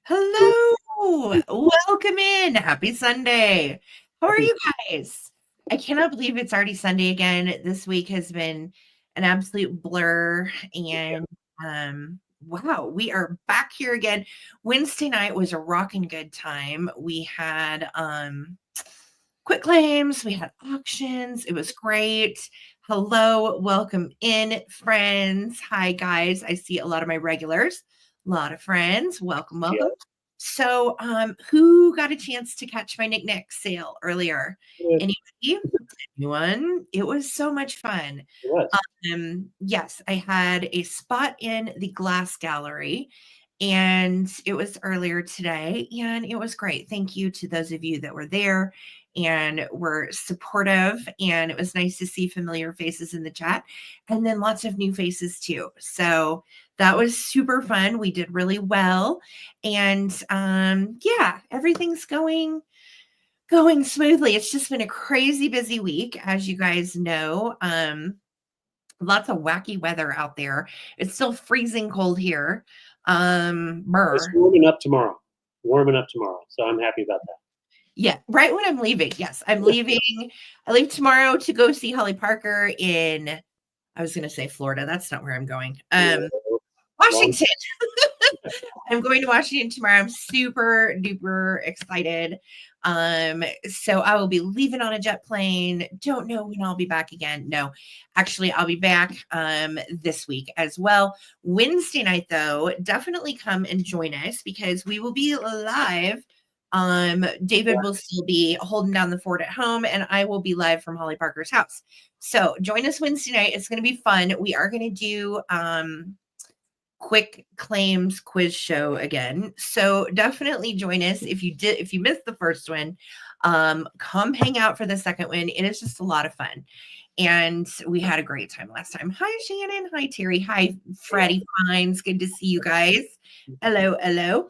Hello, welcome in. Happy Sunday. How are you guys? I cannot believe it's already Sunday again. This week has been an absolute blur, and wow, we are back here again. Wednesday night was a rocking good time. We had quick claims, we had auctions. It was great. Hello, welcome in, friends. Hi, guys. I see a lot of my regulars, a lot of friends. Welcome, welcome. So, who got a chance to catch my knick-knack sale earlier? Anybody? Anyone? It was so much fun. Yes, I had a spot in the glass gallery, and it was earlier today, and it was great. Thank you to those of you that were there and were supportive, and it was nice to see familiar faces in the chat, and then lots of new faces too. So that was super fun. We did really well, and yeah, everything's going smoothly. It's just been a crazy busy week, as you guys know. Lots of wacky weather out there. It's still freezing cold here. It's warming up tomorrow. So I'm happy about that. Yeah, right when I'm leaving. Yes, I'm leaving. I leave tomorrow to go see Holly Parker in, I was going to say Florida. That's not where I'm going. Washington. I'm going to Washington tomorrow. I'm super duper excited. So I will be leaving on a jet plane. Don't know when I'll be back again. No, actually, I'll be back this week as well. Wednesday night, though, definitely come and join us because we will be live. David will still be holding down the fort at home, and I will be live from Holly Parker's house. So join us Wednesday night. It's going to be fun. We are going to do quick claims quiz show again. So definitely join us. If you missed the first one, come hang out for the second one. It is just a lot of fun. And we had a great time last time. Hi, Shannon. Hi, Terry. Hi, Freddie Fines. Good to see you guys. Hello, hello.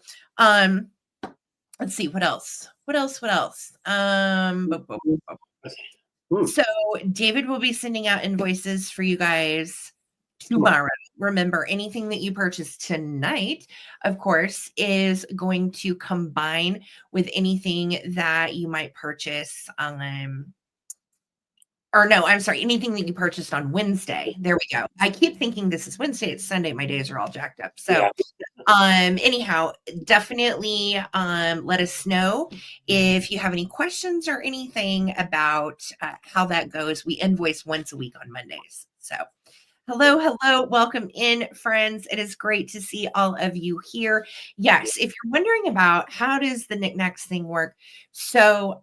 Let's see, what else? So David will be sending out invoices for you guys tomorrow. Remember, anything that you purchase tonight, of course, is going to combine with anything that you might purchase anything that you purchased on Wednesday. There we go. I keep thinking this is Wednesday, it's Sunday. My days are all jacked up. So anyhow, definitely let us know if you have any questions or anything about how that goes. We invoice once a week on Mondays. So hello, welcome in, friends. It is great to see all of you here. Yes, if you're wondering about how does the knickknacks thing work, so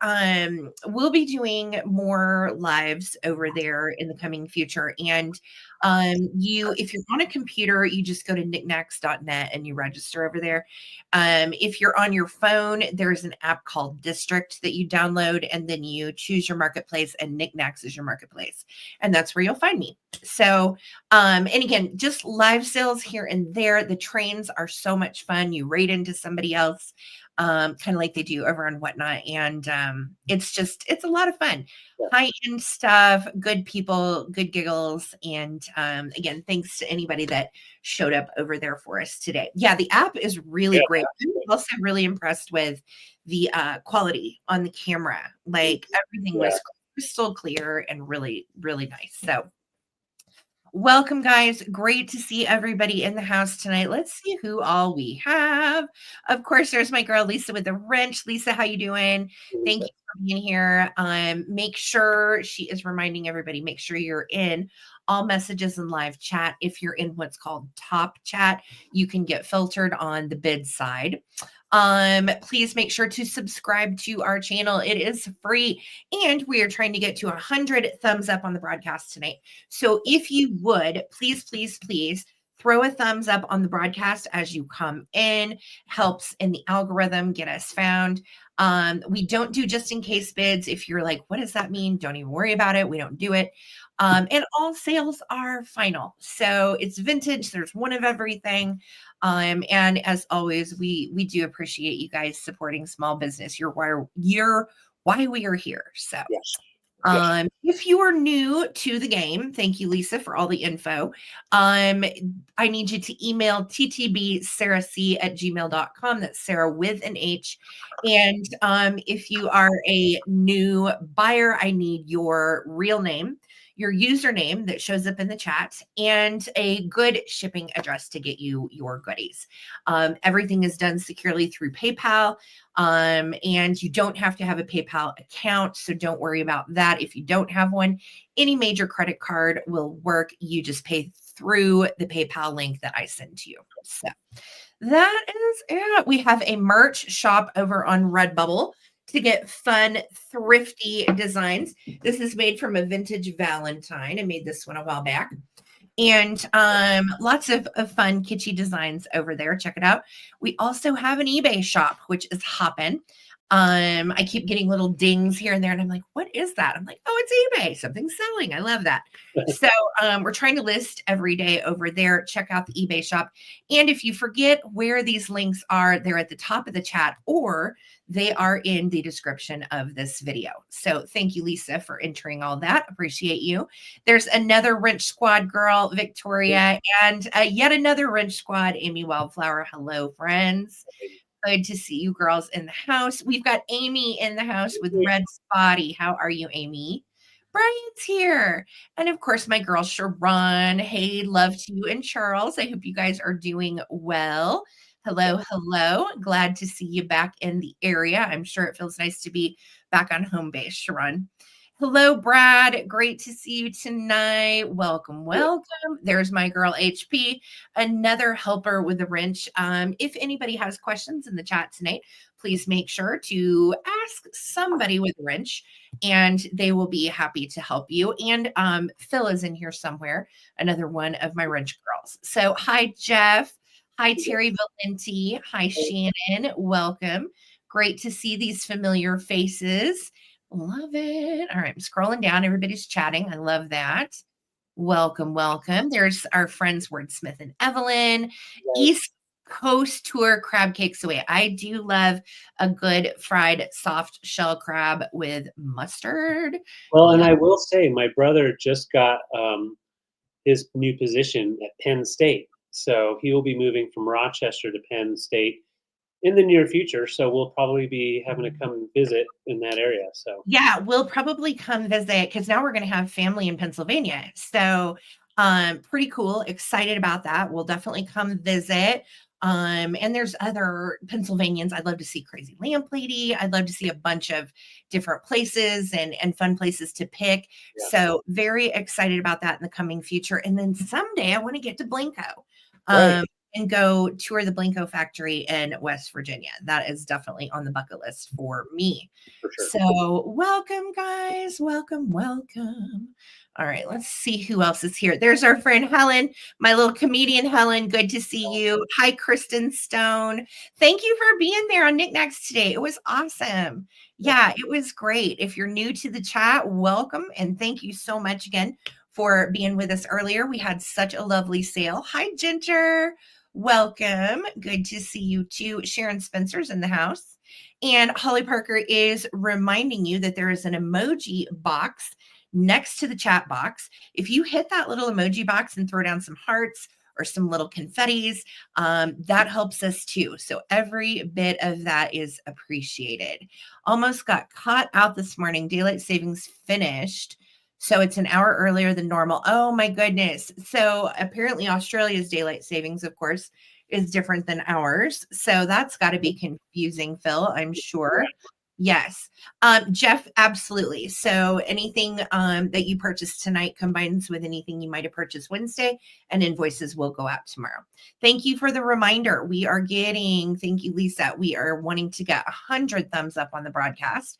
we'll be doing more lives over there in the coming future. And if you're on a computer, you just go to knickknacks.net and you register over there. If you're on your phone, there's an app called District that you download, and then you choose your marketplace, and Knickknacks is your marketplace, and that's where you'll find me. So and again, just live sales here and there. The trains are so much fun. You rate into somebody else, kind of like they do over on Whatnot. And it's a lot of fun. High-end stuff, good people, good giggles. And again, thanks to anybody that showed up over there for us today. Yeah, the app is really great. I'm also really impressed with the quality on the camera. Like everything was crystal clear and really, really nice. So welcome, guys. Great to see everybody in the house tonight. Let's see who all we have. Of course, there's my girl, Lisa with the wrench. Lisa, how you doing? Thank you for being here. Make sure she is reminding everybody, make sure you're in all messages and live chat. If you're in what's called top chat, you can get filtered on the bid side. Please make sure to subscribe to our channel. It is free, and we are trying to get to 100 thumbs up on the broadcast tonight. So if you would, please throw a thumbs up on the broadcast as you come in. Helps in the algorithm get us found. We don't do just in case bids. If you're like, what does that mean? Don't even worry about it. We don't do it. And all sales are final. So it's vintage. There's one of everything. And as always, we do appreciate you guys supporting small business. You're why we are here. So If you are new to the game, thank you, Lisa, for all the info. I need you to email ttbsarahc@gmail.com. That's Sarah with an H. And if you are a new buyer, I need your real name, your username that shows up in the chat, and a good shipping address to get you your goodies. Everything is done securely through PayPal. And you don't have to have a PayPal account, so don't worry about that. If you don't have one, any major credit card will work. You just pay through the PayPal link that I send to you. So that is it. We have a merch shop over on Redbubble to get fun, thrifty designs. This is made from a vintage Valentine. I made this one a while back. And lots of fun kitschy designs over there. Check it out. We also have an eBay shop, which is hopping. I keep getting little dings here and there, and I'm like, what is that? I'm like, oh, it's eBay. Something's selling. I love that. So we're trying to list every day over there. Check out the eBay shop. And if you forget where these links are, they're at the top of the chat, or they are in the description of this video. So thank you, Lisa, for entering all that. Appreciate you. There's another Wrench Squad girl, Victoria, and yet another Wrench Squad, Amy Wildflower. Hello, friends. Good to see you girls in the house. We've got Amy in the house with Red Spotty. How are you, Amy? Brian's here. And of course, my girl, Sharon. Hey, love to you and Charles. I hope you guys are doing well. Hello, hello. Glad to see you back in the area. I'm sure it feels nice to be back on home base, Sharon. Hello, Brad. Great to see you tonight. Welcome, welcome. There's my girl, HP, another helper with the wrench. If anybody has questions in the chat tonight, please make sure to ask somebody with a wrench, and they will be happy to help you. And Phil is in here somewhere, another one of my wrench girls. So hi, Jeff. Hi, Terry Valenti. Hi, Shannon. Welcome. Great to see these familiar faces. Love it. All right, I'm scrolling down. Everybody's chatting. I love that. Welcome, welcome. There's our friends Wordsmith and Evelyn. Yes. East Coast Tour crab cakes away. I do love a good fried soft shell crab with mustard. Well, and I will say, my brother just got his new position at Penn State. So he will be moving from Rochester to Penn State in the near future. So we'll probably be having to come visit in that area. So yeah, we'll probably come visit because now we're going to have family in Pennsylvania. So pretty cool. Excited about that. We'll definitely come visit. And there's other Pennsylvanians. I'd love to see Crazy Lamp Lady. I'd love to see a bunch of different places and fun places to pick. Yeah. So very excited about that in the coming future. And then someday I want to get to Blanco. Right. And go tour the Blanco factory in West Virginia. That is definitely on the bucket list for me. For sure. So welcome, guys. Welcome, welcome. All right, let's see who else is here. There's our friend Helen, my little comedian Helen. Good to see you. Hi, Kristen Stone. Thank you for being there on Knickknacks today. It was awesome. Yeah, it was great. If you're new to the chat, welcome. And thank you so much again for being with us earlier. We had such a lovely sale. Hi, Ginger. Welcome. Good to see you too. Sharon Spencer's in the house. And Holly Parker is reminding you that there is an emoji box next to the chat box. If you hit that little emoji box and throw down some hearts or some little confettis, that helps us too. So every bit of that is appreciated. Almost got caught out this morning. Daylight savings finished. So it's an hour earlier than normal. Oh my goodness. So apparently Australia's daylight savings, of course, is different than ours. So that's got to be confusing, Phil, I'm sure. Yes. Jeff, absolutely. So anything that you purchase tonight combines with anything you might have purchased Wednesday, and invoices will go out tomorrow. Thank you for the reminder. We are getting, thank you, Lisa. We are wanting to get 100 thumbs up on the broadcast.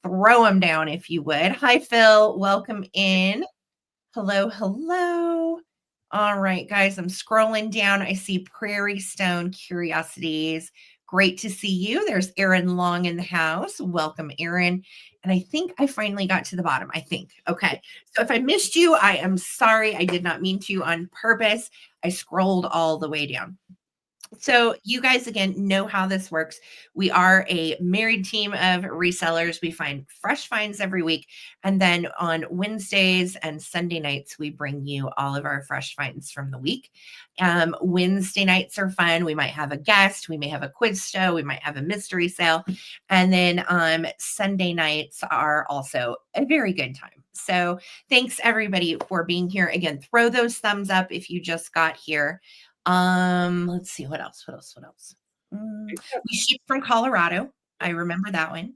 Throw them down if you would. Hi, Phil. Welcome in. Hello, hello. All right, guys, I'm scrolling down. I see Prairie Stone Curiosities. Great to see you. There's Erin Long in the house. Welcome, Erin. And I think I finally got to the bottom, I think. Okay, so if I missed you, I am sorry. I did not mean to on purpose. I scrolled all the way down. So you guys, again, know how this works. We are a married team of resellers. We find fresh finds every week. And then on Wednesdays and Sunday nights, we bring you all of our fresh finds from the week. Wednesday nights are fun. We might have a guest. We may have a quiz show. We might have a mystery sale. And then Sunday nights are also a very good time. So thanks everybody for being here. Again, throw those thumbs up if you just got here. Let's see what else. We ship from Colorado. I remember that one.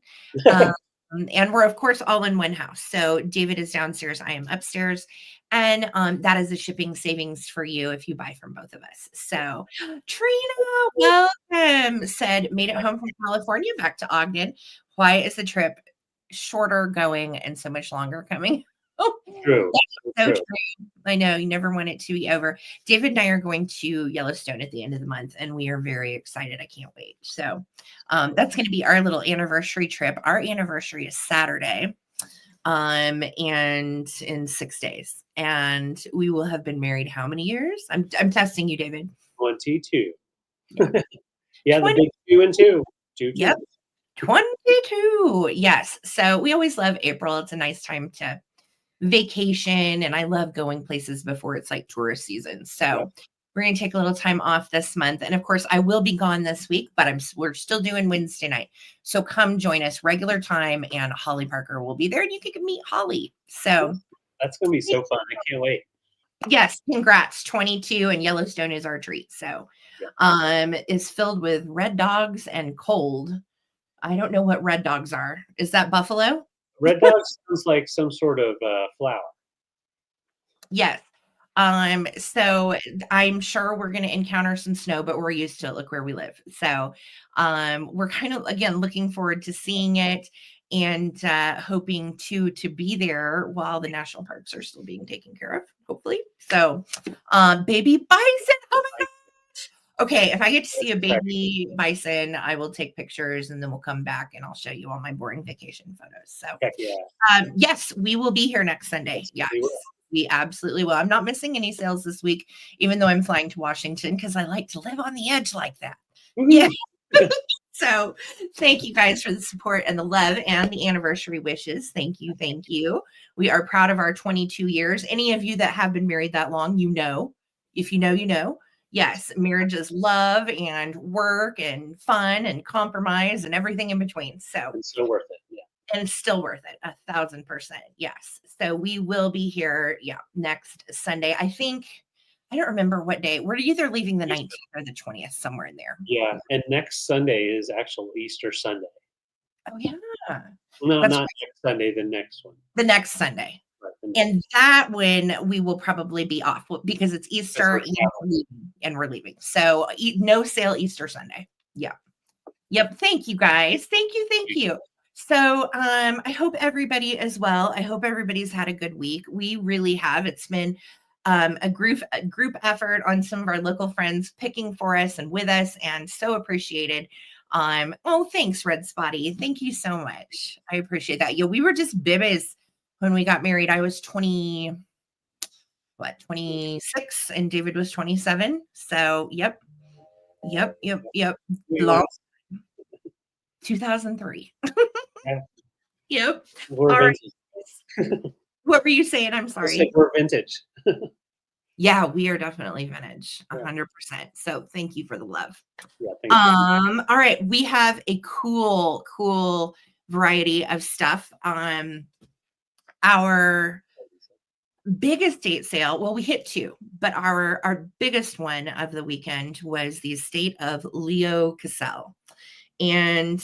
And we're of course all in one house. So David is downstairs, I am upstairs, and that is a shipping savings for you if you buy from both of us. So Trina, welcome. Said made it home from California back to Ogden. Why is the trip shorter going and so much longer coming? True. So true. I know you never want it to be over. David and I are going to Yellowstone at the end of the month, and we are very excited. I can't wait. So that's going to be our little anniversary trip. Our anniversary is Saturday, and in 6 days, and we will have been married how many years? I'm testing you, David. 22. Yeah, the big 2 and 2. Yep, 22. Yes. So we always love April. It's a nice time to vacation, and I love going places before it's like tourist season. So we're going to take a little time off this month, and of course I will be gone this week, but we're still doing Wednesday night, so come join us regular time, and Holly Parker will be there, and you can meet Holly. So that's gonna be so fun. I can't wait. Yes, congrats. 22, and Yellowstone is our treat. So is filled with red dogs and cold. I don't know what red dogs are. Is that buffalo? Red dog sounds like some sort of flower. Yes. So I'm sure we're going to encounter some snow, but we're used to it. Look where we live. So we're kind of, again, looking forward to seeing it, and hoping to be there while the national parks are still being taken care of, hopefully. So baby bison. Oh my gosh. Okay, if I get to see a baby bison, I will take pictures, and then we'll come back and I'll show you all my boring vacation photos. So yes, we will be here next Sunday. Yes, we absolutely will. I'm not missing any sales this week, even though I'm flying to Washington, because I like to live on the edge like that. Yeah. So thank you guys for the support and the love and the anniversary wishes. Thank you. Thank you. We are proud of our 22 years. Any of you that have been married that long, you know, if you know, you know. Yes, marriage is love and work and fun and compromise and everything in between. So it's still worth it. Yeah. And it's still worth it. 1,000%. Yes. So we will be here. Yeah. Next Sunday. I don't remember what day. We're either leaving the 19th or the 20th, somewhere in there. Yeah. And next Sunday is actual Easter Sunday. Oh yeah. No, that's not next Sunday, the next one. The next Sunday. And that one we will probably be off because it's Easter and we're leaving. So no sale Easter Sunday. Yeah. Yep. Thank you guys. Thank you. So I hope everybody as well. I hope everybody's had a good week. We really have. It's been a group effort on some of our local friends picking for us and with us, and so appreciated. Oh, thanks, Red Spotty. Thank you so much. I appreciate that. We were just bibbies when we got married. I was 26, and David was 27. So, yep. Long 2003. Yeah. Yep. We're all vintage. Right. What were you saying? I'm sorry. We're vintage. Yeah, we are definitely vintage, 100%. So thank you for the love. Yeah, thank you. All right. We have a cool variety of stuff. Our biggest date sale, well, we hit 2, but our biggest one of the weekend was the estate of Leo Cassell. And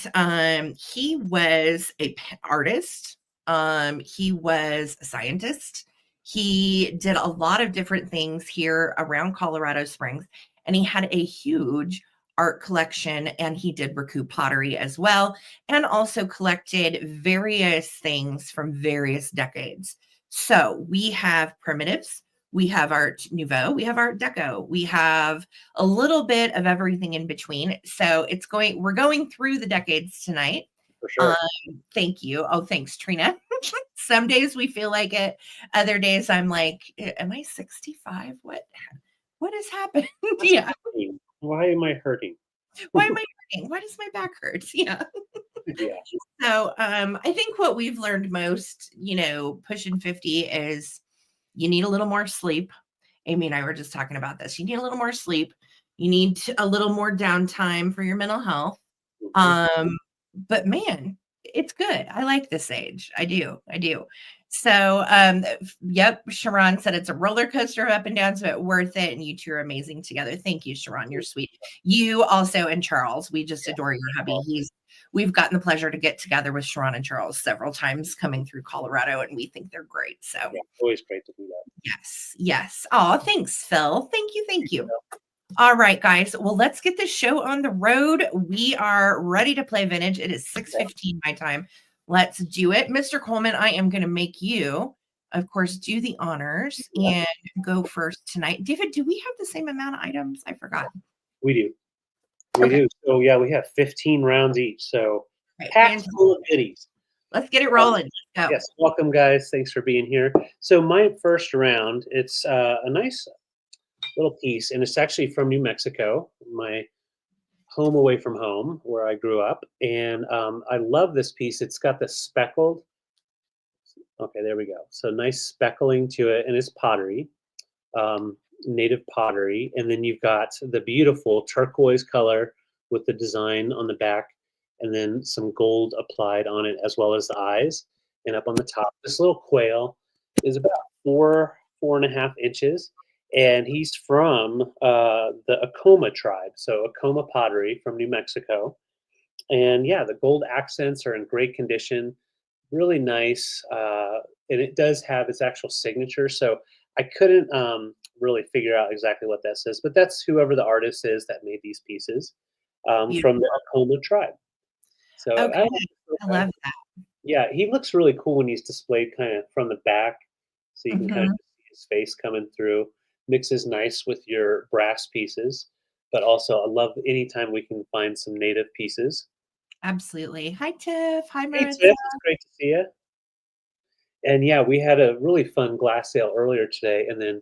he was an artist. He was a scientist. He did a lot of different things here around Colorado Springs, and he had a huge art collection, and he did recoup pottery as well, and also collected various things from various decades. So we have primitives, we have art nouveau, we have art deco, we have a little bit of everything in between. So we're going through the decades tonight. For sure. Thank you. Oh, thanks, Trina. Some days we feel like it. Other days I'm like, am I 65? What has happened? Yeah. Why am I hurting? Why am I hurting? Why does my back hurt? Yeah. Yeah. So I think what we've learned most, pushing 50 is you need a little more sleep. Amy and I were just talking about this. You need a little more sleep. You need a little more downtime for your mental health. Mhm. But man, it's good. I like this age. I do. I do. So, yep, Sharon said it's a roller coaster of up and downs, but worth it. And you two are amazing together. Thank you, Sharon. You're sweet. You also, and Charles, we just adore your hubby. We've gotten the pleasure to get together with Sharon and Charles several times coming through Colorado, and we think they're great. So, Yeah, always great to do that. yes, yes. Oh, thanks, Phil. Thank you. Thank you. All right, guys. Well, let's get this show on the road. We are ready to play vintage. It is 6:15 my time. Let's do it. Mr. Coleman, I am going to make you, of course, do the honors and go first tonight. David, do we have the same amount of items? I forgot. We do. We Okay. do. So yeah, we have 15 rounds each. So Right, packed full of goodies. Let's get it rolling. Go. Yes, welcome guys. Thanks for being here. So my first round, it's a nice little piece, and it's actually from New Mexico, my home away from home where I grew up. And I love this piece. It's got the speckled. Okay, there we go. So nice speckling to it, and it's pottery, native pottery. And then you've got the beautiful turquoise color with the design on the back, and then some gold applied on it as well as the eyes. And up on the top, this little quail is about 4.5 inches, and he's from the Acoma tribe. So Acoma pottery from New Mexico. And yeah, the gold accents are in great condition, really nice, and it does have its actual signature. So I couldn't really figure out exactly what that says, but that's whoever the artist is that made these pieces Beautiful. from the Acoma tribe. So Okay. I love that. yeah, he looks really cool when he's displayed kind of from the back, so you can kind of Mhm. see his face coming through. Mixes nice with your brass pieces, but also I love anytime we can find some native pieces. Absolutely. Hi, Tiff. Hi, Hey Marissa. Tiff, it's great to see you. And yeah, we had a really fun glass sale earlier today. And then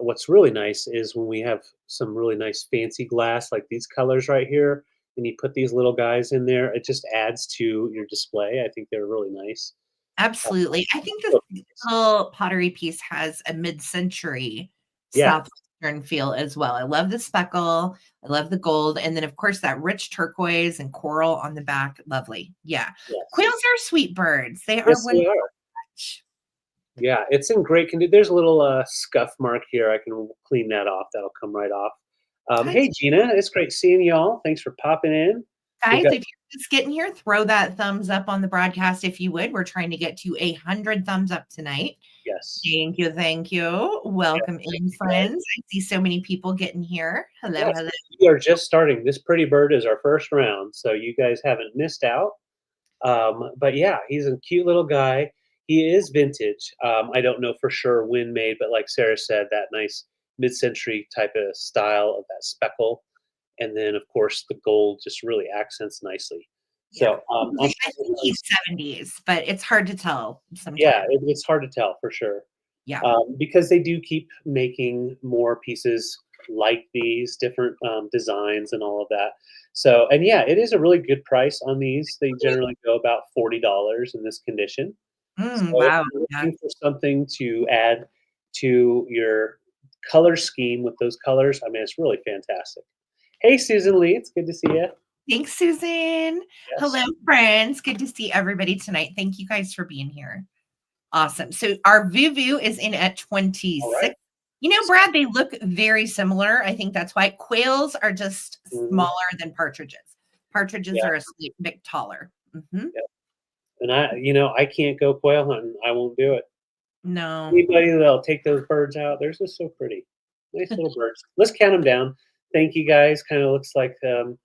what's really nice is when we have some really nice fancy glass like these colors right here, and you put these little guys in there, it just adds to your display. I think they're really nice. Uh, Absolutely. I think this so- little pottery piece has a mid-century yeah, southwestern feel as well. I love the speckle. I love the gold. And then, of course, that rich turquoise and coral on the back. Lovely. Yeah. yes, Quails are sweet birds. They are yes, one they are. Yeah, it's in great condition. There's a little scuff mark here. I can clean that off. That'll come right off. Hi, Hey, Gina, it's great seeing y'all. Thanks for popping in. We've guys. got If you're just getting here, throw that thumbs up on the broadcast if you would. We're trying to get to 100 thumbs up tonight. yes, Thank you. Thank you. yes, Welcome thank in, you guys. friends. I see so many people getting here. Hello, Yes, hello. we are just starting. This pretty bird is our first round, so you guys haven't missed out. But yeah, he's a cute little guy. He is vintage. I don't know for sure when made, but like Sarah said, that nice mid-century type of style of that speckle, and then of course the gold just really accents nicely. Yeah. So I'm I think he's 70s, but it's hard to tell yeah, sometimes. it's hard to tell for sure. Yeah. Because they do keep making more pieces like these, different designs and all of that. So, and yeah, it is a really good price on these. They generally go about $40 in this condition. So, if Wow. you're Yeah. looking for something to add to your color scheme with those colors, I mean, it's really fantastic. Hey, Susan Lee, it's good to see you. Thanks, Susan. Yes. Hello, friends. Good to see everybody tonight. Thank you guys for being here. Awesome. So our Vuvu is in at All right. 26. Brad, they look very similar. I think that's why quails are just Mhm. smaller than partridges. Partridges Yeah. are a slight bit taller. Yeah. And I can't go quail hunting. I won't do it. No. Anybody that'll take those birds out, they're just so pretty. Nice little birds. Let's count them down. Thank you guys. Kind of looks like the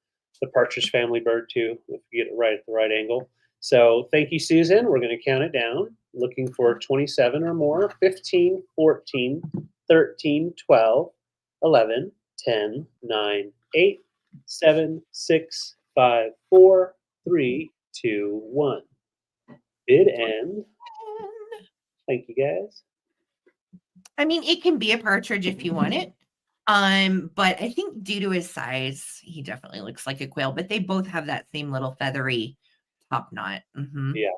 partridge family bird too, if you get it right at the right angle. So thank you, Susan. We're going to count it down. Looking for 27 or more. 15, 14, 13, 12, 11, 10, 9, 8, 7, 6, 5, 4, 3, 2, 1. Bid end. Thank you guys. I mean, it can be a partridge if you want it. But I think due to his size, he definitely looks like a quail, but they both have that same little feathery top knot. Yeah.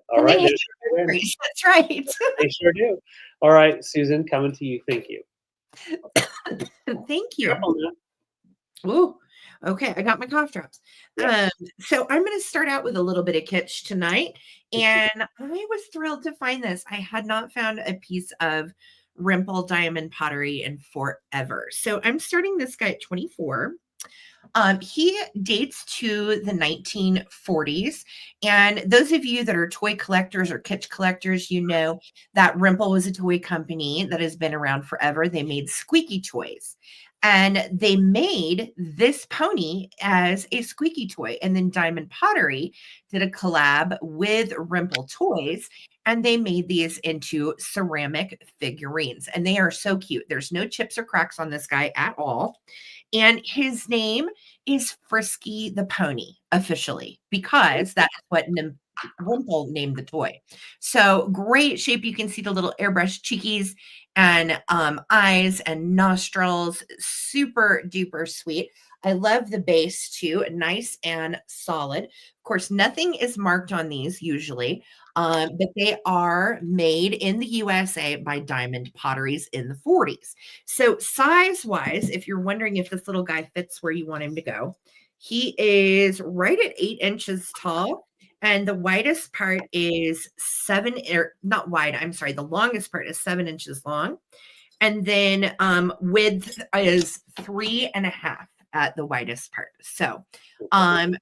All And right, they hate there's your twins. berries. That's right. They sure do. All right, Susan, coming to you. Thank you. Thank you. Careful now. Ooh, okay, I got my cough drops. Yeah. So I'm gonna start out with a little bit of kitsch tonight, and I was thrilled to find this. I had not found a piece of Rimple diamond pottery in forever. So I'm starting this guy at 24. He dates to the 1940s. And those of you that are toy collectors or kitsch collectors, you know that Rimple was a toy company that has been around forever. They made squeaky toys. And they made this pony as a squeaky toy. And then Diamond Pottery did a collab with Rimple Toys, and they made these into ceramic figurines. And they are so cute. There's no chips or cracks on this guy at all. And his name is Frisky the Pony officially, because that's what Wimple named the toy. So great shape. You can see the little airbrush cheekies and eyes and nostrils. Super duper sweet. I love the base too, nice and solid. Of course, nothing is marked on these usually, but they are made in the USA by Diamond Potteries in the 40s. So size-wise, if you're wondering if this little guy fits where you want him to go, he is right at 8 inches tall, and the widest part is not wide, I'm sorry, the longest part is 7 inches long. And then width is 3.5 at the widest part. So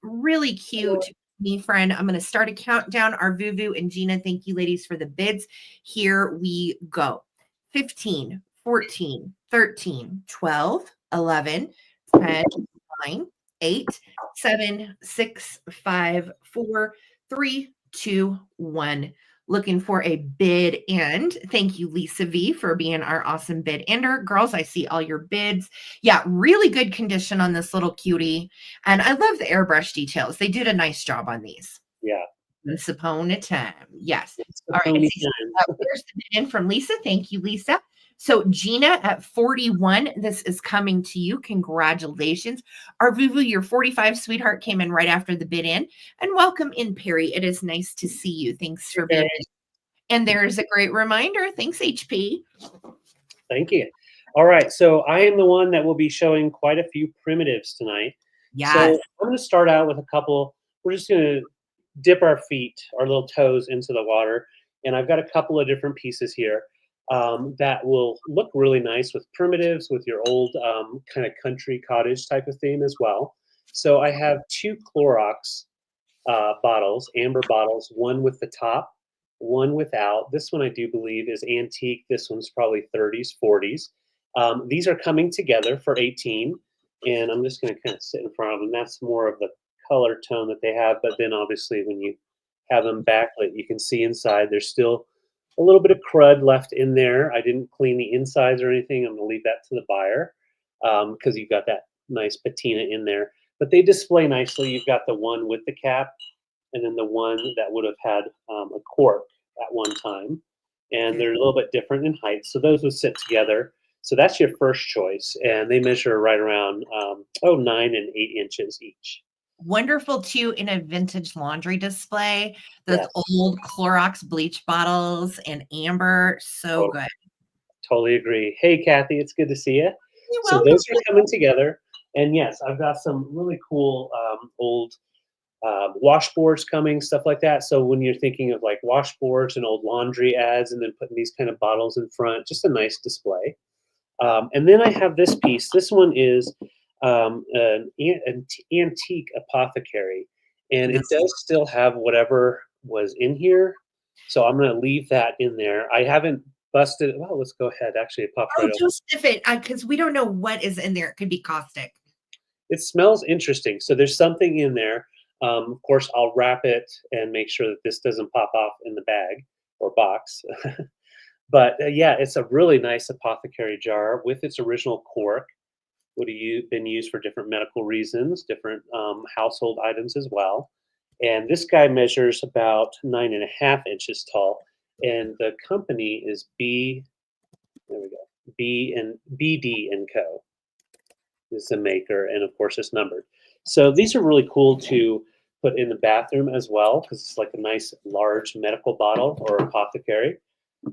really cute. Me friend, I'm going to start a countdown. Our Vuvu and Gina, thank you ladies for the bids. Here we go. 15, 14, 13, 12, 11, 10, 9, 8, 7, 6, 5, 4, 3, 2, 1. Looking for a bid end. Thank you, Lisa V, for being our awesome bid ender. Girls, I see all your bids. Yeah, really good condition on this little cutie. And I love the airbrush details. They did a nice job on these. Yeah. Once upon a time. Yes. All right. Here's the bid in from Lisa. Thank you, Lisa. So Gina at 41, this is coming to you. Congratulations. Our Vuvu, your 45 sweetheart, came in right after the bid in. And welcome in, Perry. It is nice to see you. Thanks for being in. And there's a great reminder. Thanks, HP. Thank you. All right, so I am the one that will be showing quite a few primitives tonight. Yes. So I'm going to start out with a couple. We're just going to dip our feet, our little toes into the water. And I've got a couple of different pieces here that will look really nice with primitives, with your old kind of country cottage type of theme as well. So I have 2 Clorox bottles, amber bottles, one with the top, one without. This one I do believe is antique. This one's probably 30s, 40s. These are coming together for 18, and I'm just going to kind of sit in front of them. That's more of the color tone that they have, but then obviously when you have them backlit, you can see inside there's still a little bit of crud left in there. I didn't clean the insides or anything. I'm going to leave that to the buyer because you've got that nice patina in there. But they display nicely. You've got the one with the cap and then the one that would have had a cork at one time. And they're a little bit different in height. So those would sit together. So that's your first choice. And they measure right around 9 and 8 inches each. Wonderful too in a vintage laundry display. Those Yes. old Clorox bleach bottles and amber. So good. Totally agree. Hey, Kathy, it's good to see you. You're So welcome. those are coming together. And yes, I've got some really cool old washboards coming, stuff like that. So when you're thinking of like washboards and old laundry ads and then putting these kind of bottles in front, just a nice display. And then I have this piece. This one is an antique apothecary. And it does still have whatever was in here. So I'm going to leave that in there. I haven't busted. Well, let's go ahead. Actually, it popped right open. Just sniff it because we don't know what is in there. It could be caustic. It smells interesting. So there's something in there. Of course, I'll wrap it and make sure that this doesn't pop off in the bag or box. But yeah, it's a really nice apothecary jar with its original cork. Would have been used for different medical reasons, different household items as well. And this guy measures about 9.5 inches tall. And the company is B. There we go. B and BD and Co. is the maker, and of course it's numbered. So these are really cool to put in the bathroom as well because it's like a nice large medical bottle or apothecary.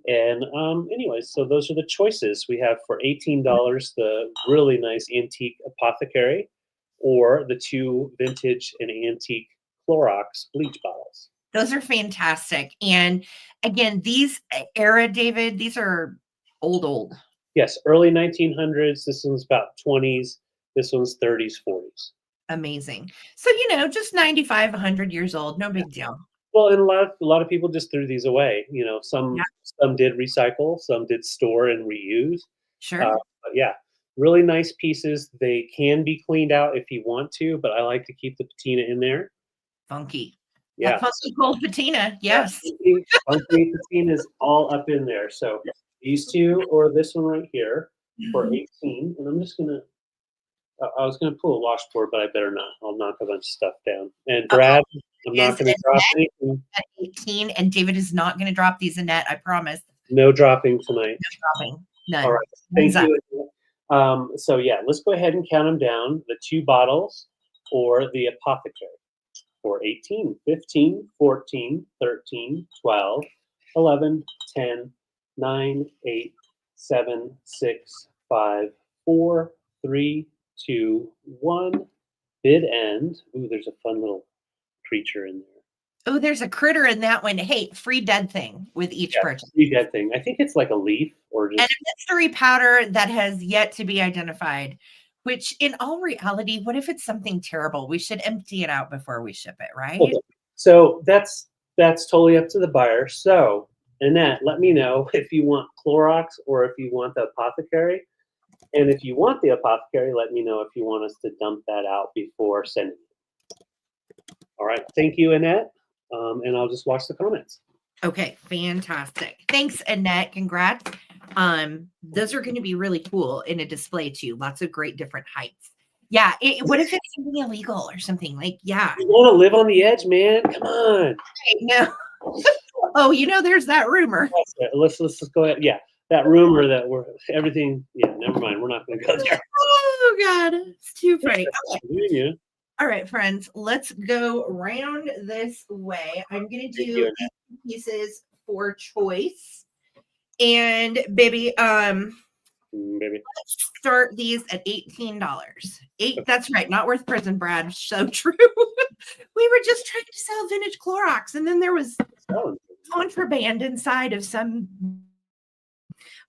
And anyways, so those are the choices we have for $18. The really nice antique apothecary, or the two vintage and antique Clorox bleach bottles. Those are fantastic. And again, these era, David, these are old. Yes, early 1900s. This one's about 20s. This one's 30s, 40s. Amazing. So, just 95, 100 years old. No big deal. Well, and a lot of people just threw these away. Some did recycle, some did store and reuse. Sure. But yeah, really nice pieces. They can be cleaned out if you want to, but I like to keep the patina in there. Funky. Yeah. That funky gold patina. Yes. Funky patina is all up in there. So these two or this one right here for 18. And I'm just gonna. I was gonna pull a washboard, but I better not. I'll knock a bunch of stuff down. And Brad, I'm not gonna drop anything. At 18, and David is not gonna drop these, Annette. I promise. No dropping tonight. No dropping. None. All right. Thank you. So yeah, let's go ahead and count them down. The two bottles or the apothecary for 18, 15, 14, 13, 12, 11, 10, 9, 8, 7, 6, 5, 4, 3, 2, 1. Bid end. Ooh, there's a fun little creature in there. Oh, there's a critter in that one. Hey, free dead thing with each purchase. Free dead thing. I think it's like a leaf or just. And a mystery powder that has yet to be identified, which in all reality, what if it's something terrible? We should empty it out before we ship it, right? So that's totally up to the buyer. So, Annette, let me know if you want Clorox or if you want the apothecary. And if you want the apothecary, let me know if you want us to dump that out before sending it. All right. Thank you, Annette. And I'll just watch the comments. Okay, fantastic. Thanks, Annette. Congrats. Those are going to be really cool in a display too. Lots of great different heights. Yeah. What if it's something illegal or something? Yeah. You want to live on the edge, man? Come on. No. Oh, there's that rumor. Let's just go ahead. Yeah. That rumor that everything. Yeah. Never mind. We're not going to go there. Oh God, it's too funny. Okay. Yeah. All right, friends, let's go around this way. I'm going to do pieces for choice. And baby, let's start these at $18. That's right, not worth prison, Brad. So true. We were just trying to sell vintage Clorox, and then there was contraband inside of some.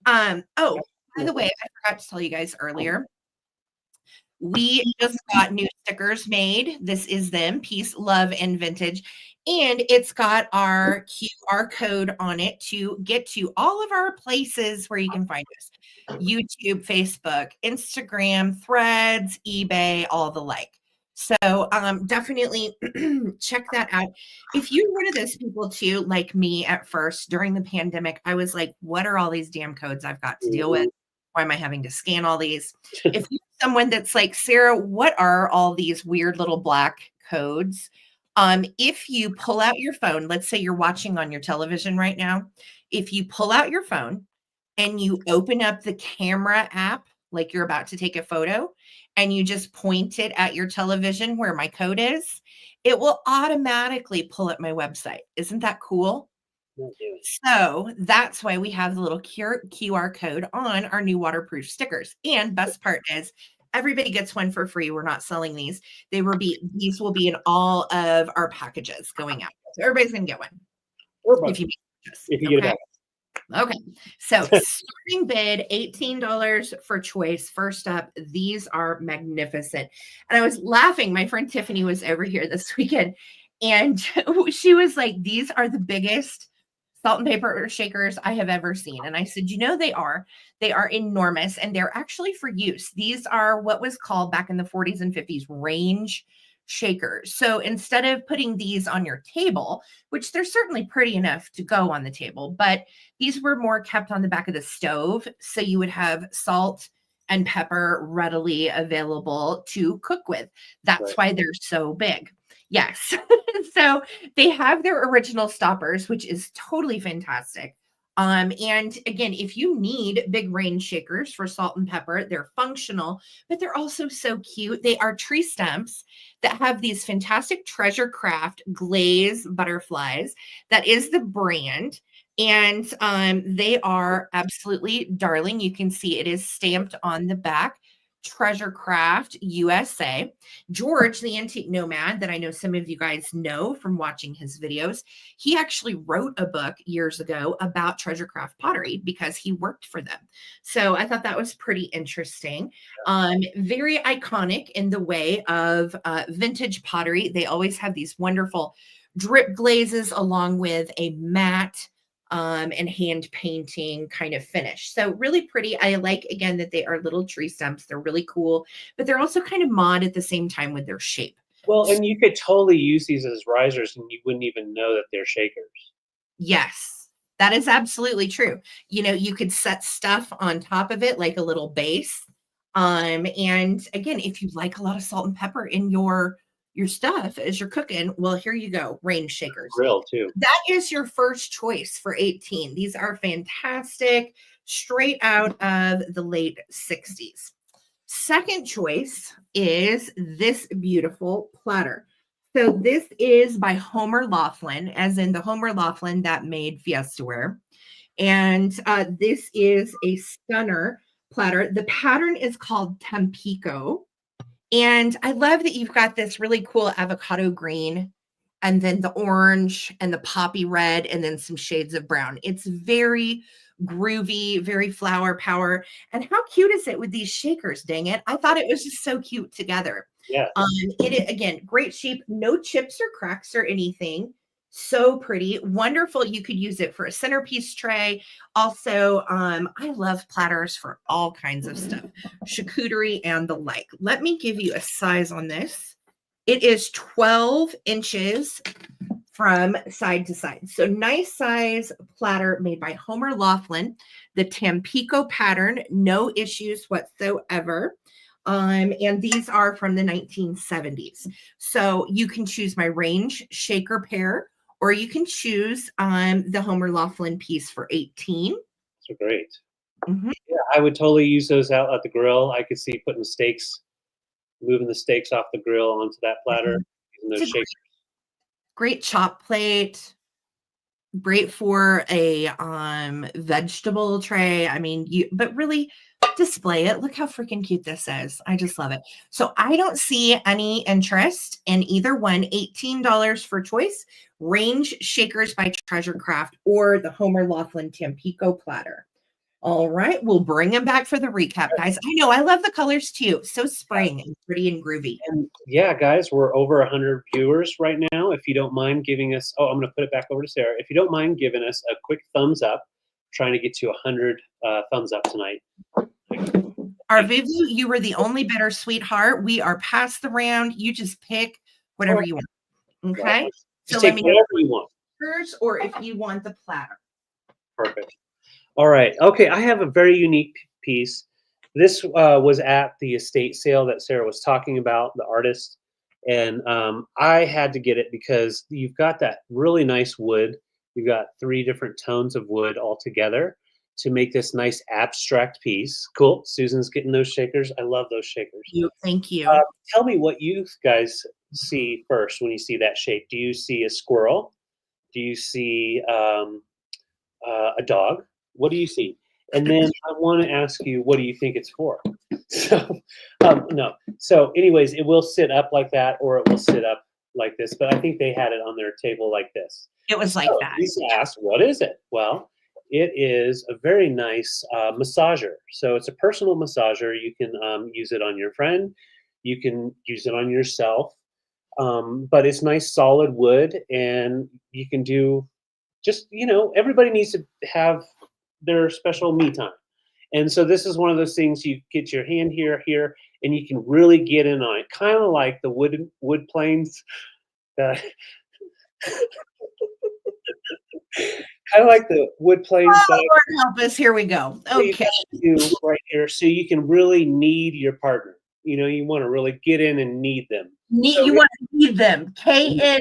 By the way, I forgot to tell you guys earlier. We just got new stickers made. This is them, Peace, Love, and Vintage. And it's got our QR code on it to get to all of our places where you can find us. YouTube, Facebook, Instagram, Threads, eBay, all the like. So definitely check that out. If you're one of those people too, like me at first during the pandemic, I was like, what are all these damn codes I've got to deal with? Why am I having to scan all these? If you're someone that's like, Sarah, what are all these weird little black codes? If you pull out your phone, let's say you're watching on your television right now. If you pull out your phone and you open up the camera app, like you're about to take a photo, and you just point it at your television where my code is, it will automatically pull up my website. Isn't that cool? So that's why we have the little QR code on our new waterproof stickers. And best part is everybody gets one for free. We're not selling these. These will be in all of our packages going out. So everybody's going to get one. If you get it back. Okay. So starting bid, $18 for choice. First up, these are magnificent. And I was laughing. My friend Tiffany was over here this weekend, and she was like, these are the biggest salt and pepper shakers I have ever seen. And I said, they are enormous, and they're actually for use. These are what was called back in the 40s and 50s range shakers. So instead of putting these on your table, which they're certainly pretty enough to go on the table, but these were more kept on the back of the stove. So you would have salt and pepper readily available to cook with. That's why they're so big. Yes. So they have their original stoppers, which is totally fantastic. And again, if you need big range shakers for salt and pepper, they're functional, but they're also so cute. They are tree stumps that have these fantastic Treasure Craft glaze butterflies. That is the brand. And they are absolutely darling. You can see it is stamped on the back. Treasure Craft USA. George, the antique nomad that I know some of you guys know from watching his videos, he actually wrote a book years ago about Treasure Craft pottery because he worked for them. So I thought that was pretty interesting. Very iconic in the way of vintage pottery. They always have these wonderful drip glazes along with a matte and hand painting kind of finish. So really pretty. I like, again, that they are little tree stumps. They're really cool, but they're also kind of mod at the same time with their shape. Well, and you could totally use these as risers and you wouldn't even know that they're shakers. Yes, that is absolutely true. You know, you could set stuff on top of it like a little base. And again, if you like a lot of salt and pepper in your stuff as you're cooking, well, here you go, range shakers. Grill too. That is your first choice for 18. These are fantastic, straight out of the late 60s. Second choice is this beautiful platter. So this is by Homer Laughlin, as in the Homer Laughlin that made Fiestaware. And this is a stunner platter. The pattern is called Tampico. And I love that you've got this really cool avocado green and then the orange and the poppy red and then some shades of brown. It's very groovy, very flower power. And how cute is it with these shakers, dang it. I thought it was just so cute together. Yeah. Again, great shape, no chips or cracks or anything. So pretty, wonderful. You could use it for a centerpiece tray. Also, I love platters for all kinds of stuff, charcuterie and the like. Let me give you a size on this. It is 12 inches from side to side. So nice size platter made by Homer Laughlin, the Tampico pattern, no issues whatsoever. And these are from the 1970s. So you can choose my range shaker pair, or you can choose the Homer Laughlin piece for 18. Those are great. Mm-hmm. Yeah, I would totally use those out at the grill. I could see putting steaks, moving the steaks off the grill onto that platter, using those shakers. Great chop plate. Great for a vegetable tray. I mean, but really display it. Look how freaking cute this is. I just love it. So I don't see any interest in either one. $18 for choice. Range shakers by Treasure Craft or the Homer Laughlin Tampico platter. All right, we'll bring them back for the recap, guys. I know, I love the colors too. So spring and pretty and groovy. And yeah, guys, we're over 100 viewers right now. If you don't mind giving us, I'm going to put it back over to Sarah. If you don't mind giving us a quick thumbs up, trying to get to 100 thumbs up tonight. Arvivu, you were the only better sweetheart. We are past the round. You just pick whatever you want. Okay. Well, so take whatever you want. Or if you want the platter. Perfect. All right. Okay. I have a very unique piece. This was at the estate sale that Sarah was talking about, the artist. And I had to get it because you've got that really nice wood. You've got 3 different tones of wood all together to make this nice abstract piece. Cool. Susan's getting those shakers. I love those shakers. Thank you. Tell me what you guys see first when you see that shape. Do you see a squirrel? Do you see a dog? What do you see? And then I want to ask you, what do you think it's for? So, no. So anyways, it will sit up like that, or it will sit up like this. But I think they had it on their table like this. It was like that. Lisa asked, what is it? Well, it is a very nice massager. So it's a personal massager. You can use it on your friend. You can use it on yourself. But it's nice solid wood, and you can do just, everybody needs to have their special me time. And so this is one of those things you get your hand here, and you can really get in on it. Kind of like the wood planes. Kind of like the wood planes. Oh, Lord help us. Here we go. Okay. Right here. So you can really knead your partner. You want to really get in and knead them. You want to knead them. Knead. Okay.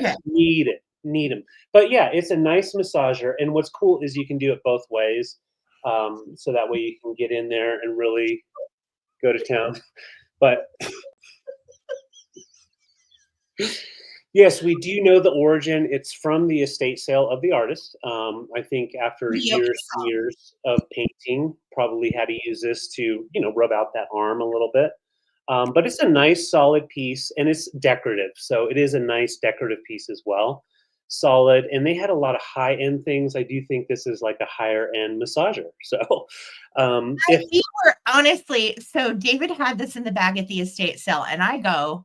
Yes, knead it. need them. But yeah, it's a nice massager, and what's cool is you can do it both ways, so that way you can get in there and really go to town. But yes, we do know the origin. It's from the estate sale of the artist. I think after Yep. years and years of painting, probably had to use this to, rub out that arm a little bit. But it's a nice, solid piece, and it's decorative. So it is a nice decorative piece as well. Solid, and they had a lot of high-end things. I do think this is like a higher-end massager. So, We were honestly, so David had this in the bag at the estate sale, and I go,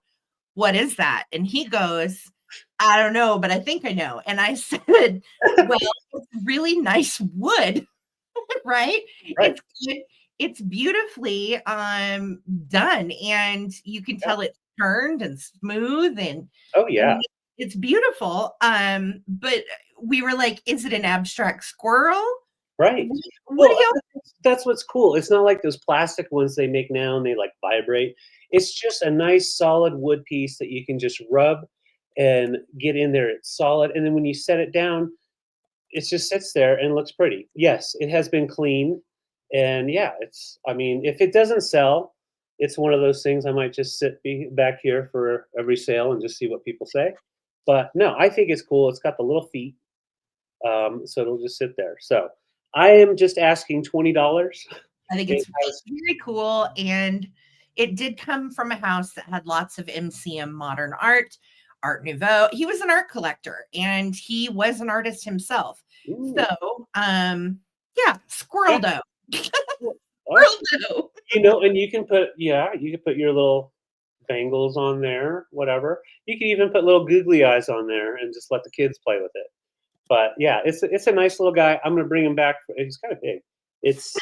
"What is that?" And he goes, "I don't know, but I think I know." And I said, "Well, it's really nice wood, right? Right. It's good. It's beautifully done, and you can tell it's turned and smooth, and Oh yeah. it's beautiful." But we were like, "Is it an abstract squirrel?" Right. What do Well, y'all? that's what's cool. It's not like those plastic ones they make now and they like vibrate. It's just a nice solid wood piece that you can just rub and get in there. It's solid. And then when you set it down, it just sits there and looks pretty. Yes, it has been cleaned. And yeah, I mean, if it doesn't sell, it's one of those things I might just back here for every sale and just see what people say. But no, I think it's cool. It's got the little feet. So it'll just sit there. So I am just asking $20. I think it's very cool, and it did come from a house that had lots of MCM modern art, Art Nouveau. He was an art collector, and he was an artist himself. Ooh. So, yeah, squirrel dough. Oh, Squirrel dough. and you can put your little bangles on there, whatever. You can even put little googly eyes on there and just let the kids play with it. But yeah, it's a nice little guy. I'm gonna bring him back. He's kind of big. It's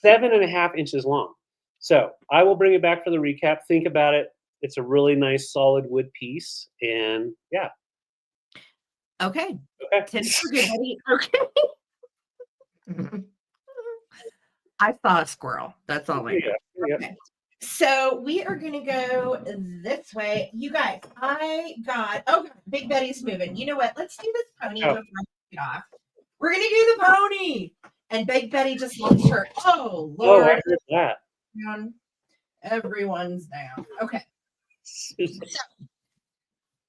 7.5 inches long. So I will bring it back for the recap. Think about it. It's a really nice solid wood piece. And yeah. Okay. Okay. 10 for good, buddy. Okay. I saw a squirrel. That's all I know. Yeah. Okay. So we are going to go this way. You guys, Big Betty's moving. You know what? Let's do this pony before I get off. We're going to do the pony. And Big Betty just launched her. Oh, Lord. Oh, I heard that. Everyone's down. Okay. So,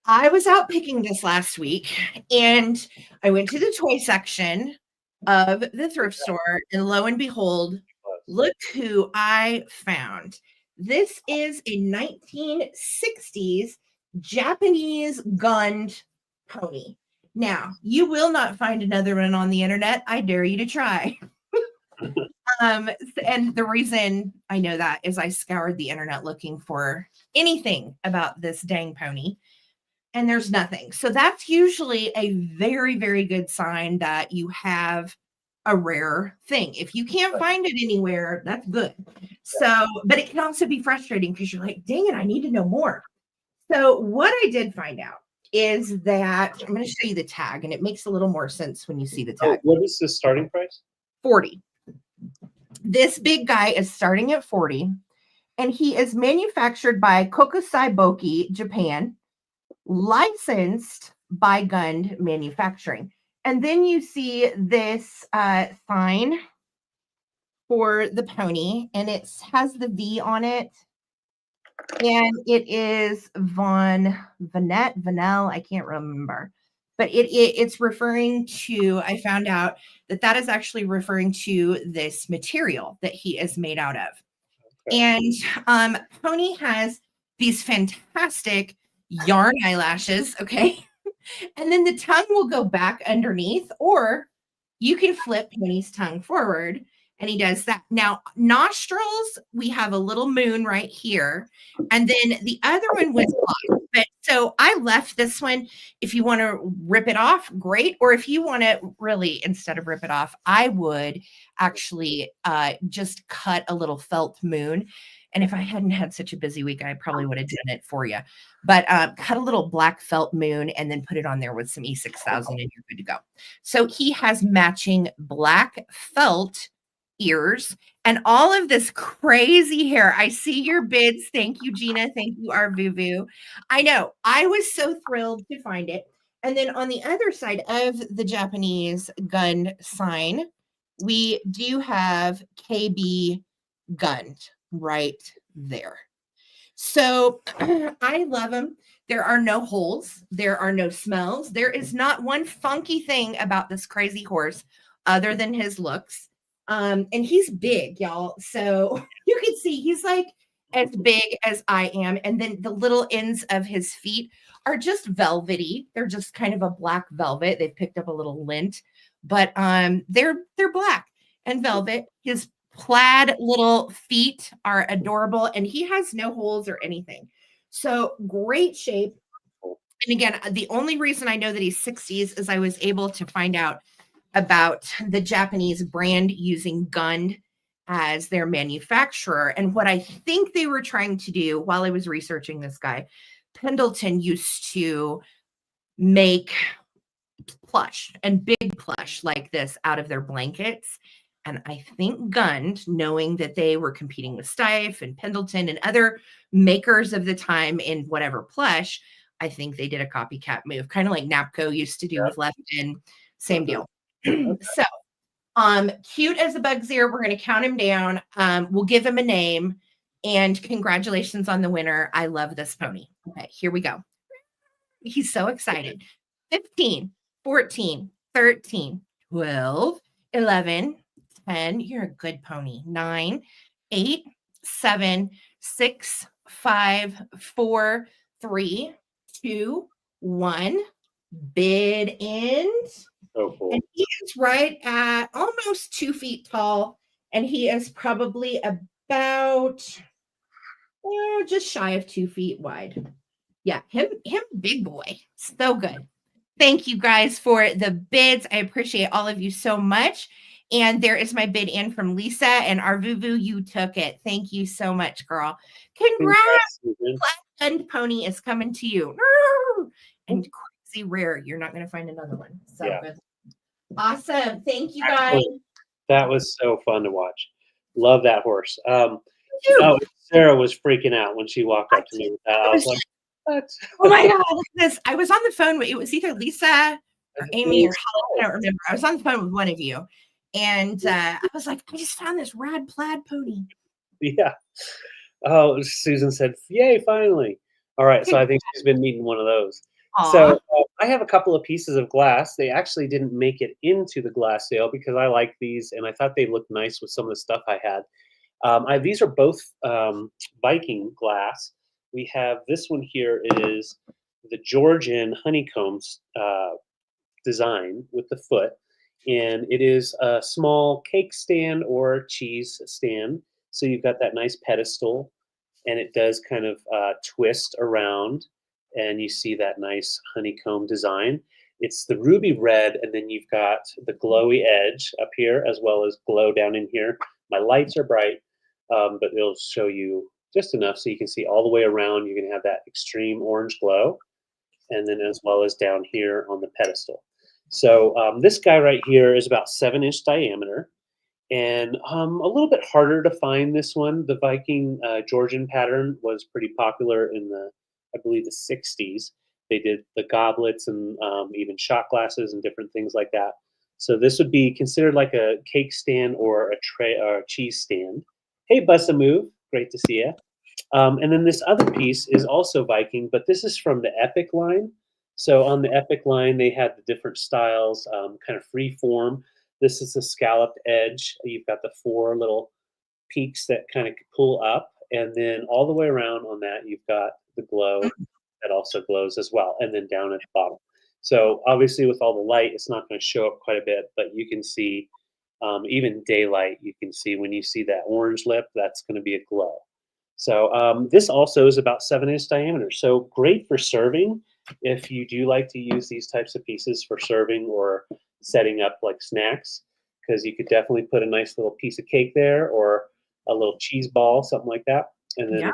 I was out picking this last week, and I went to the toy section of the thrift store, and lo and behold, look who I found. This is a 1960s Japanese gunned pony. Now, you will not find another one on the internet. I dare you to try. And the reason I know that is I scoured the internet looking for anything about this dang pony, and there's nothing. So that's usually a very, very good sign that you have a rare thing. If you can't find it anywhere, that's good. So, but it can also be frustrating because you're like, dang it, I need to know more. So what I did find out is that I'm going to show you the tag, and it makes a little more sense when you see the tag. What is the starting price? 40. This big guy is starting at 40, and he is manufactured by Kokusai Boki, Japan, licensed by Gund Manufacturing. And then you see this sign for the pony, and it has the V on it. And it is Vanel, I can't remember. But it's referring to, I found out that is actually referring to this material that he is made out of. Okay. And Pony has these fantastic yarn eyelashes, okay? And then the tongue will go back underneath, or you can flip Pony's tongue forward, and he does that. Now, nostrils, we have a little moon right here, and then the other one was black. But so I left this one. If you want to rip it off, great. Or if you want to really, instead of rip it off, I would actually just cut a little felt moon. And if I hadn't had such a busy week, I probably would have done it for you. But cut a little black felt moon and then put it on there with some E6000 and you're good to go. So he has matching black felt ears and all of this crazy hair. I see your bids. Thank you, Gina. Thank you, Arvuvu. I know. I was so thrilled to find it. And then on the other side of the Japanese gun sign, we do have KB Gunned right there. So I love them. There are no holes. There are no smells. There is not one funky thing about this crazy horse other than his looks. And he's big, y'all. So you can see he's like as big as I am. And then the little ends of his feet are just velvety. They're just kind of a black velvet. They've picked up a little lint, but they're black and velvet. His plaid little feet are adorable, and he has no holes or anything. So great shape. And again, the only reason I know that he's 60s is I was able to find out about the Japanese brand using Gund as their manufacturer. And what I think they were trying to do while I was researching this guy, Pendleton used to make plush and big plush like this out of their blankets. And I think Gund, knowing that they were competing with Steiff and Pendleton and other makers of the time in whatever plush, I think they did a copycat move, kind of like Napco used to do with Left-In, same deal. So, cute as a bug's ear. We're going to count him down. We'll give him a name, and congratulations on the winner. I love this pony. Okay, here we go. He's so excited. 15, 14, 13, 12, 11, 10. You're a good pony. 9, 8, 7, 6, 5, 4, 3, 2, 1. Bid end. So cool. And he is right at almost 2 feet tall. And he is probably about just shy of 2 feet wide. Yeah, him big boy. So good. Thank you guys for the bids. I appreciate all of you so much. And there is my bid in from Lisa and Arvuvu. You took it. Thank you so much, girl. Congrats. And pony is coming to you. And crazy rare. You're not going to find another one. So good. Awesome. Thank you guys. That was so fun to watch. Love that horse. Sarah was freaking out when she walked up to me with that. I was like, what? Oh my God, look at this. I was on the phone with, it was either Lisa or Amy or Helen, I don't remember. I was on the phone with one of you. And I was like, I just found this rad plaid pony. Yeah. Oh, Susan said, yay, finally. All right. So I think she's been needing one of those. Aww. So I have a couple of pieces of glass. They actually didn't make it into the glass sale because I like these and I thought they looked nice with some of the stuff I had. These are both Viking glass. We have this one here is the Georgian honeycombs design with the foot. And it is a small cake stand or cheese stand. So you've got that nice pedestal and it does kind of twist around and you see that nice honeycomb design. It's the ruby red and then you've got the glowy edge up here as well as glow down in here. My lights are bright, but it'll show you just enough so you can see all the way around. You're going to have that extreme orange glow and then as well as down here on the pedestal. So this guy right here is about 7-inch diameter and a little bit harder to find this one. The Viking Georgian pattern was pretty popular in the, I believe, the 60s. They did the goblets and even shot glasses and different things like that. So this would be considered like a cake stand or a tray or a cheese stand. Hey, Bussa Move, great to see you. And then this other piece is also Viking, but this is from the Epic line. So on the Epic line, they had the different styles, kind of free form. This is a scalloped edge. You've got the 4 little peaks that kind of pull up. And then all the way around on that, you've got the glow that also glows as well. And then down at the bottom. So obviously with all the light, it's not going to show up quite a bit, but you can see even daylight, you can see when you see that orange lip, that's going to be a glow. So this also is about 7-inch diameter. So great for serving if you do like to use these types of pieces for serving or setting up like snacks, because you could definitely put a nice little piece of cake there or a little cheese ball, something like that. And then a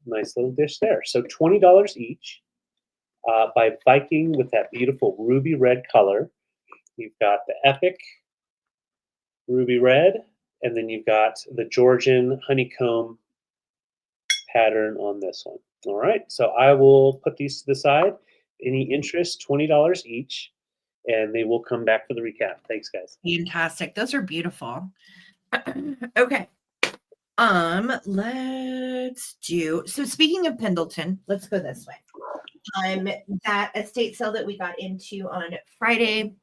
nice little dish there. So $20 each by Viking with that beautiful ruby red color. You've got the Epic ruby red, and then you've got the Georgian honeycomb pattern on this one. All right, so I will put these to the side Any interest, $20 each, and they will come back for the recap. Thanks, guys. Fantastic. Those are beautiful. Okay. Let's do, so speaking of Pendleton, let's go this way. That estate sale that we got into on Friday.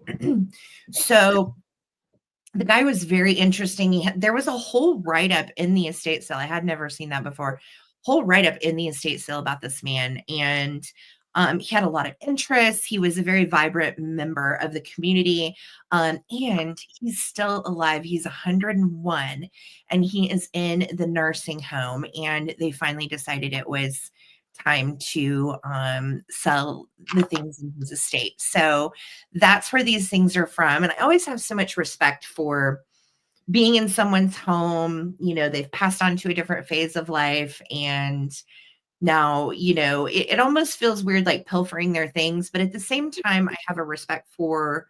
So the guy was very interesting. There was a whole write-up in the estate sale. I had never seen that before. Whole write-up in the estate sale about this man. And he had a lot of interest. He was a very vibrant member of the community. And he's still alive. He's 101 and he is in the nursing home. And they finally decided it was time to sell the things in his estate. So that's where these things are from. And I always have so much respect for being in someone's home. You know, they've passed on to a different phase of life. And now, you know, it almost feels weird, like pilfering their things. But at the same time, I have a respect for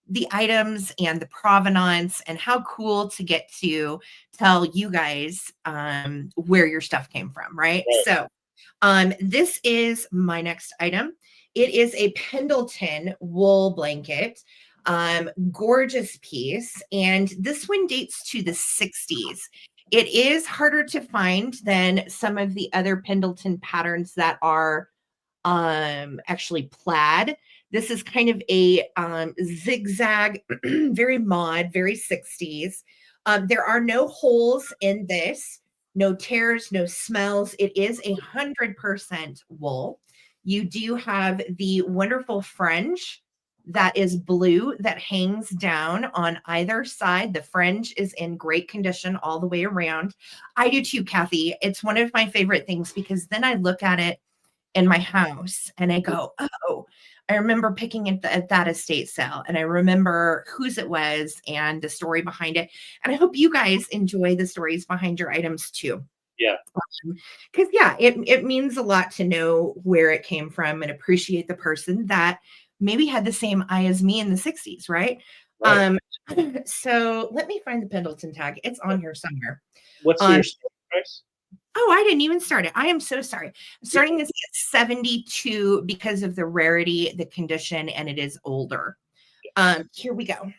the items and the provenance and how cool to get to tell you guys where your stuff came from. Right. So this is my next item. It is a Pendleton wool blanket, gorgeous piece. And this one dates to the 60s. It is harder to find than some of the other Pendleton patterns that are actually plaid. This is kind of a zigzag, very mod, very 60s. There are no holes in this. No tears, no smells. It is 100% wool. You do have the wonderful fringe that is blue that hangs down on either side. The fringe is in great condition all the way around. I do too, Kathy. It's one of my favorite things because then I look at it in my house and I go, oh, I remember picking it at that estate sale and I remember whose it was and the story behind it. And I hope you guys enjoy the stories behind your items too. Yeah. Because it means a lot to know where it came from and appreciate the person that maybe had the same eye as me in the 60s, right? So let me find the Pendleton tag. It's on here somewhere. What's your price? Oh, I didn't even start it. I am so sorry. I'm starting this at 72 because of the rarity, the condition, and it is older. Here we go.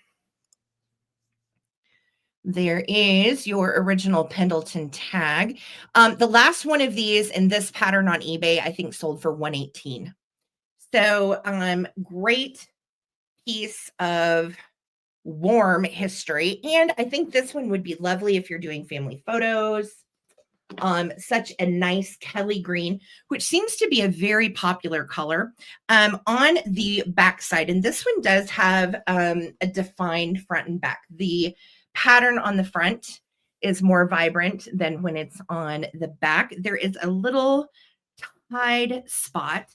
There is your original Pendleton tag. The last one of these in this pattern on eBay, I think sold for $118. So great piece of warm history. And I think this one would be lovely if you're doing family photos. Such a nice Kelly green, which seems to be a very popular color on the back side. And this one does have a defined front and back. The pattern on the front is more vibrant than when it's on the back. There is a little tied spot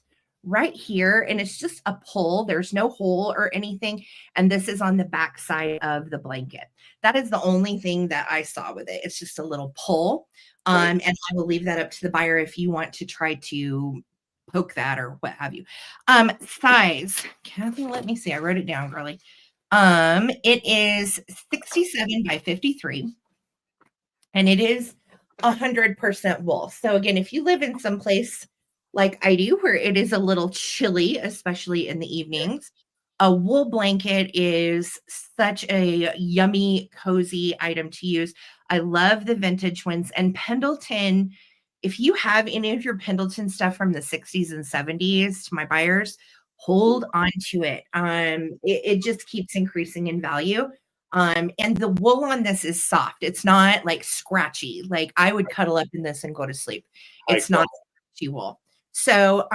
right here, and it's just a pull. There's no hole or anything. And this is on the back side of the blanket. That is the only thing that I saw with it. It's just a little pull. And I will leave that up to the buyer if you want to try to poke that or what have you. Size, Kathy, let me see. I wrote it down, girly. It is 67 by 53, and it is 100% wool. So again, if you live in some place like I do, where it is a little chilly, especially in the evenings, a wool blanket is such a yummy, cozy item to use. I love the vintage ones. And Pendleton, if you have any of your Pendleton stuff from the 60s and 70s, to my buyers, hold on to it. It just keeps increasing in value. And the wool on this is soft. It's not like scratchy. Like I would cuddle up in this and go to sleep. It's not scratchy wool. So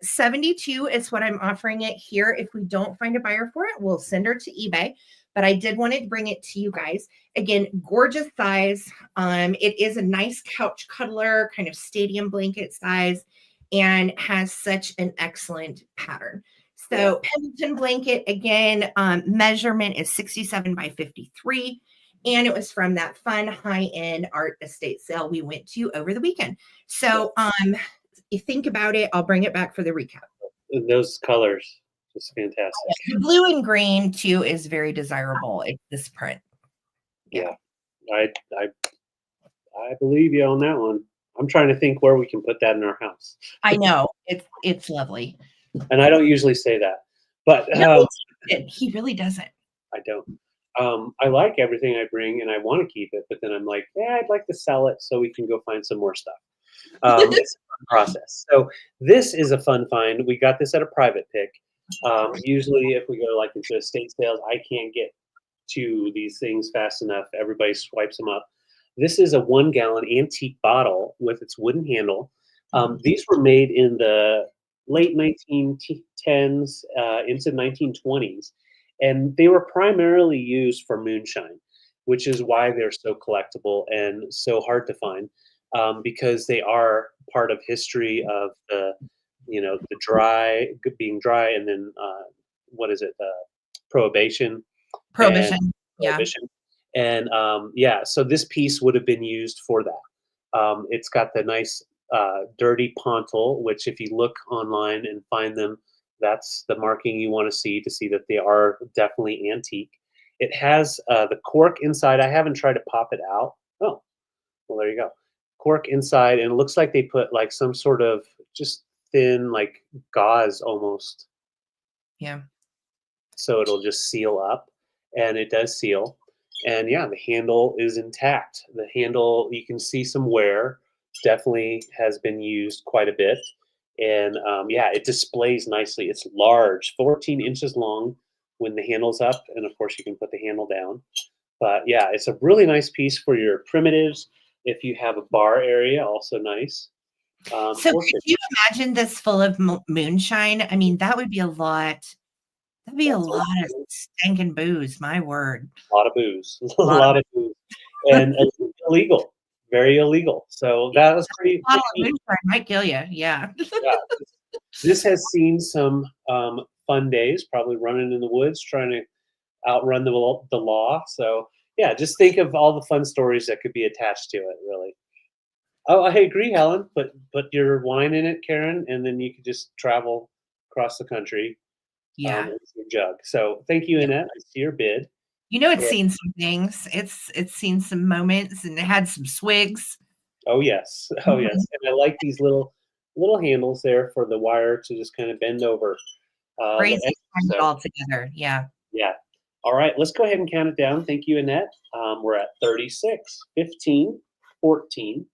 72 is what I'm offering it here. If we don't find a buyer for it, we'll send her to eBay. But I did want to bring it to you guys. Again, gorgeous size. It is a nice couch cuddler, kind of stadium blanket size, and has such an excellent pattern. So Pendleton blanket, again, measurement is 67 by 53. And it was from that fun high-end art estate sale we went to over the weekend. So you think about it, I'll bring it back for the recap. Those colors, just fantastic. The blue and green too is very desirable. It's this print. Yeah. I believe you on that one. I'm trying to think where we can put that in our house. I know it's lovely. And I don't usually say that, but No, he really doesn't. I don't. I like everything I bring and I want to keep it, but then I'm like, yeah, I'd like to sell it so we can go find some more stuff. It's a fun process. So this is a fun find. We got this at a private pick. Usually, if we go like into estate sales, I can't get to these things fast enough. Everybody swipes them up. This is a 1-gallon antique bottle with its wooden handle. These were made in the late 1910s into 1920s, and they were primarily used for moonshine, which is why they're so collectible and so hard to find, because they are part of history of the being dry, and then what is it, prohibition and Prohibition. Yeah. prohibition. And yeah, so this piece would have been used for that. It's got the nice dirty pontil, which if you look online and find them, that's the marking you want to see that they are definitely antique. It has the cork inside. I haven't tried to pop it out. Oh, well, there you go. Cork inside, and it looks like they put like some sort of just thin, like gauze almost, Yeah. so it'll just seal up, and it does seal. And yeah, the handle is intact. The handle, you can see some wear, definitely has been used quite a bit. And yeah, it displays nicely. It's large, 14 inches long when the handle's up, and of course you can put the handle down. But yeah, it's a really nice piece for your primitives. If you have a bar area, also nice. So could you imagine this full of moonshine? I mean, that would be a lot. That'd be a lot of stinking booze. My word. A lot of booze, a lot of booze, and illegal, very illegal. So that was pretty. A bottle of moonshine might kill you. Yeah. Yeah, this has seen some fun days, probably running in the woods, trying to outrun the law. So yeah, just think of all the fun stories that could be attached to it. Really. Oh, I agree, Helen. Put your wine in it, Karen, and then you could just travel across the country. Yeah. With your jug. So thank you, Annette. I see your bid. You know, it's seen some things. It's seen some moments, and it had some swigs. Oh yes, oh yes. And I like these little handles there for the wire to just kind of bend over. Crazy so, all together. Yeah. Yeah. All right, let's go ahead and count it down. Thank you, Annette. We're at 36, 15, 14,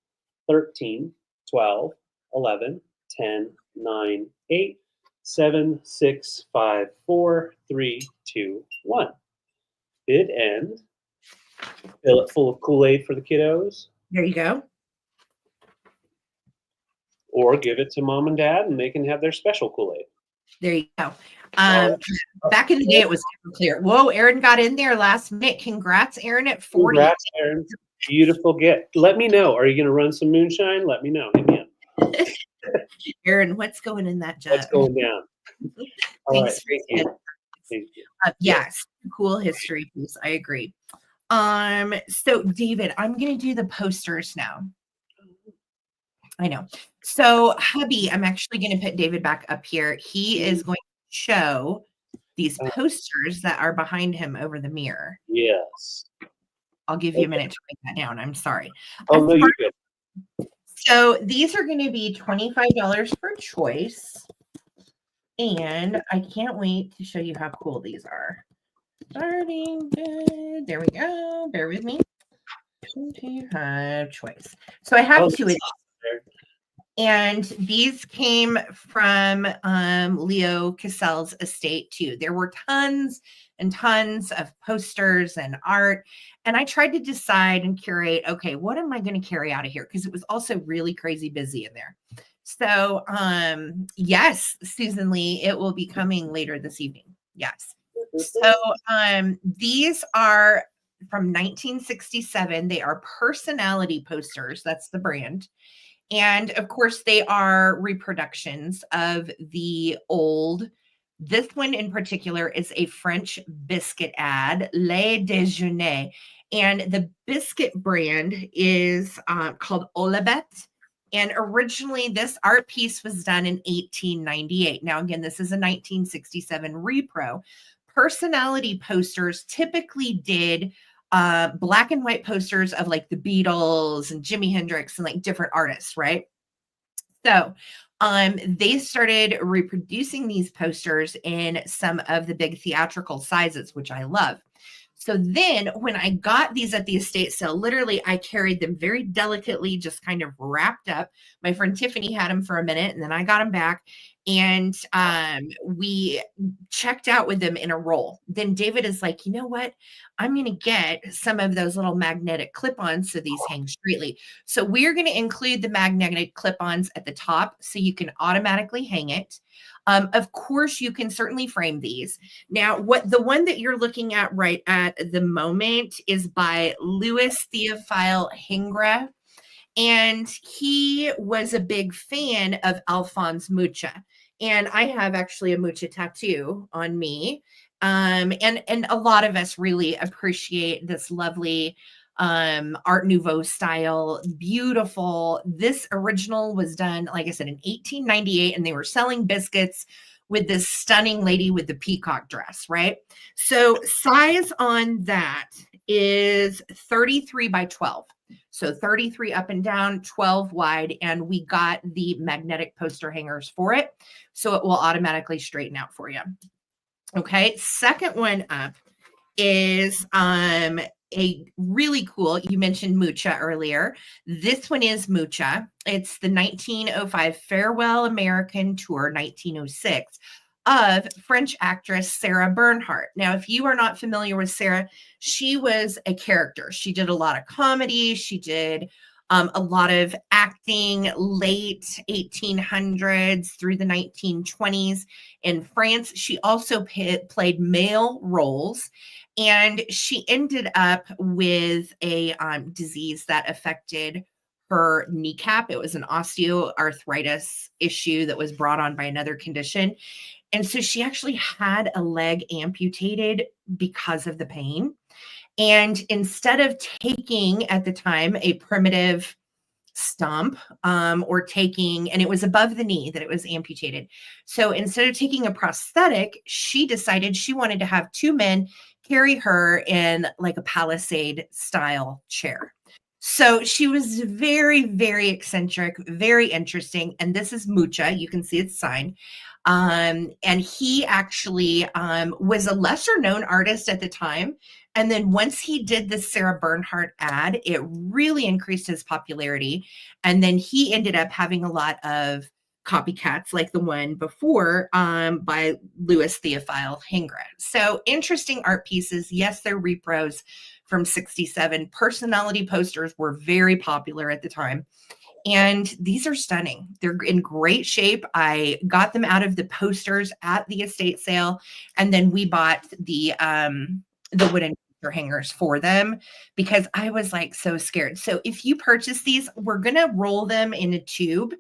13, 12, 11, 10, 9, 8, 7, 6, 5, 4, 3, 2, 1. Bid end. Fill it full of Kool-Aid for the kiddos. There you go. Or give it to mom and dad, and they can have their special Kool-Aid. There you go. Back in the day, it was super clear. Whoa, Aaron got in there last minute. Congrats, Aaron, at 40. Congrats, Aaron. Beautiful gift. Let me know. Are you going to run some moonshine? Let me know. Hit me up. Aaron, what's going in that jug? What's going down? All right. Thank you. Thank you. Yes, cool history piece. I agree. So David, I'm going to do the posters now. I know. So hubby, I'm actually going to put David back up here. He is going to show these posters that are behind him over the mirror. Yes. I'll give you a minute to write that down. I'm sorry. Oh, no, you're good. So these are going to be $25 per choice. And I can't wait to show you how cool these are. Starting good. There we go. Bear with me. 25 choice. So I have two of these. And these came from Leo Cassell's estate too. There were tons and tons of posters and art. And I tried to decide and curate, okay, what am I going to carry out of here? Because it was also really crazy busy in there. So yes, Susan Lee, it will be coming later this evening. Yes. So these are from 1967. They are personality posters. That's the brand. And of course, they are reproductions of the old. This one in particular is a French biscuit ad, Le Déjeuner. And the biscuit brand is called Olabet. And originally, this art piece was done in 1898. Now, again, this is a 1967 repro. Personality posters typically did black and white posters of like the Beatles and Jimi Hendrix and like different artists, right? So They started reproducing these posters in some of the big theatrical sizes, which I love. So then when I got these at the estate sale, literally I carried them very delicately, just kind of wrapped up. My friend Tiffany had them for a minute and then I got them back, and we checked out with them in a roll. Then David is like, you know what? I'm going to get some of those little magnetic clip-ons so these hang straightly. So we're going to include the magnetic clip-ons at the top so you can automatically hang it. Of course, you can certainly frame these. Now, the one that you're looking at right at the moment is by Louis Theophile Hingra, and he was a big fan of Alphonse Mucha. And I have actually a Mucha tattoo on me. And a lot of us really appreciate this lovely Art Nouveau style, beautiful. This original was done, like I said, in 1898, and they were selling biscuits with this stunning lady with the peacock dress, right? So size on that is 33 by 12. So 33 up and down, 12 wide, and we got the magnetic poster hangers for it. So it will automatically straighten out for you. Okay, second one up is a really cool, you mentioned Mucha earlier. This one is Mucha. It's the 1905 Farewell American Tour 1906 of French actress Sarah Bernhardt. Now, if you are not familiar with Sarah, she was a character. She did a lot of comedy. She did a lot of acting late 1800s through the 1920s in France. She also played male roles, and she ended up with a disease that affected her kneecap. It was an osteoarthritis issue that was brought on by another condition. And so she actually had a leg amputated because of the pain. And instead of taking at the time a primitive stump or taking, and it was above the knee that it was amputated. So instead of taking a prosthetic, she decided she wanted to have two men carry her in like a Palisade style chair. So she was very, very eccentric, very interesting. And this is Mucha. You can see it's signed. And he actually was a lesser known artist at the time. And then once he did the Sarah Bernhardt ad, it really increased his popularity. And then he ended up having a lot of copycats like the one before by Louis Theophile Hingra. So interesting art pieces. Yes, they're repros from 67. Personality posters were very popular at the time. And these are stunning. They're in great shape. I got them out of the posters at the estate sale. And then we bought the wooden poster hangers for them because I was like so scared. So if you purchase these, we're going to roll them in a tube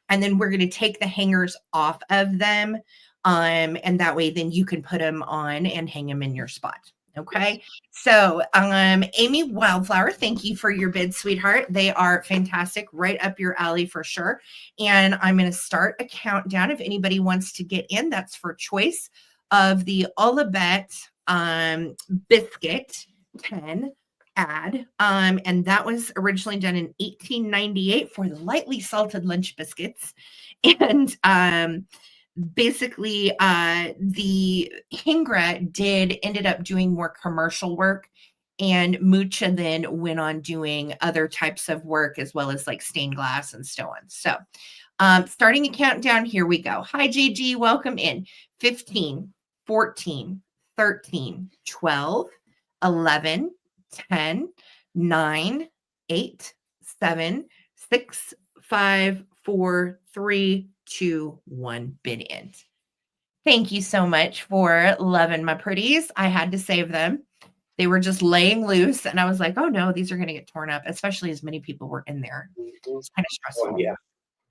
and then we're going to take the hangers off of them. And that way then you can put them on and hang them in your spot. Okay. So, Amy Wildflower, thank you for your bid, sweetheart. They are fantastic, right up your alley for sure. And I'm going to start a countdown. If anybody wants to get in, that's for choice of the Olabet biscuit 10 ad. And that was originally done in 1898 for the lightly salted lunch biscuits. And, basically the Hingra ended up doing more commercial work, and Mucha then went on doing other types of work as well as like stained glass and so on. So starting a countdown, here we go. Hi JG, welcome in. 15, 14, 13, 12, 11, 10, 9, 8, 7, 6, 5, 4, 3, 2, 1, bid end. Thank you so much for loving my pretties. I had to save them. They were just laying loose, and I was like, oh no, these are going to get torn up, especially as many people were in there. It's kind of stressful. Oh, yeah.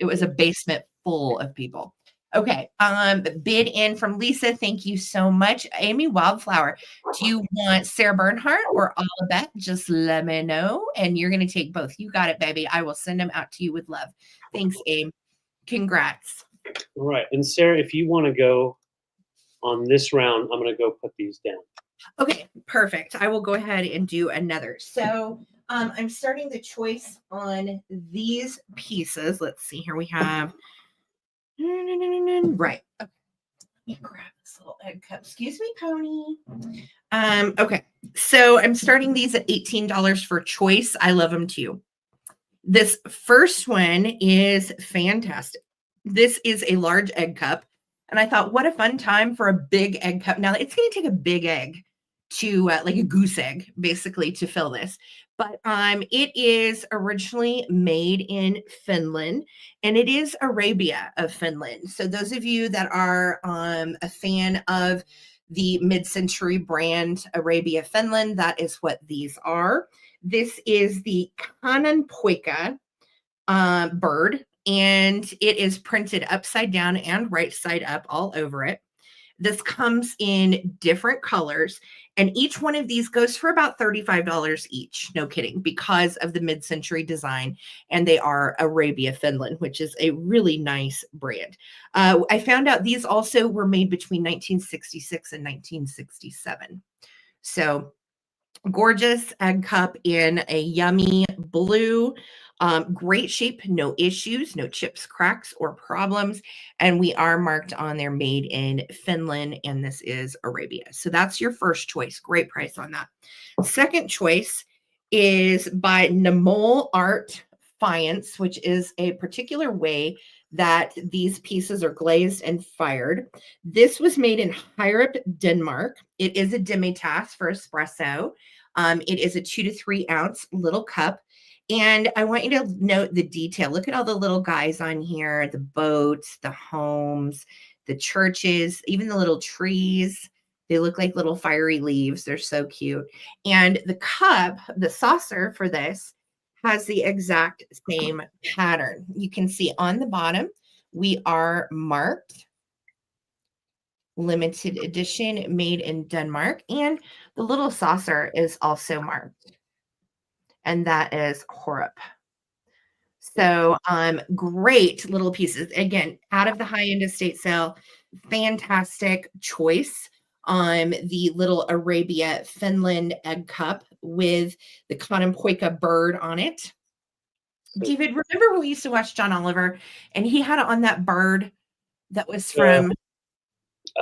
It was a basement full of people. Okay. Bid in from Lisa. Thank you so much. Amy Wildflower, do you want Sarah Bernhardt or Olabet? Just let me know. And you're going to take both. You got it, baby. I will send them out to you with love. Thanks, Amy. Congrats. All right. And Sarah, if you want to go on this round, I'm going to go put these down. Okay, perfect. I will go ahead and do another. So I'm starting the choice on these pieces. Let's see here. We have Right. Okay. Let me grab this little egg cup. Excuse me, Pony. Okay. So I'm starting these at $18 for choice. I love them too. This first one is fantastic. This is a large egg cup. And I thought, what a fun time for a big egg cup. Now, it's going to take a big egg to, like a goose egg, basically, to fill this. But it is originally made in Finland, and it is Arabia of Finland. So those of you that are a fan of the mid-century brand Arabia Finland, that is what these are. This is the Kananpoika bird, and it is printed upside down and right side up all over it. This comes in different colors, and each one of these goes for about $35 each. No kidding, because of the mid-century design, and they are Arabia Finland, which is a really nice brand. I found out these also were made between 1966 and 1967. So gorgeous egg cup in a yummy blue. Great shape, no issues, no chips, cracks, or problems. And we are marked on there made in Finland, and this is Arabia. So that's your first choice. Great price on that. Second choice is by Namol Art Faience, which is a particular way that these pieces are glazed and fired. This was made in Hyrup, Denmark. It is a demi-tasse for espresso. It is a 2 to 3 ounce little cup. And I want you to note the detail. Look at all the little guys on here, the boats, the homes, the churches, even the little trees. They look like little fiery leaves. They're so cute. And the cup, the saucer for this, has the exact same pattern. You can see on the bottom, we are marked limited edition made in Denmark. And the little saucer is also marked, and that is Horup. So great little pieces. Again, out of the high-end estate sale, fantastic choice. The little Arabia Finland egg cup with the Kananpoika bird on it. David, remember when we used to watch John Oliver and he had on that bird that was from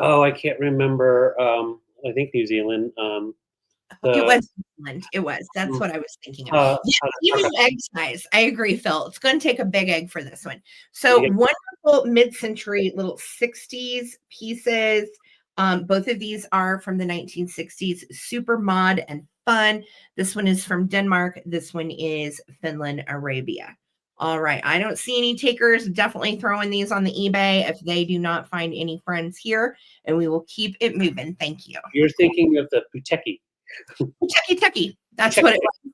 Oh, I can't remember. I think New Zealand. it was Finland. It was. That's what I was thinking of. Even egg size. I agree, Phil. It's going to take a big egg for this one. So wonderful mid-century little 60s pieces. Both of these are from the 1960s. Super mod and fun. This one is from Denmark. This one is Finland, Arabia. All right. I don't see any takers. Definitely throwing these on the eBay if they do not find any friends here, and we will keep it moving. Thank you. You're thinking of the Puteki. Techie. That's what it was.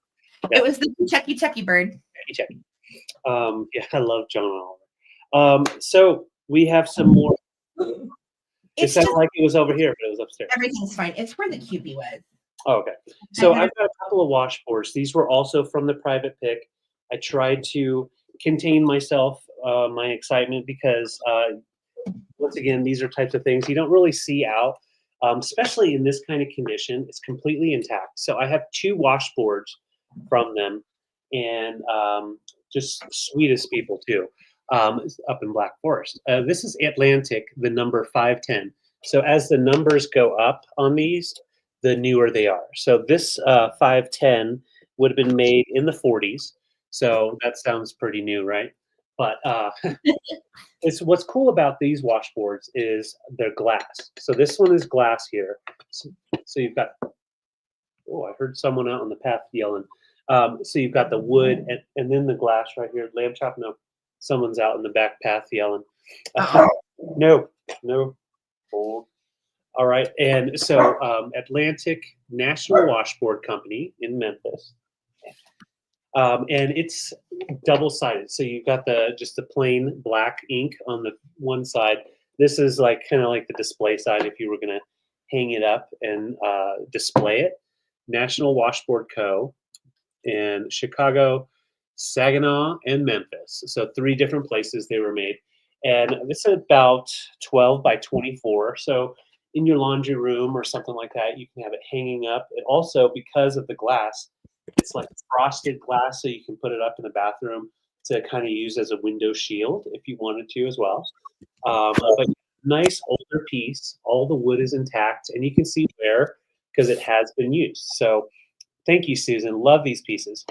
Yeah. It was the Techie bird. Techie. Yeah, I love John Oliver. So we have some more. It sounded like it was over here, but it was upstairs. Everything's fine. It's where the cubie was. Oh, okay. So I've got a couple of washboards. These were also from the private pick. I tried to contain myself, my excitement, because once again, these are types of things you don't really see out. Especially in this kind of condition, it's completely intact. So I have 2 washboards from them, and just sweetest people too, up in Black Forest. This is Atlantic, the number 510. So as the numbers go up on these, the newer they are. So this 510 would have been made in the 40s. So that sounds pretty new, right? But it's what's cool about these washboards is they're glass. So this one is glass here. So you've got, oh, I heard someone out on the path yelling. So you've got the wood and then the glass right here. Lamb chop, no. Someone's out in the back path yelling. No. Hold. All right. And so Atlantic National Washboard Company in Memphis. And it's double-sided. So you've got just the plain black ink on the one side. This is like kind of like the display side if you were going to hang it up and display it. National Washboard Co. in Chicago, Saginaw, and Memphis. So 3 different places they were made. And this is about 12 by 24. So in your laundry room or something like that, you can have it hanging up. It also, because of the glass, it's like frosted glass, so you can put it up in the bathroom. to kind of use as a window shield if you wanted to as well. But nice older piece. All the wood is intact, and you can see where because it has been used. So thank you, Susan. Love these pieces.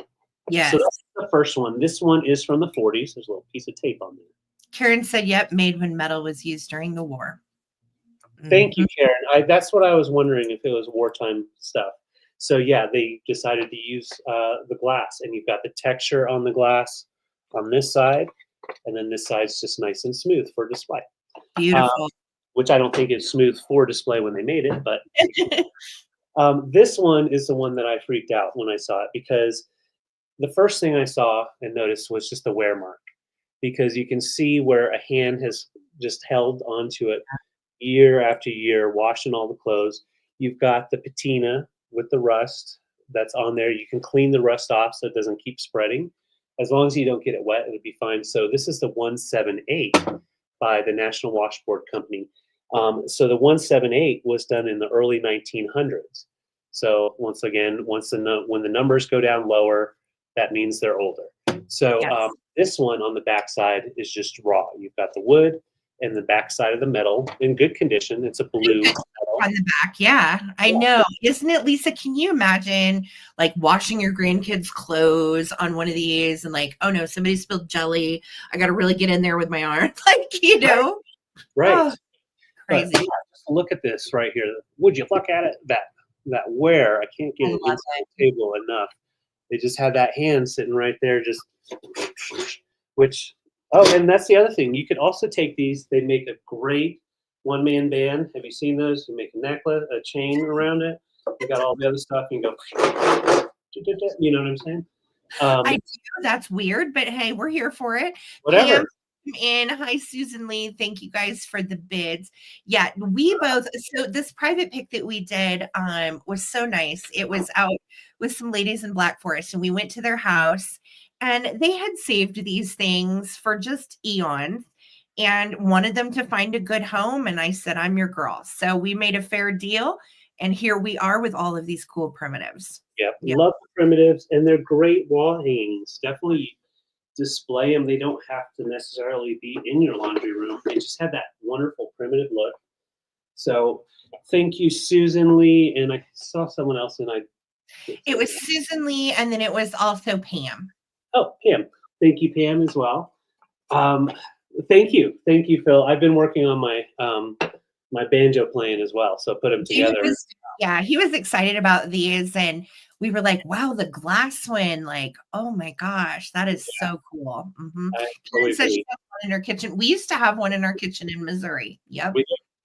Yes. So that's the first one. This one is from the 40s. There's a little piece of tape on there. Karen said, yep, made when metal was used during the war. Thank you, Karen. That's what I was wondering if it was wartime stuff. So yeah, they decided to use the glass, and you've got the texture on the glass on this side, and then this side's just nice and smooth for display. Beautiful. Which I don't think is smooth for display when they made it, but this one is the one that I freaked out when I saw it, because the first thing I saw and noticed was just the wear mark, because you can see where a hand has just held onto it year after year, washing all the clothes. You've got the patina with the rust that's on there. You can clean the rust off so it doesn't keep spreading. As long as you don't get it wet, it'll be fine. So this is the 178 by the National Washboard Company. So the 178 was done in the early 1900s. So once again, when the numbers go down lower, that means they're older. So Yes. This one on the back side is just raw. You've got the wood and the back side of the metal in good condition. It's a blue metal. On the back, yeah. I know. Isn't it, Lisa? Can you imagine like washing your grandkids' clothes on one of these and like, oh no, somebody spilled jelly. I got to really get in there with my arm. Like, you know. Right. Oh, crazy. But, yeah, look at this right here. Would you look at it? That wear, I can't get it into the table enough. They just had that hand sitting right there, just which. Oh, and that's the other thing. You could also take these. They make a great one-man band. Have you seen those? You make a necklace, a chain around it. You got all the other stuff. You go, you know what I'm saying? I do. That's weird, but hey, we're here for it. Whatever. And hi, Susan Lee. Thank you guys for the bids. Yeah, we both. So this private pick that we did was so nice. It was out with some ladies in Black Forest, and we went to their house, and they had saved these things for just eons and wanted them to find a good home. And I said, I'm your girl. So we made a fair deal, and here we are with all of these cool primitives. Yeah, love the primitives, and they're great wall hangings. Definitely display them. They don't have to necessarily be in your laundry room. They just have that wonderful primitive look. So thank you, Susan Lee. And I saw someone else, and it was Susan Lee, and then it was also Pam. Oh, Pam. Thank you, Pam, as well. Thank you, Phil. I've been working on my my banjo playing as well, so put them together. He was excited about these, and we were like, wow, the glass one, like, oh my gosh, that is so cool. Karen says she has one in her kitchen. We used to have one in our kitchen in Missouri. Yep.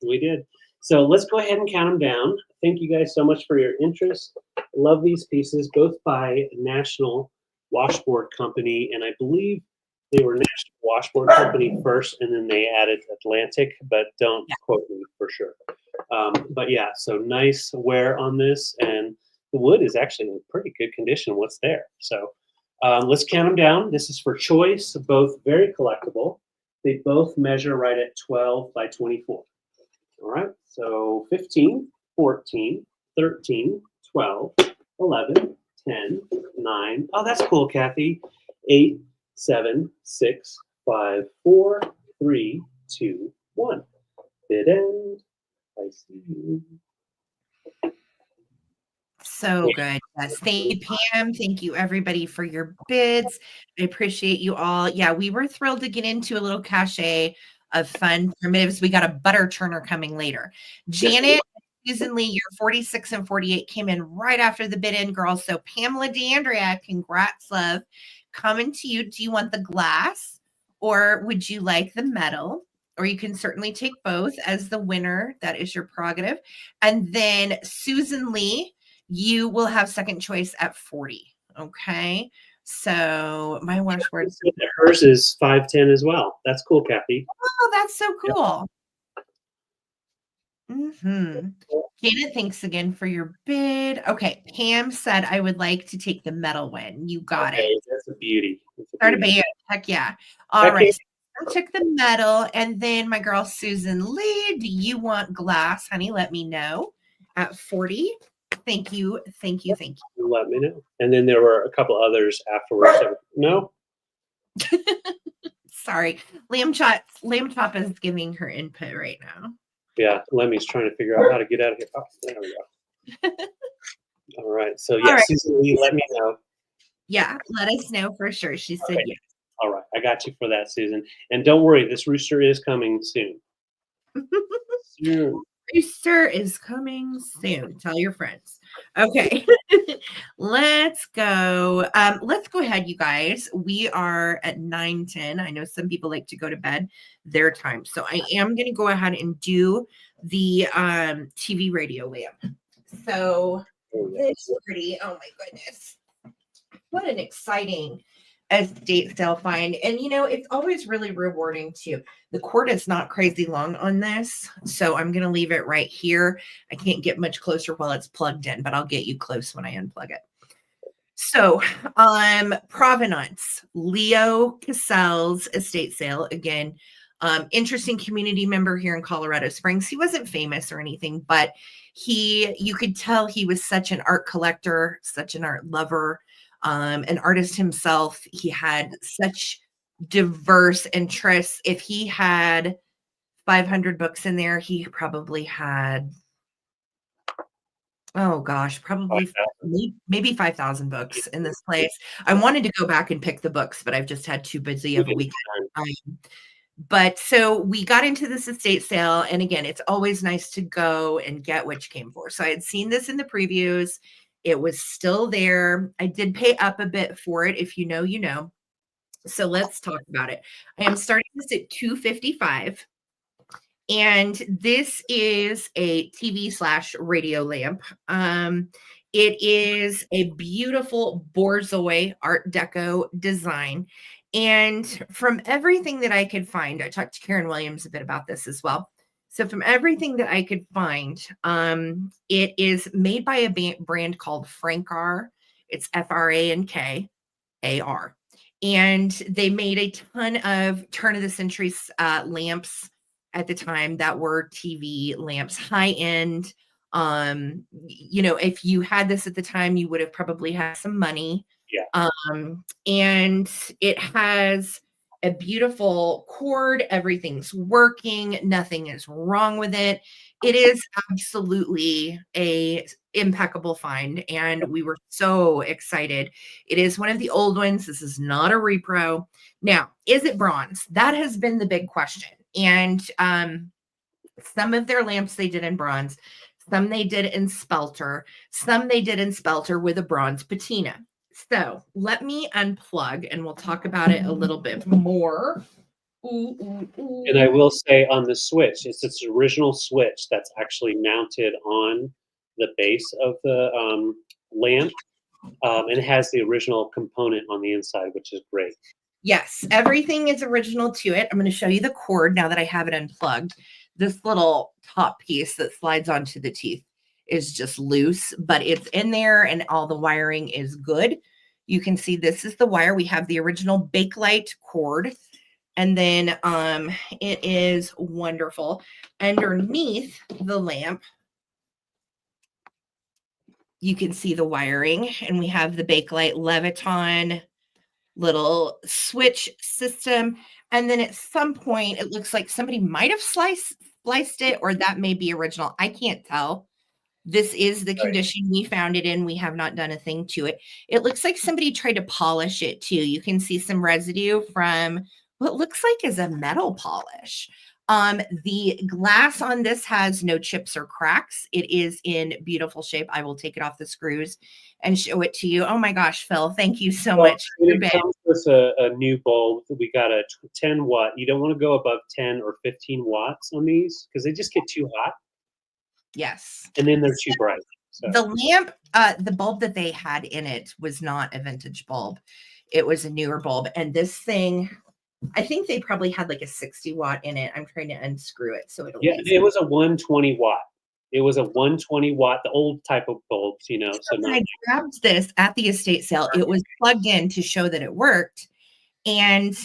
We did. So let's go ahead and count them down. Thank you guys so much for your interest. Love these pieces, both by National Washboard Company, and I believe they were National Washboard Company first, and then they added Atlantic, but don't quote me for sure. But yeah, so nice wear on this, and the wood is actually in pretty good condition, what's there. So let's count them down. This is for choice, both very collectible. They both measure right at 12 by 24. All right, so 15, 14, 13, 12, 11, 10, 9. Oh, that's cool, Kathy. 8, 7, 6, 5, 4, 3, 2, 1. Bid end. I see you. So good. Yes. Thank you, Pam. Thank you, everybody, for your bids. I appreciate you all. Yeah, we were thrilled to get into a little cachet of fun primitives. We got a butter churner coming later. Janet, Susan Lee, your 46 and 48 came in right after the bid in, girls. So Pamela DeAndrea, congrats, love. Coming to you. Do you want the glass or would you like the metal? Or you can certainly take both as the winner. That is your prerogative. And then Susan Lee, you will have second choice at 40. Okay. So my washboard. Hers is 510 as well. That's cool, Kathy. Oh, that's so cool. Janet, thanks again for your bid. Okay. Pam said I would like to take the metal win. You got it. That's a beauty. Start a band. Heck yeah. All right. So I took the metal, and then my girl Susan Lee, do you want glass, honey? Let me know at 40. Thank you. Thank you. Thank you. Let me know. And then there were a couple others afterwards. No? Sorry. Lamb Chop is giving her input right now. Yeah, Lemmy's trying to figure out how to get out of here. Oh, there we go. All right. So yeah, right. Susan Lee, let me know. Yeah, let us know for sure. She said yes. All right, I got you for that, Susan. And don't worry, this rooster is coming soon. Soon. Rooster is coming soon. Tell your friends. Okay. Let's go. Let's go ahead, you guys. We are at 9:10. I know some people like to go to bed their time. So I am going to go ahead and do the TV radio lamp. So this is pretty. Oh my goodness. What an exciting estate sale find. And it's always really rewarding too. The cord is not crazy long on this, so I'm going to leave it right here. I can't get much closer while it's plugged in, but I'll get you close when I unplug it. So Provenance, Leo Cassell's estate sale. Again, interesting community member here in Colorado Springs. He wasn't famous or anything, but you could tell he was such an art collector, such an art lover, an artist himself. He had such diverse interests. If he had 500 books in there, he probably had, oh gosh, probably maybe 5,000 books in this place. I wanted to go back and pick the books, but I've just had too busy of a weekend. But so we got into this estate sale, and again, it's always nice to go and get what you came for. So I had seen this in the previews. It was still there. I did pay up a bit for it. If you know, you know. So let's talk about it. I am starting this at $255. And this is a TV/radio lamp. It is a beautiful Borzoi Art Deco design. And from everything that I could find, I talked to Karen Williams a bit about this as well. So from everything that I could find, it is made by a brand called Frankar. It's Frankar. And they made a ton of turn of the century lamps at the time that were TV lamps, high end. If you had this at the time, you would have probably had some money. Yeah. And it has a beautiful cord. Everything's working. Nothing is wrong with it. It is absolutely a impeccable find, and we were so excited. It is one of the old ones. This is not a repro. Now, is it bronze? That has been the big question. And some of their lamps they did in bronze, some they did in spelter, some they did in spelter with a bronze patina. So let me unplug and we'll talk about it a little bit more. And I will say on the switch, it's its original switch that's actually mounted on the base of the lamp. And it has the original component on the inside, which is great. Yes, everything is original to it. I'm going to show you the cord now that I have it unplugged. This little top piece that slides onto the teeth is just loose, but it's in there and all the wiring is good. You can see this is the wire. We have the original Bakelite cord, and then it is wonderful. Underneath the lamp, you can see the wiring, and we have the Bakelite Leviton little switch system. And then at some point, it looks like somebody might have spliced it, or that may be original. I can't tell. This is the condition we found it in. We have not done a thing to it. It looks like somebody tried to polish it too. You can see some residue from what looks like is a metal polish. The glass on this has no chips or cracks. It is in beautiful shape. I will take it off the screws and show it to you. Oh my gosh, Phil, thank you so much. It comes with a new bulb. We got a 10 watt. You don't want to go above 10 or 15 watts on these because they just get too hot. Yes. And then they're too bright. So. The lamp, the bulb that they had in it was not a vintage bulb. It was a newer bulb. And this thing, I think they probably had like a 60 watt in it. I'm trying to unscrew it. So it was a 120 watt. It was a 120 watt, the old type of bulbs, So I grabbed this at the estate sale. It was plugged in to show that it worked. And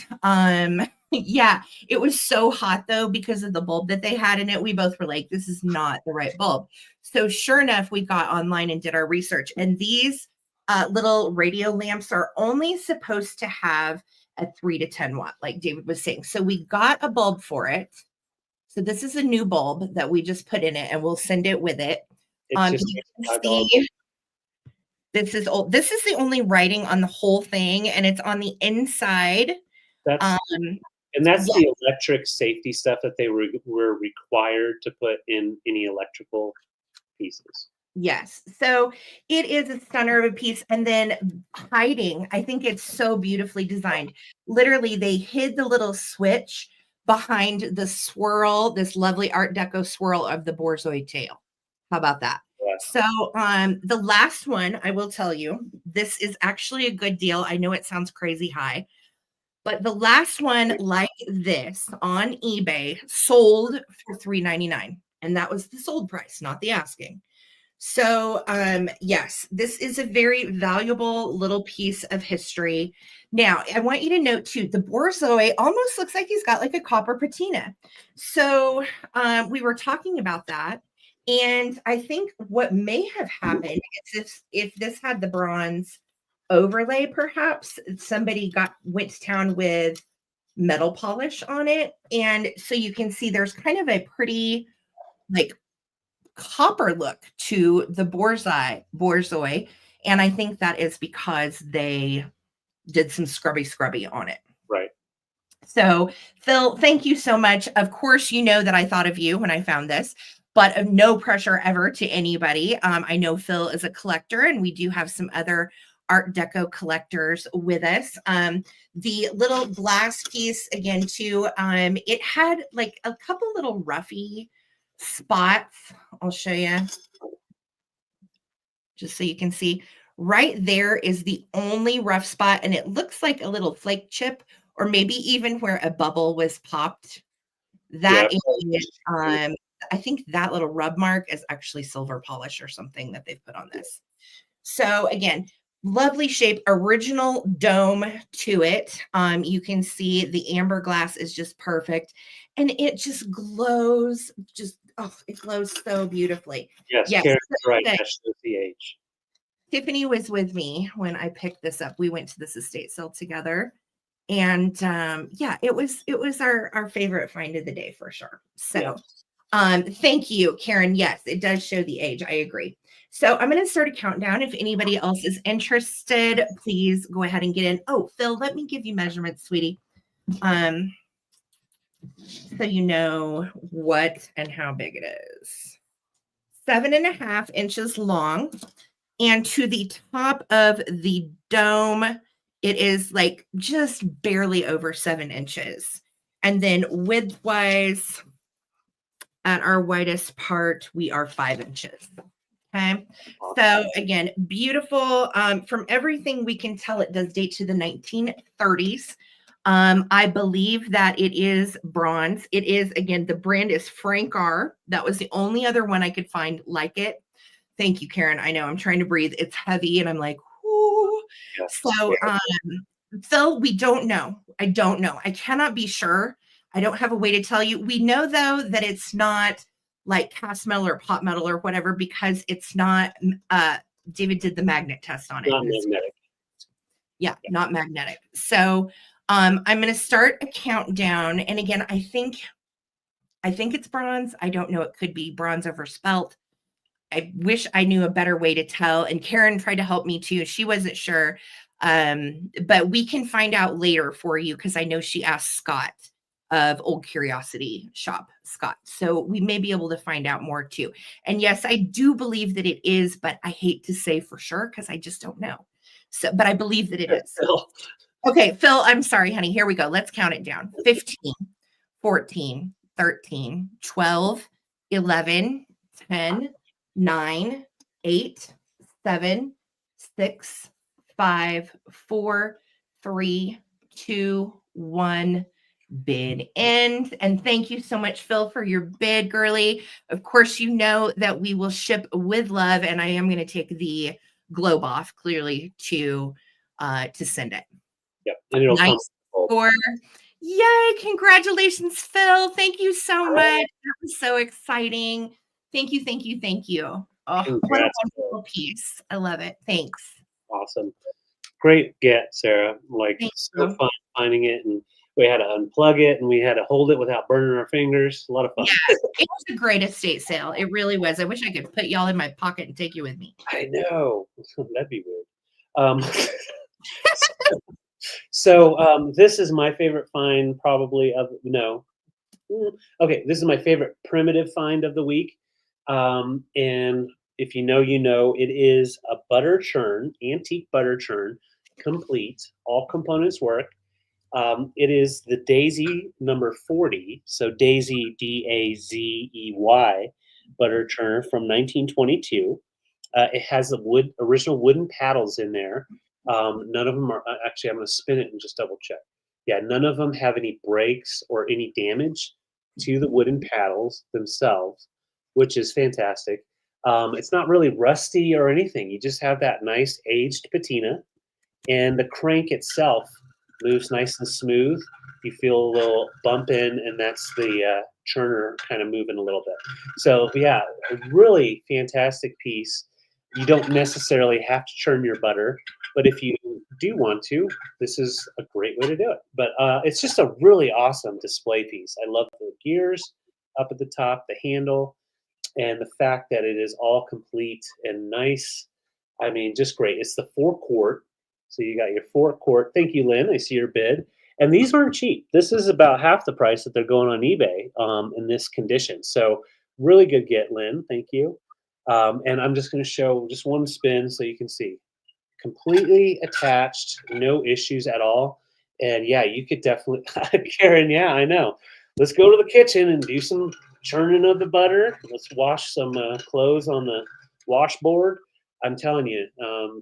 yeah, it was so hot though because of the bulb that they had in it. We both were like, this is not the right bulb. So sure enough, we got online and did our research. And these little radio lamps are only supposed to have at 3 to 10 watt, like David was saying. So we got a bulb for it. So this is a new bulb that we just put in it, and we'll send it with it. It's just You can see this is old. This is the only writing on the whole thing, and it's on the inside. that's and that's the electric safety stuff that they were required to put in any electrical pieces. Yes. So it is a stunner of a piece. And then hiding, I think it's so beautifully designed. Literally, they hid the little switch behind the swirl, this lovely Art Deco swirl of the borzoi tail. How about that? Yeah. So the last one, I will tell you, this is actually a good deal. I know it sounds crazy high, but the last one like this on eBay sold for $3.99. And that was the sold price, not the asking. So, yes, this is a very valuable little piece of history. Now, I want you to note too, the borzoi almost looks like he's got like a copper patina. So, we were talking about that. And I think what may have happened is if this had the bronze overlay, perhaps somebody went to town with metal polish on it. And so you can see there's kind of a pretty like copper look to the borzoi, and I think that is because they did some scrubby on it. Right. So Phil, thank you so much. Of course, you know that I thought of you when I found this, but of no pressure ever to anybody. I know Phil is a collector, and we do have some other Art Deco collectors with us. The little glass piece again too, it had like a couple little roughy spots. I'll show you just so you can see. Right there is the only rough spot, and it looks like a little flake chip, or maybe even where a bubble was popped. That is, I think that little rub mark is actually silver polish or something that they've put on this. So again, lovely shape, original dome to it. You can see the amber glass is just perfect, and it just glows. It glows so beautifully. Yes, Karen's right. That shows the age. Tiffany was with me when I picked this up. We went to this estate sale together, and it was our favorite find of the day for sure. So, thank you, Karen. Yes, it does show the age. I agree. So I'm going to start a countdown. If anybody else is interested, please go ahead and get in. Oh, Phil, let me give you measurements, sweetie. So you know what and how big it is. 7.5 inches long. And to the top of the dome, it is like just barely over 7 inches. And then width-wise, at our widest part, we are 5 inches. Okay. So again, beautiful. From everything we can tell, it does date to the 1930s. I believe that it is bronze. It is, again, the brand is Frank R. That was the only other one I could find like it. Thank you, Karen. I know I'm trying to breathe. It's heavy and I'm like, whoo. So, Phil, we don't know. I don't know. I cannot be sure. I don't have a way to tell you. We know though that it's not like cast metal or pot metal or whatever, because it's not, David did the magnet test on it. Not magnetic. Yeah, not magnetic. So I'm going to start a countdown. And again, I think it's bronze. I don't know. It could be bronze over spelt. I wish I knew a better way to tell. And Karen tried to help me too. She wasn't sure. But we can find out later for you, because I know she asked Scott of Old Curiosity Shop, Scott. So we may be able to find out more too. And yes, I do believe that it is, but I hate to say for sure because I just don't know. So, but I believe that it is. Okay, Phil, I'm sorry, honey. Here we go. Let's count it down. 15, 14, 13, 12, 11, 10, 9, 8, 7, 6, 5, 4, 3, 2, 1. Bid end. And thank you so much, Phil, for your bid, girly. Of course, you know that we will ship with love, and I am going to take the globe off clearly to send it. Yep. And it'll come for yay! Congratulations, Phil. Thank you so much. That was so exciting. Thank you, thank you, thank you. Oh, what a wonderful piece. I love it. Thanks. Awesome. Great get, Sarah. Like, Thank so you. fun finding it, and we had to unplug it, and we had to hold it without burning our fingers. A lot of fun. Yes, it was a great estate sale. It really was. I wish I could put y'all in my pocket and take you with me. I know. That'd be weird. Um, so this is my favorite find, probably of no. Okay, this is my favorite primitive find of the week. And if you know, you know, it is a butter churn, antique butter churn, complete. All components work. It is the Daisy number 40, so Daisy Dazey butter churn from 1922. It has the original wooden paddles in there. None of them are actually. I'm going to spin it and just double check. Yeah, none of them have any breaks or any damage to the wooden paddles themselves, which is fantastic. It's not really rusty or anything. You just have that nice aged patina, and the crank itself moves nice and smooth. You feel a little bump in, and that's the churner kind of moving a little bit. So yeah, a really fantastic piece. You don't necessarily have to churn your butter, but if you do want to, this is a great way to do it. But it's just a really awesome display piece. I love the gears up at the top, the handle, and the fact that it is all complete and nice. I mean, just great. It's the 4 quart. So you got your 4 quart. Thank you, Lynn. I see your bid. And these aren't cheap. This is about half the price that they're going on eBay in this condition. So really good get, Lynn. Thank you. And I'm just going to show just one spin so you can see. Completely attached, no issues at all. And yeah, you could definitely, Karen, yeah, I know. Let's go to the kitchen and do some churning of the butter. Let's wash some clothes on the washboard. I'm telling you,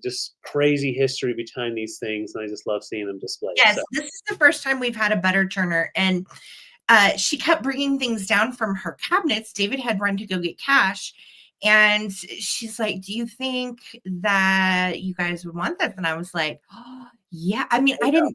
just crazy history behind these things, and I just love seeing them displayed. Yes, So. this is the first time we've had a butter churner, and she kept bringing things down from her cabinets. David had run to go get cash, and she's like, "Do you think that you guys would want this?" And I was like, "Oh, yeah." I mean, I didn't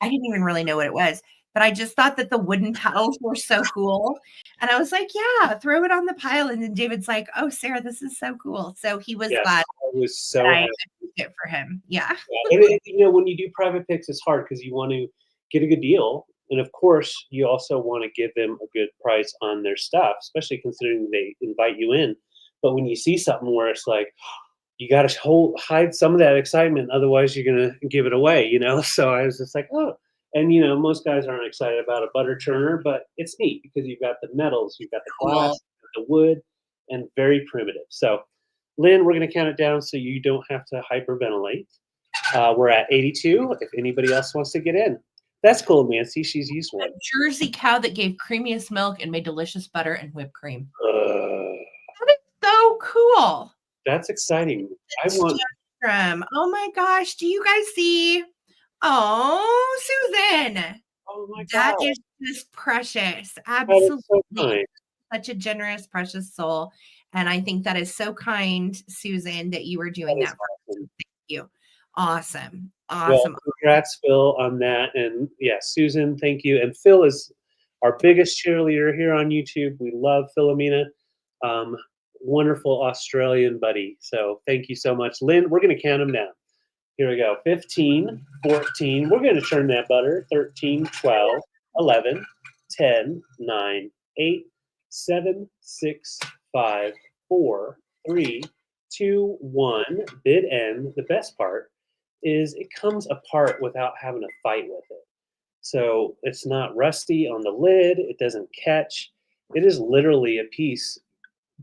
even really know what it was, but I just thought that the wooden paddles were so cool. And I was like, "Yeah, throw it on the pile." And then David's like, "Oh, Sarah, this is so cool." So he was Yes, glad I was that so I happy. picked it for him. Yeah. Yeah, and when you do private picks, it's hard because you want to get a good deal, and of course, you also want to give them a good price on their stuff, especially considering they invite you in. But when you see something where it's like you got to hide some of that excitement, otherwise you're gonna give it away, you know. So I was just like, oh, and most guys aren't excited about a butter churner, but it's neat because you've got the metals, you've got the glass, Cool. you've got the wood, and very primitive. So, Lynn, we're gonna count it down so you don't have to hyperventilate. We're at 82. If anybody else wants to get in, that's cool, Nancy. She's used one. Jersey cow that gave creamiest milk and made delicious butter and whipped cream. Uh, That is so cool. that's exciting. I want. Oh my gosh. Do you guys see? Oh, Susan. Oh my That god, is just precious. that is so Absolutely. kind. Such a generous, precious soul. And I think that is so kind, Susan, that you were That doing is that for us. awesome. Thank you. Awesome. Well, Awesome. congrats, Phil, on that. And yeah, Susan, thank you. And Phil is our biggest cheerleader here on YouTube. We love Philomena. Um, Wonderful Australian buddy. So thank you so much. Lynn, we're going to count them down. Here we go. 15, 14. We're going to churn that butter. 13, 12, 11, 10, 9, 8, 7, 6, 5, 4, 3, 2, 1. Bid end. The best part is it comes apart without having to fight with it. So it's not rusty on the lid. It doesn't catch. It is literally a piece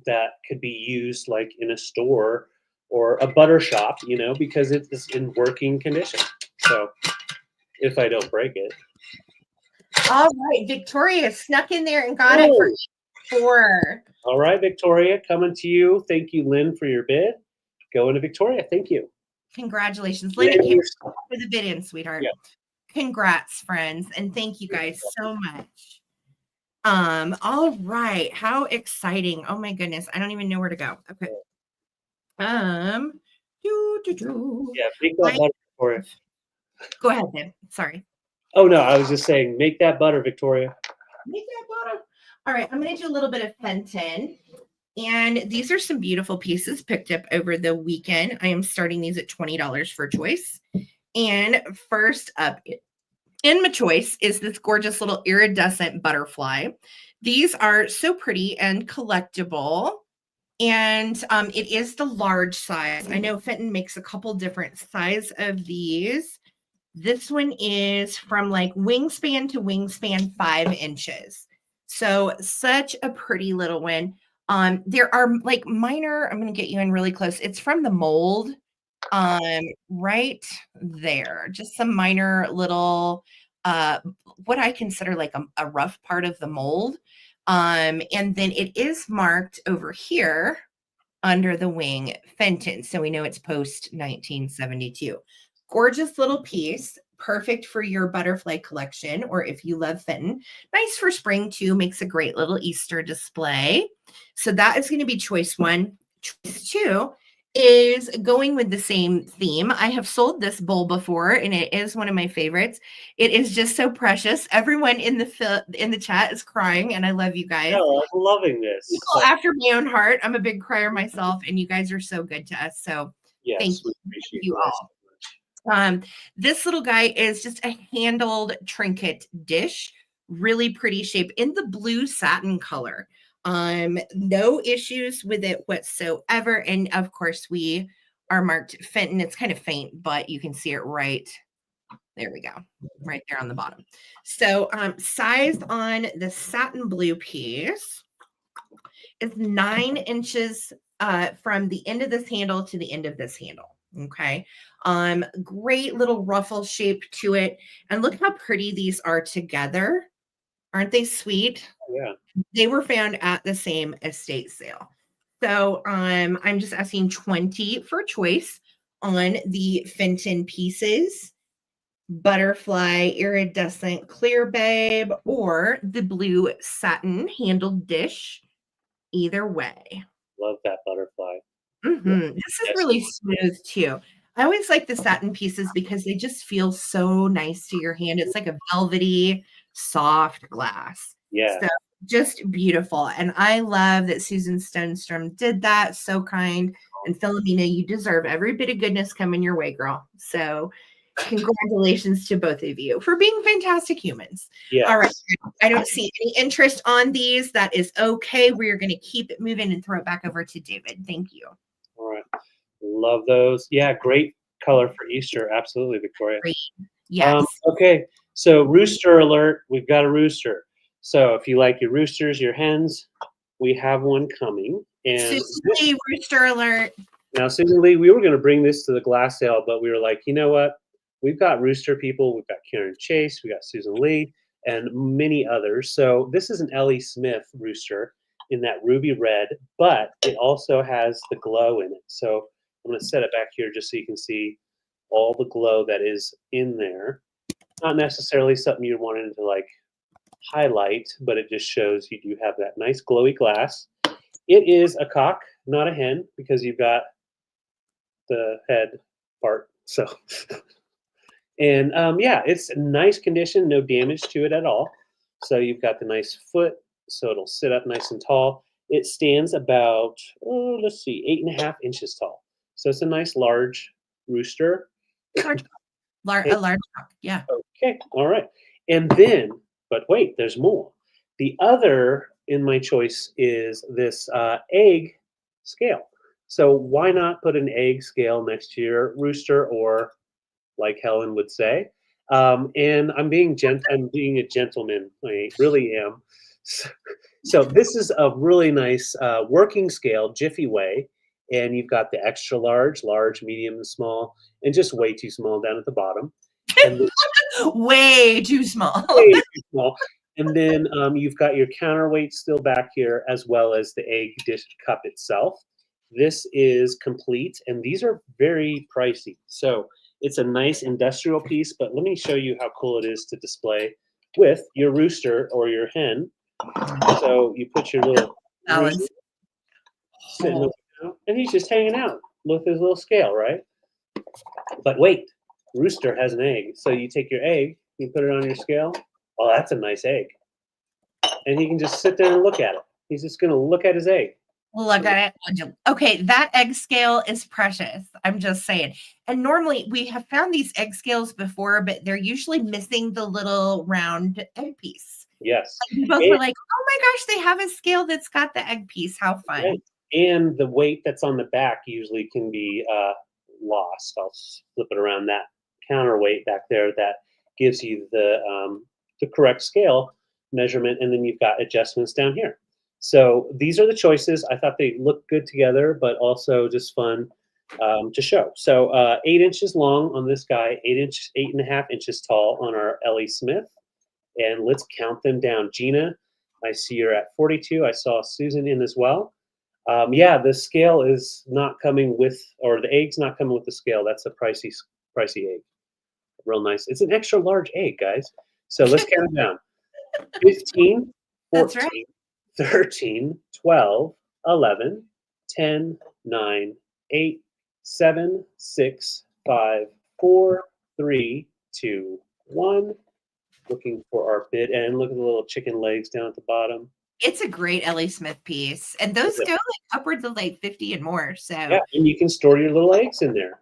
that could be used like in a store or a butter shop, because it is in working condition. So if I don't break it. All right. Victoria snuck in there and got it for 4. All right, Victoria, coming to you. Thank you, Lynn, for your bid. Go into Victoria. Thank you. Congratulations. Lynn, you came for the bid in, sweetheart. Yeah. Congrats, friends. And thank you guys so much. All right. How exciting. Oh my goodness. I don't even know where to go. Okay. Yeah, make that butter, Victoria. Go ahead, then. Sorry. Oh no, I was just saying, make that butter, Victoria. Make that butter. All right, I'm gonna do a little bit of Fenton. And these are some beautiful pieces picked up over the weekend. I am starting these at $20 for choice. And first up in my choice is this gorgeous little iridescent butterfly. These are so pretty and collectible. And it is the large size. I know Fenton makes a couple different size of these. This one is from like wingspan to wingspan 5 inches. So such a pretty little one. There are like minor, I'm going to get you in really close. It's from the mold right there. Just some minor little, what I consider like a rough part of the mold. And then it is marked over here under the wing Fenton. So we know it's post 1972. Gorgeous little piece, perfect for your butterfly collection, or if you love Fenton, nice for spring too, makes a great little Easter display. So that is going to be choice one. Choice two is going with the same theme. I have sold this bowl before, and it is one of my favorites. It is just so precious. Everyone in the chat is crying, and I love you guys. Oh, I'm loving this. People after my own heart. I'm a big crier myself, and you guys are so good to us. So yes, thank you all. This little guy is just a handled trinket dish, really pretty shape in the blue satin color. No issues with it whatsoever. And of course, we are marked Fenton. It's kind of faint, but you can see it right. There we go, right there on the bottom. So size on the satin blue piece is 9 inches from the end of this handle to the end of this handle. Okay. Great little ruffle shape to it. And look how pretty these are together. Aren't they sweet? Yeah. They were found at the same estate sale. So I'm just asking 20 for choice on the Fenton pieces, butterfly, iridescent clear babe, or the blue satin handled dish. Either way. Love that butterfly. Mm-hmm. This is really smooth too. I always like the satin pieces because they just feel so nice to your hand. It's like a velvety, soft glass. Yeah. So just beautiful. And I love that Susan Stonestrom did that. So kind. And Philomena, you deserve every bit of goodness coming your way, girl. So congratulations to both of you for being fantastic humans. Yeah. All right. I don't see any interest on these. That is okay. We're going to keep it moving and throw it back over to David. Thank you. All right. Love those. Yeah, great color for Easter. Absolutely, Victoria. Great. Yes. Okay, so rooster alert. We've got a rooster. So if you like your roosters, your hens, we have one coming. And Susan Lee, rooster alert. Now, Susan Lee, we were going to bring this to the glass sale, but we were like, you know what? We've got rooster people. We've got Karen Chase. We got Susan Lee and many others. So this is an Ellie Smith rooster in that ruby red, but it also has the glow in it. So I'm going to set it back here just so you can see all the glow that is in there. Not necessarily something you're wanting to like highlight, but it just shows you do have that nice glowy glass. It is a cock, not a hen, because you've got the head part. So, and yeah, it's nice condition, no damage to it at all. So you've got the nice foot, so it'll sit up nice and tall. It stands about, let's see, 8.5 inches tall. So it's a nice large rooster. A large cock, yeah. Okay, all right. And then, but wait, there's more. The other in my choice is this egg scale. So why not put an egg scale next to your rooster, or like Helen would say? And I'm being a gentleman. I really am. So this is a really nice working scale, Jiffy Way, and you've got the extra large, large, medium, and small, and just way too small down at the bottom. And way too small. Way too small. And then you've got your counterweight still back here, as well as the egg dish cup itself. This is complete, and these are very pricey. So it's a nice industrial piece, but let me show you how cool it is to display with your rooster or your hen. So you put your little rooster sitting up, and he's just hanging out with his little scale, right? But wait, rooster has an egg. So you take your egg, you put it on your scale. Oh, that's a nice egg. And he can just sit there and look at it. He's just going to look at his egg. Look at it. Okay, that egg scale is precious. I'm just saying. And normally we have found these egg scales before, but they're usually missing the little round egg piece. Yes. We both were like, oh my gosh, they have a scale that's got the egg piece. How fun. Right. And the weight that's on the back usually can be lost. I'll flip it around. That counterweight back there that gives you the correct scale measurement, and then you've got adjustments down here. So these are the choices. I thought they looked good together, but also just fun to show. So 8 inches long on this guy, 8.5 inches tall on our Ellie Smith, and let's count them down. Gina, I see you're at 42. I saw Susan in as well. Yeah, the scale is not coming with, or the egg's not coming with the scale. That's a pricey egg. Real nice. It's an extra large egg, guys. So let's count it down. 15, 14, That's right. 13, 12, 11, 10, 9, 8, 7, 6, 5, 4, 3, 2, 1. Looking for our bid. And look at the little chicken legs down at the bottom. It's a great Ellie Smith piece. And those go like upwards of like 50 and more. So yeah, and you can store your little eggs in there.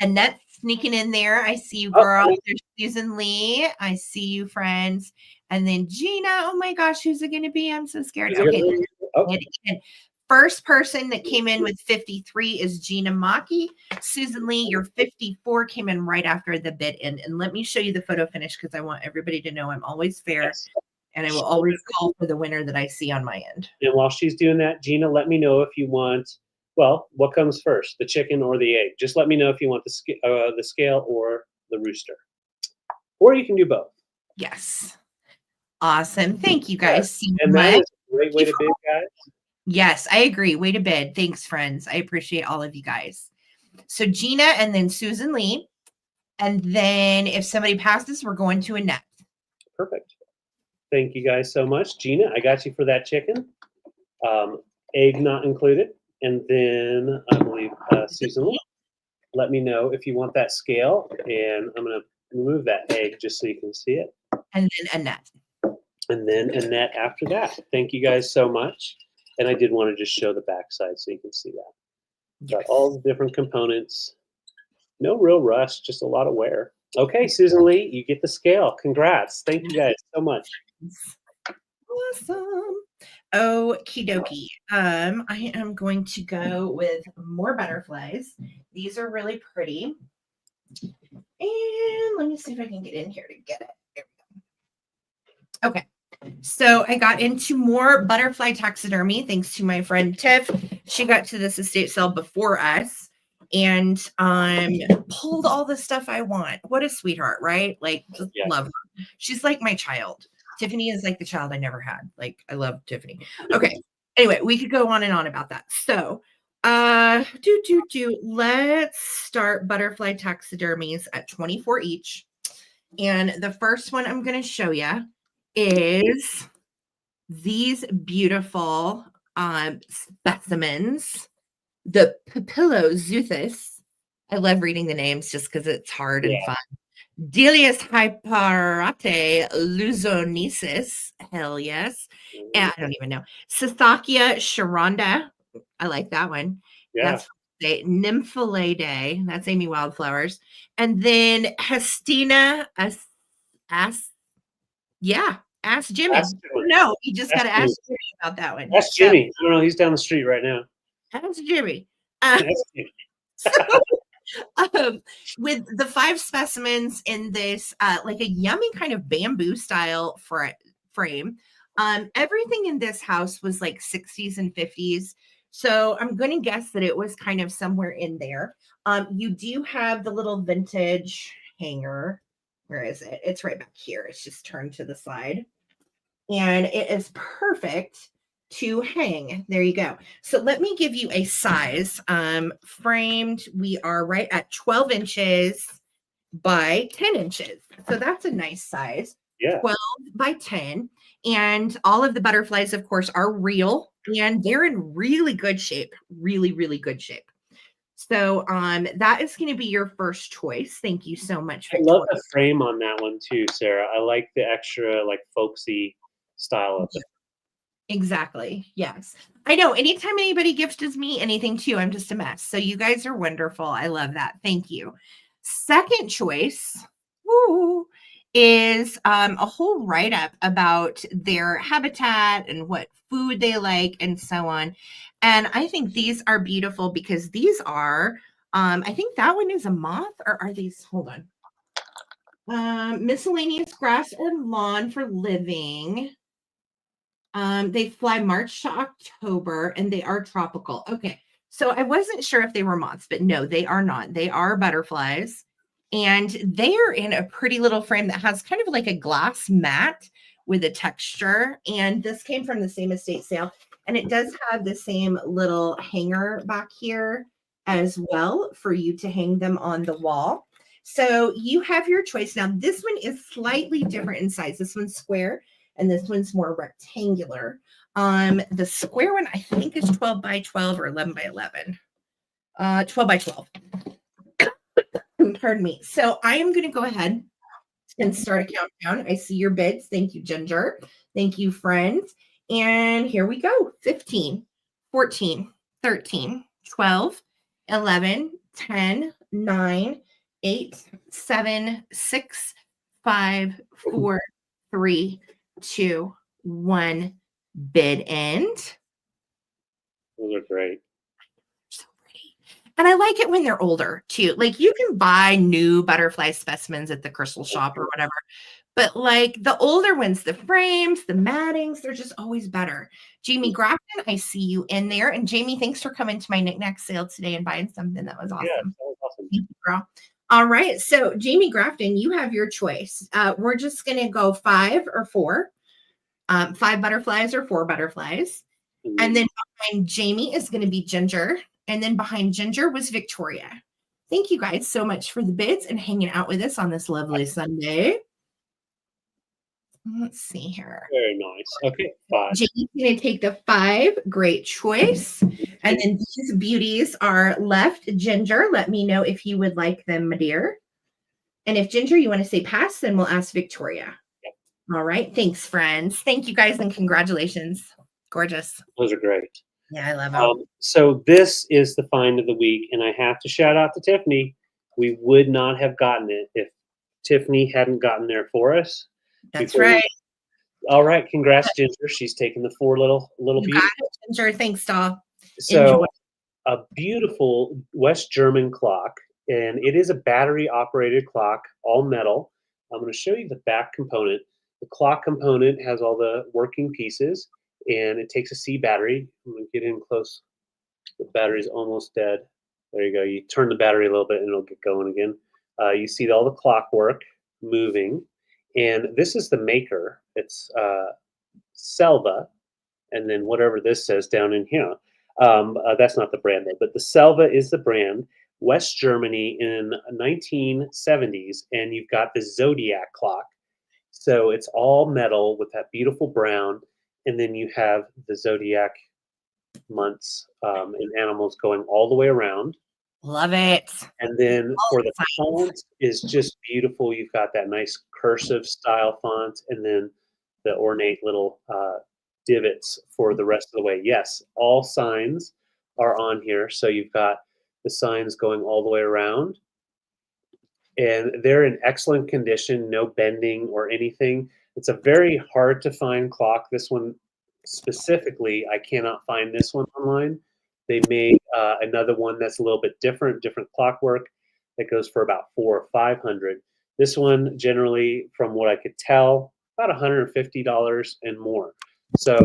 Annette sneaking in there. I see you, girl. There's Susan Lee. I see you, friends. And then Gina. Oh my gosh, who's it going to be? I'm so scared. Okay. First person that came in with 53 is Gina Maki. Susan Lee, your 54 came in right after the bid in. And let me show you the photo finish because I want everybody to know I'm always fair. Yes. And I will always call for the winner that I see on my end. And while she's doing that, Gina, let me know if you want, well, what comes first, the chicken or the egg? Just let me know if you want the scale or the rooster. Or you can do both. Yes. Awesome. Thank you guys so and much. That is a great way to bid, guys. Yes, I agree. Way to bid. Thanks, friends. I appreciate all of you guys. So Gina and then Susan Lee. And then if somebody passes, we're going to Annette. Perfect. Thank you guys so much. Gina, I got you for that chicken. Egg not included. And then I believe Susan Lee, let me know if you want that scale. And I'm going to remove that egg just so you can see it. And then Annette. And then Annette after that. Thank you guys so much. And I did want to just show the backside so you can see that. Yes. Got all the different components. No real rush, just a lot of wear. Okay, Susan Lee, you get the scale. Congrats. Thank you guys so much. Awesome. Okie dokie. I am going to go with more butterflies. These are really pretty. And let me see if I can get in here to get it. There we go. Okay. So I got into more butterfly taxidermy thanks to my friend Tiff. She got to this estate sale before us and pulled all the stuff I want. What a sweetheart, right? Like, just love her. She's like my child. Tiffany is like the child I never had. Like, I love Tiffany. Okay. Anyway, we could go on and on about that. So let's start butterfly taxidermies at 24 each. And the first one I'm going to show you is these beautiful specimens, the Papillozuthus. I love reading the names just because it's hard and fun. Delius hyperate luzonesis. Hell yes. And I don't even know. Sithakia sharonda. I like that one. Yeah. That's Nymphalaidae. That's Amy Wildflowers. And then Hestina ask Jimmy. No, you just got to ask Jimmy about that one. Ask Jimmy. I don't know. He's down the street right now. Ask Jimmy. With the 5 specimens in this, like a yummy kind of bamboo style frame. Everything in this house was like 60s and 50s. So I'm going to guess that it was kind of somewhere in there. You do have the little vintage hanger. Where is it? It's right back here. It's just turned to the side. And it is perfect to hang. There you go. So let me give you a size. Framed, we are right at 12 inches by 10 inches. So that's a nice size. Yeah. 12 by 10. And all of the butterflies, of course, are real. And they're in really good shape. Really, really good shape. So that is going to be your first choice. Thank you so much. I love the frame on that one too, Sarah. I like the extra like folksy style of it. Exactly. Yes. I know. Anytime anybody gifts me anything too, I'm just a mess. So you guys are wonderful. I love that. Thank you. Second choice, woo, is a whole write-up about their habitat and what food they like and so on. And I think these are beautiful because these are, I think that one is a moth, or are these, hold on. Miscellaneous grass or lawn for living. They fly March to October and they are tropical. Okay. So I wasn't sure if they were moths, but no, they are not. They are butterflies. And they are in a pretty little frame that has kind of like a glass mat with a texture. And this came from the same estate sale. And it does have the same little hanger back here as well for you to hang them on the wall. So you have your choice. Now, this one is slightly different in size. This one's square and this one's more rectangular. The square one I think is 12 by 12 or 11 by 11. 12 by 12. Pardon me. So I am going to go ahead and start a countdown. I see your bids. Thank you, Ginger. Thank you, friends. And here we go. 15, 14, 13, 12, 11, 10, 9, 8, 7, 6, 5, 4, 3, 2, 1. Bid end. Those are great. So pretty. And I like it when they're older too. Like you can buy new butterfly specimens at the crystal shop or whatever, but like the older ones, the frames, the mattings, they're just always better. Jamie Grafton, I see you in there. And Jamie, thanks for coming to my knickknack sale today and buying something. That was awesome. Yeah, that was awesome. Thank you, girl. All right. So Jamie Grafton, you have your choice. We're just going to go 5 or 4. 5 butterflies or 4 butterflies. Mm-hmm. And then behind Jamie is going to be Ginger. And then behind Ginger was Victoria. Thank you guys so much for the bids and hanging out with us on this lovely Sunday. Let's see here. Very nice. Okay, 5. Jamie's going to take the 5. Great choice. And then these beauties are left. Ginger, let me know if you would like them, my dear. And if Ginger, you want to say pass, then we'll ask Victoria. All right. Thanks, friends. Thank you guys and congratulations. Gorgeous. Those are great. Yeah, I love them. So this is the find of the week, and I have to shout out to Tiffany. We would not have gotten it if Tiffany hadn't gotten there for us. That's right. All right. Congrats, Ginger. She's taken the 4 little You beauties. got it, Ginger. Thanks, doll. So Enjoy. a beautiful West German clock, and it is a battery-operated clock, all metal. I'm going to show you the back component. The clock component has all the working pieces, and it takes a C battery. I'm going to get in close. The battery's almost dead. There you go. You turn the battery a little bit, and it'll get going again. You see all the clockwork moving, and this is the maker. It's Selva, and then whatever this says down in here. That's not the brand, though, but the Selva is the brand. West Germany in 1970s, and you've got the Zodiac clock. So it's all metal with that beautiful brown, and then you have the Zodiac months and animals going all the way around. Love it. And then for the font is just beautiful. You've got that nice cursive style font, and then the ornate little divots for the rest of the way. Yes, all signs are on here. So you've got the signs going all the way around. And they're in excellent condition, no bending or anything. It's a very hard to find clock. This one specifically, I cannot find this one online. They made another one that's a little bit different clockwork that goes for about $400 or $500. This one, generally, from what I could tell, about $150 and more. So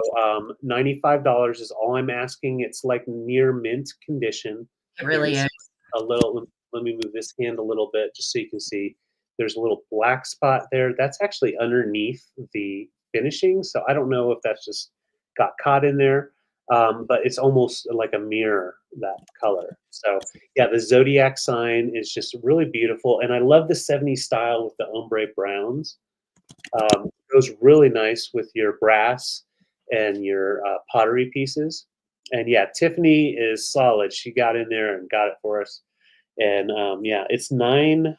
$95 is all I'm asking. It's like near mint condition. It really is. A little. Let me move this hand a little bit just so you can see. There's a little black spot there. That's actually underneath the finishing. So I don't know if that's just got caught in there, but it's almost like a mirror, that color. So yeah, the Zodiac sign is just really beautiful. And I love the 70s style with the ombre browns. It goes really nice with your brass and your pottery pieces. And yeah, Tiffany is solid. She got in there and got it for us. And yeah, it's 13-inch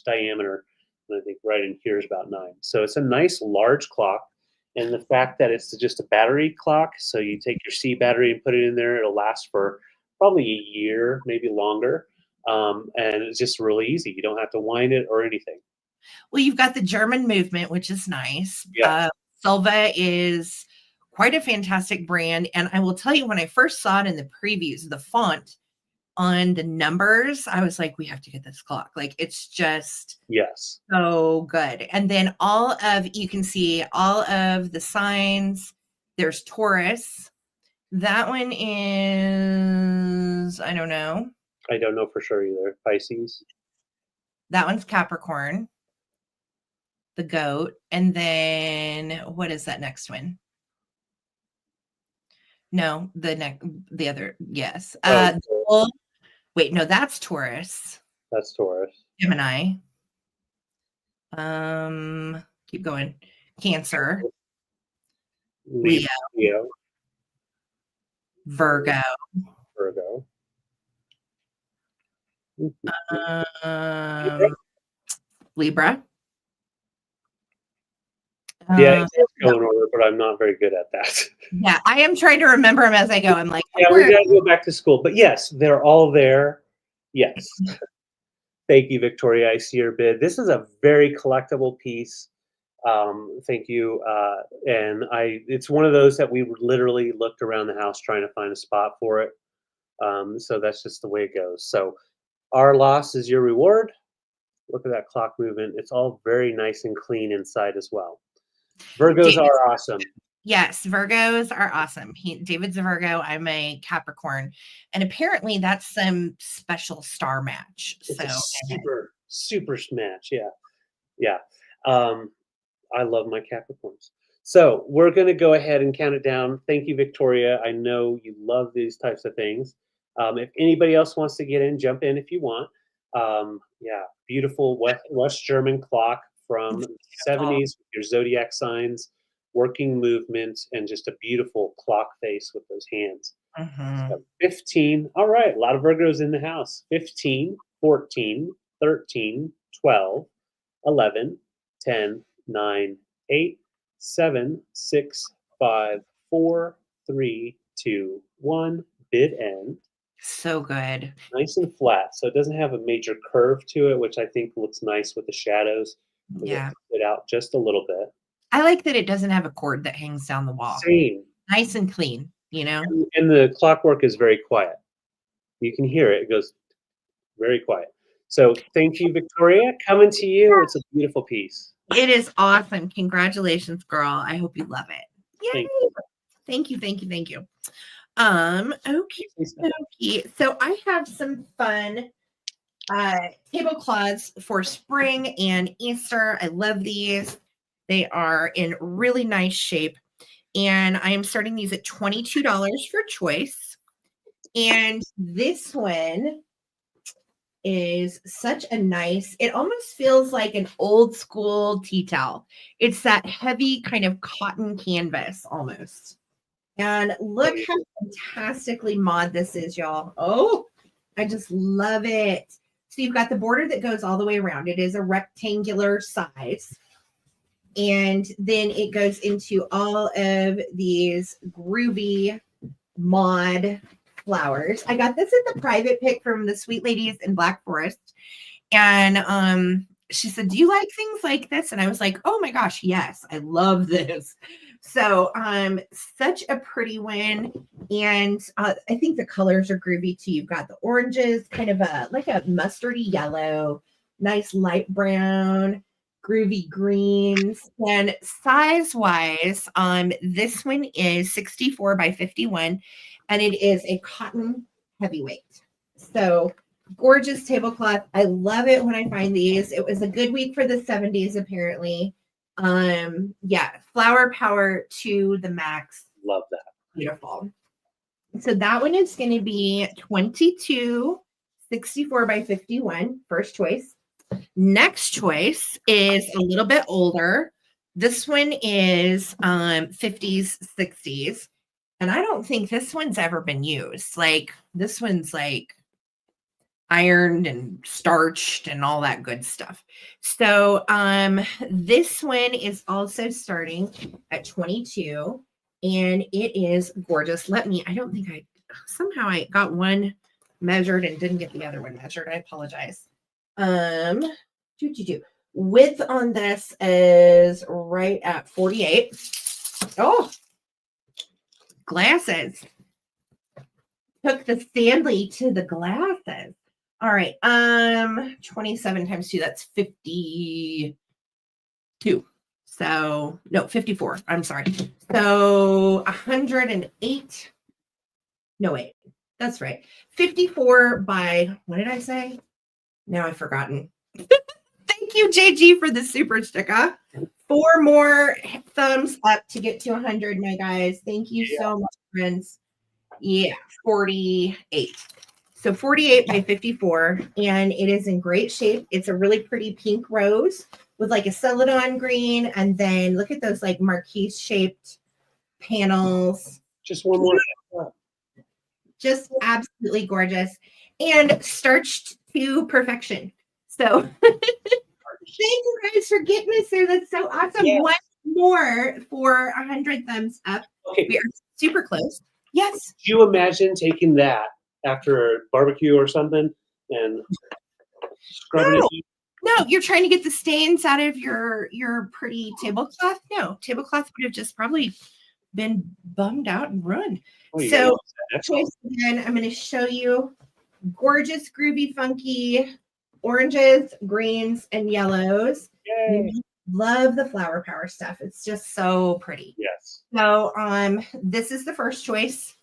diameter. And I think right in here is about 9. So it's a nice large clock. And the fact that it's just a battery clock, so you take your C battery and put it in there, it'll last for probably a year, maybe longer. And it's just really easy. You don't have to wind it or anything. Well, you've got the German movement, which is nice. Yeah. Silva is quite a fantastic brand. And I will tell you, when I first saw it in the previews, the font on the numbers, I was like, we have to get this clock. Like, it's just Yes. so good. And then you can see all of the signs. There's Taurus. That one is, I don't know. I don't know for sure either. Pisces. That one's Capricorn, the goat. And then what is that next one? No, the other, yes. Wait, no, that's Taurus. That's Taurus. Gemini. Keep going. Cancer. Leo. Virgo. Libra. Yeah, it's go in order, but I'm not very good at that. Yeah, I am trying to remember them as I go. I'm like, yeah, we gotta go back to school. But yes, they're all there. Yes. Thank you, Victoria. I see your bid. This is a very collectible piece. Thank you. And it's one of those that we literally looked around the house trying to find a spot for it. So that's just the way it goes. So our loss is your reward. Look at that clock movement. It's all very nice and clean inside as well. Virgos are awesome. Yes, Virgos are awesome. David's a Virgo. I'm a Capricorn. And apparently that's some special star match. It's a super match. Yeah. Yeah. I love my Capricorns. So we're going to go ahead and count it down. Thank you, Victoria. I know you love these types of things. If anybody else wants to get in, jump in if you want. Yeah, beautiful West German clock from the 70s with your Zodiac signs, working movement, and just a beautiful clock face with those hands. So 15. All right, a lot of Virgos in the house. 15, 14, 13, 12, 11, 10, 9, 8, 7, 6, 5, 4, 3, 2, 1. Bid end. So good. Nice and flat. So it doesn't have a major curve to it, which I think looks nice with the shadows. Yeah. It out just a little bit. I like that it doesn't have a cord that hangs down the wall. Same. Nice and clean, you know? And the clockwork is very quiet. You can hear it. It goes very quiet. So thank you, Victoria. Coming to you. It's a beautiful piece. It is awesome. Congratulations, girl. I hope you love it. Yay. Thank you. Okay. So I have some fun tablecloths for spring and Easter. I love these. They are in really nice shape. And I am starting these at $22 for choice. And this one is such a nice, it almost feels like an old school tea towel. It's that heavy kind of cotton canvas almost. And look how fantastically mod this is, y'all. Oh, I just love it. So you've got the border that goes all the way around. It is a rectangular size. And then it goes into all of these groovy mod flowers. I got this at the private pick from the sweet ladies in Black Forest. And she said, do you like things like this? And I was like, oh my gosh, yes, I love this. So such a pretty one. And I think the colors are groovy too. You've got the oranges, kind of like a mustardy yellow, nice light brown, groovy greens. And size wise, this one is 64 by 51, and it is a cotton heavyweight. So gorgeous tablecloth. I love it when I find these. It was a good week for the 70s, apparently. Yeah, flower power to the max. Love that. Beautiful. So that one is going to be 22, 64 by 51, first choice. Next choice is a little bit older. This one is 50s, 60s. And I don't think this one's ever been used. Like, this one's like, ironed and starched and all that good stuff. So this one is also starting at 22 and it is gorgeous. Somehow I got one measured and didn't get the other one measured. I apologize. Width on this is right at 48. Oh, glasses. Took the Stanley to the glasses. All right. 27 times 2, that's 52. So, no, 54. I'm sorry. So, 108. No, wait. That's right. 54 by, what did I say? Now I've forgotten. Thank you, JG, for the super sticker. 4 more thumbs up to get to 100, my guys. Thank you so much, friends. Yeah, 48. So 48 by 54, and it is in great shape. It's a really pretty pink rose with like a celadon green, and then look at those like marquise shaped panels. Just one more. Just absolutely gorgeous and starched to perfection. So thank you guys for getting us there. That's so awesome. Yes. One more for 100 thumbs up. Okay. We are super close. Yes. Could you imagine taking that after a barbecue or something and scrubbing it? No, you're trying to get the stains out of your pretty tablecloth. No, tablecloth would have just probably been bummed out and ruined. Oh, so choice again, I'm going to show you gorgeous, groovy, funky oranges, greens, and yellows. Yay. Love the flower power stuff. It's just so pretty. Yes. So this is the first choice.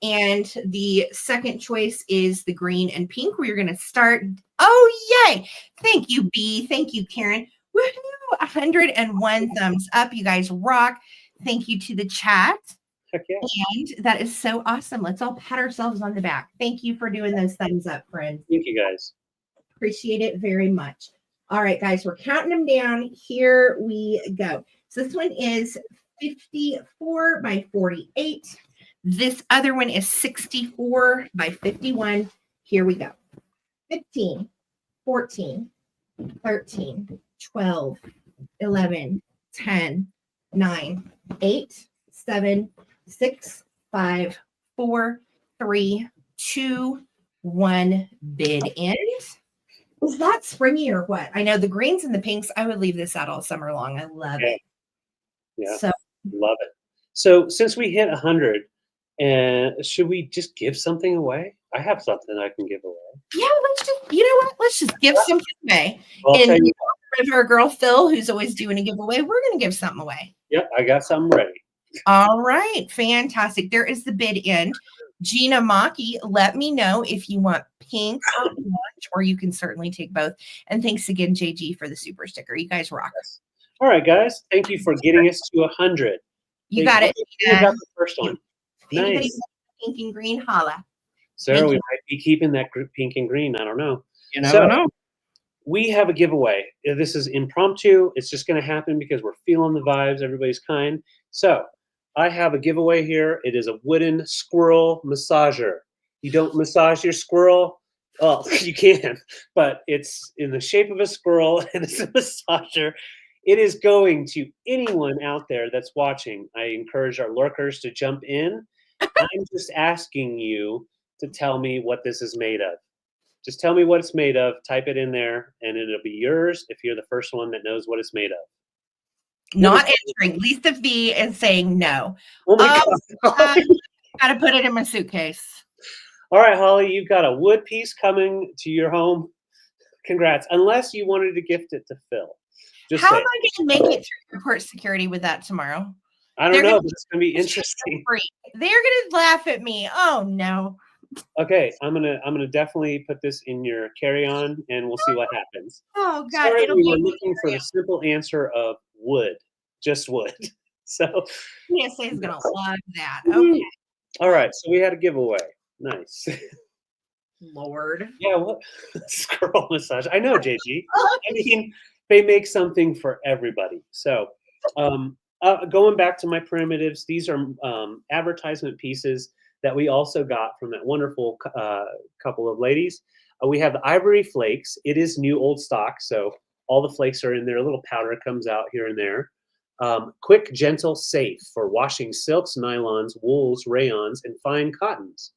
And the second choice is the green and pink. We're going to start. Oh, yay. Thank you, B. Thank you, Karen. Woohoo. 101 thumbs up. You guys rock. Thank you to the chat. Heck yeah. And that is so awesome. Let's all pat ourselves on the back. Thank you for doing those thumbs up, friends. Thank you, guys. Appreciate it very much. All right, guys, we're counting them down. Here we go. So this one is 54 by 48. This other one is 64 by 51. Here we go. 15, 14, 13, 12, 11, 10, 9, 8, 7, 6, 5, 4, 3, 2, 1. Bid end. Is that springy or what? I know the greens and the pinks, I would leave this out all summer long. I love it. Yeah. So love it. So since we hit 100, should we just give something away? I have something I can give away. Yeah, let's just give something away. Well, in honor of our girl Phil, who's always doing a giveaway, we're going to give something away. Yep, I got something ready. All right, fantastic. There is the bid end. Gina Maki, let me know if you want pink or orange, or you can certainly take both. And thanks again, JG, for the super sticker. You guys rock. All right, guys. Thank you for getting us to 100. You got it. You got the first one. Nice. Pink and green, holla. Sarah, we might be keeping that pink and green. I don't know. You never know. We have a giveaway. This is impromptu. It's just going to happen because we're feeling the vibes. Everybody's kind. So I have a giveaway here. It is a wooden squirrel massager. You don't massage your squirrel? Oh, you can, but it's in the shape of a squirrel and it's a massager. It is going to anyone out there that's watching. I encourage our lurkers to jump in. I'm just asking you to tell me what this is made of. Just tell me what it's made of. Type it in there, and it'll be yours if you're the first one that knows what it's made of. Not answering. Lisa V is saying no. Oh my God. Got to put it in my suitcase. All right, Holly, you've got a wood piece coming to your home. Congrats. Unless you wanted to gift it to Phil. How am I going to make it through airport security with that tomorrow? I don't know, but it's going to be interesting. They're going to laugh at me. Oh, no. Okay, I'm gonna definitely put this in your carry-on, and we'll see what happens. Oh God, Sorry, we were looking for the simple answer of wood, just wood. So PSA is gonna love that. Okay. All right, so we had a giveaway. Nice. Lord. Yeah. What? Squirrel massage. I know, JG. I mean, they make something for everybody. So, going back to my primitives, these are advertisement pieces that we also got from that wonderful couple of ladies. We have the ivory flakes. It is new old stock, so all the flakes are in there. A little powder comes out here and there. Quick, gentle, safe for washing silks, nylons, wools, rayons, and fine cottons.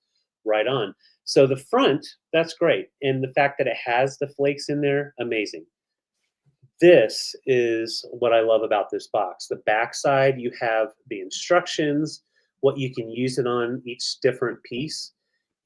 Right on. So the front, that's great. And the fact that it has the flakes in there, amazing. This is what I love about this box. The backside, you have the instructions, what you can use it on, each different piece.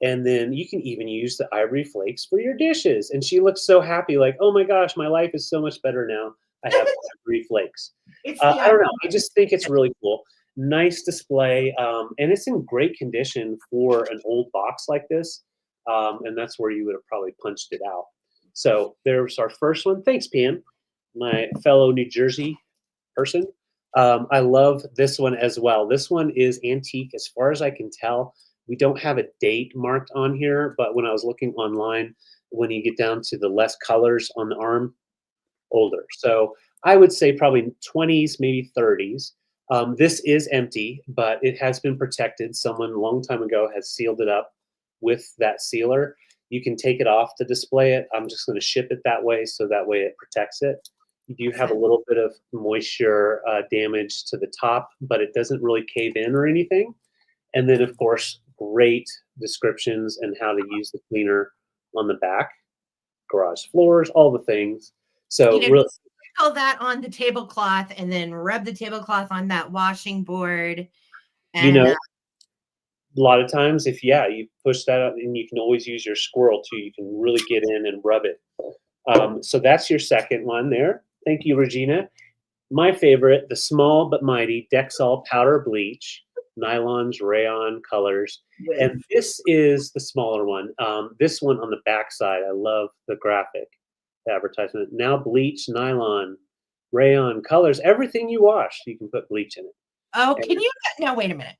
And then you can even use the ivory flakes for your dishes. And she looks so happy, like, oh my gosh, my life is so much better now. I have ivory flakes. It's the I don't know. I just think it's really cool. Nice display. And it's in great condition for an old box like this. And that's where you would have probably punched it out. So there's our first one. Thanks, Pam, my fellow New Jersey person. I love this one as well. This one is antique as far as I can tell. We don't have a date marked on here, but when I was looking online, when you get down to the less colors on the arm, older. So I would say probably 20s, maybe 30s. This is empty, but it has been protected. Someone a long time ago has sealed it up with that sealer. You can take it off to display it. I'm just going to ship it that way, so that way it protects it. You do have a little bit of moisture damage to the top, but it doesn't really cave in or anything. And then, of course, great descriptions and how to use the cleaner on the back, garage floors, all the things. So really, sprinkle that on the tablecloth and then rub the tablecloth on that washing board. And, a lot of times, if you push that up, and you can always use your squirrel too. You can really get in and rub it. So that's your second one there. Thank you, Regina. My favorite, the small but mighty Dexol powder bleach, nylons, rayon colors. And this is the smaller one. This one on the back side, I love the graphic, the advertisement. Now bleach, nylon, rayon colors, everything you wash, you can put bleach in it. Oh, can you now wait a minute.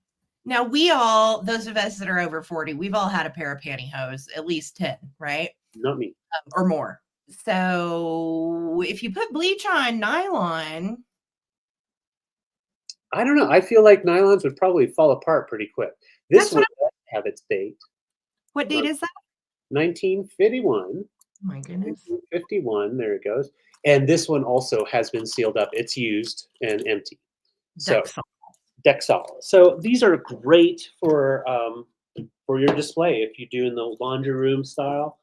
Now we all, those of us that are over 40, we've all had a pair of pantyhose, at least 10, right? Not me. Or more. So if you put bleach on nylon, I don't know. I feel like nylons would probably fall apart pretty quick. This one does have its date. What date is that? 1951. Oh my goodness. 1951. There it goes. And this one also has been sealed up. It's used and empty. So Dexol. So these are great for your display. If you do in the laundry room style,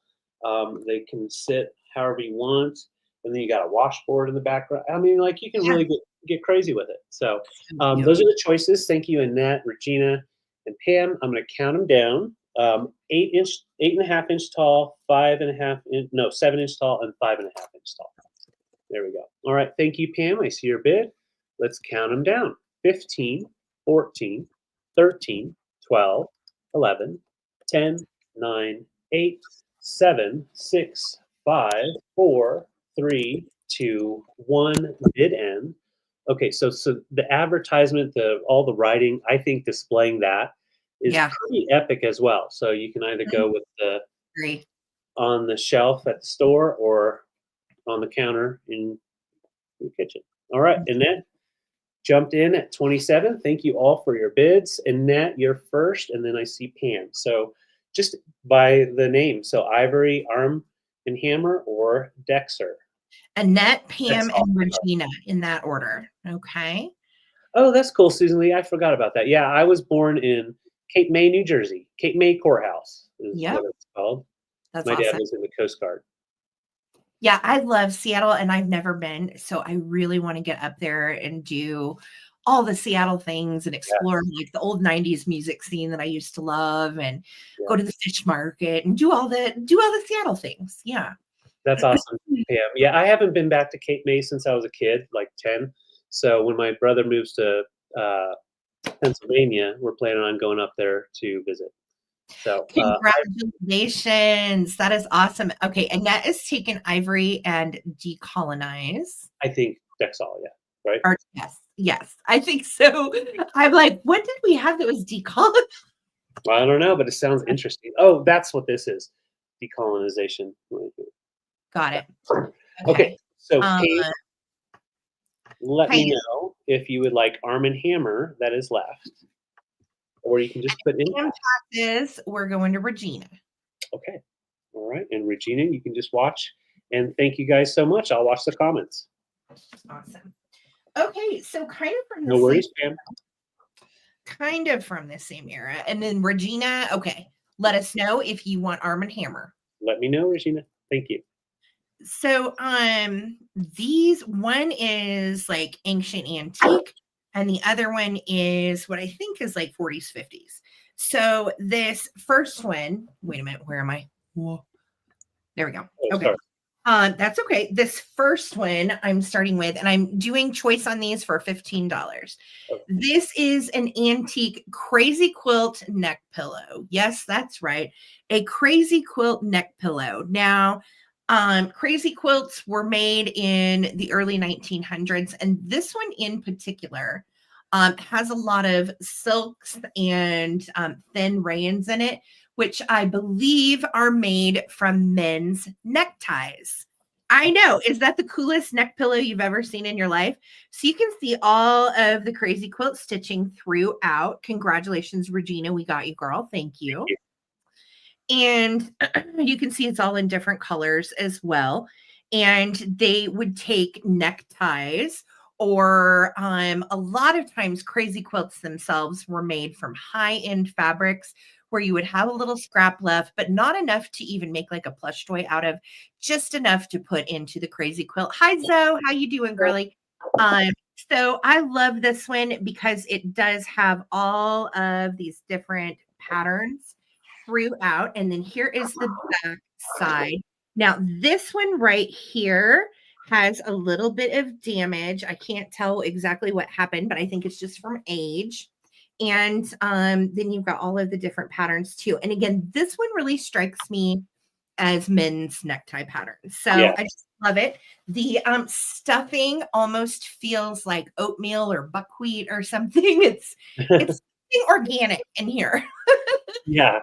they can sit however you want. And then you got a washboard in the background. I mean, like, you can really get crazy with it. So those are the choices. Thank you, Annette, Regina, and Pam. I'm going to count them down. 8.5 inch tall, 7 inch tall, and 5.5 inch tall. There we go. All right. Thank you, Pam. I see your bid. Let's count them down. 15, 14, 13, 12, 11, 10, 9, 8, 7, 6, 5, 4, 3, 2, 1. Bid end. Okay, so the advertisement, all the writing, I think displaying that is pretty epic as well. So you can either go with the on the shelf at the store or on the counter in the kitchen. All right, Annette jumped in at 27. Thank you all for your bids. Annette, you're first, and then I see Pam. So just by the name, so Ivory, Arm and Hammer, or Dexter. Annette, Pam, and Regina in that order. Okay. Oh, that's cool, Susan Lee. I forgot about that. Yeah, I was born in Cape May, New Jersey. Cape May Courthouse is what it's called. That's My dad was in the Coast Guard. Yeah, I love Seattle, and I've never been, so I really want to get up there and do all the Seattle things and explore like the old 90s music scene that I used to love, and go to the fish market and do all the Seattle things. Yeah. That's awesome, Pam. Yeah, I haven't been back to Cape May since I was a kid, like 10. So when my brother moves to Pennsylvania, we're planning on going up there to visit. So congratulations. That is awesome. Okay, Annette is taking Ivory and Decolonize. I think Dexol, right? Or, yes, I think so. I'm like, what did we have that was decolonized? Well, I don't know, but it sounds interesting. Oh, that's what this is. Decolonization. Got it. Okay. So Kate, let me know if you would like Arm and Hammer that is left. Or you can just put in. We're going to Regina. Okay. All right. And Regina, you can just watch. And thank you guys so much. I'll watch the comments. Awesome. Okay, so kind of from the No worries, Pam. same era. And then Regina, okay, let us know if you want Arm and Hammer. Let me know, Regina. Thank you. So these, one is like ancient antique and the other one is what I think is like 40s, 50s. So this first one, wait a minute, where am I? Whoa. There we go. Oh, okay. Sorry. That's okay. This first one I'm starting with, and I'm doing choice on these for $15. Okay. This is an antique crazy quilt neck pillow. Yes, that's right. A crazy quilt neck pillow. Now, crazy quilts were made in the early 1900s, and this one in particular has a lot of silks and thin rayons in it, which I believe are made from men's neckties. I know. Is that the coolest neck pillow you've ever seen in your life? So you can see all of the crazy quilt stitching throughout. Congratulations, Regina. We got you, girl. Thank you. And you can see it's all in different colors as well. And they would take neckties, or a lot of times crazy quilts themselves were made from high-end fabrics where you would have a little scrap left, but not enough to even make like a plush toy out of, just enough to put into the crazy quilt. Hi, Zoe. How you doing, girly? So I love this one because it does have all of these different patterns throughout. And then here is the back side. Now, this one right here has a little bit of damage. I can't tell exactly what happened, but I think it's just from age. And then you've got all of the different patterns too. And again, this one really strikes me as men's necktie patterns. So yeah. I just love it. The stuffing almost feels like oatmeal or buckwheat or something. It's something organic in here. Yeah.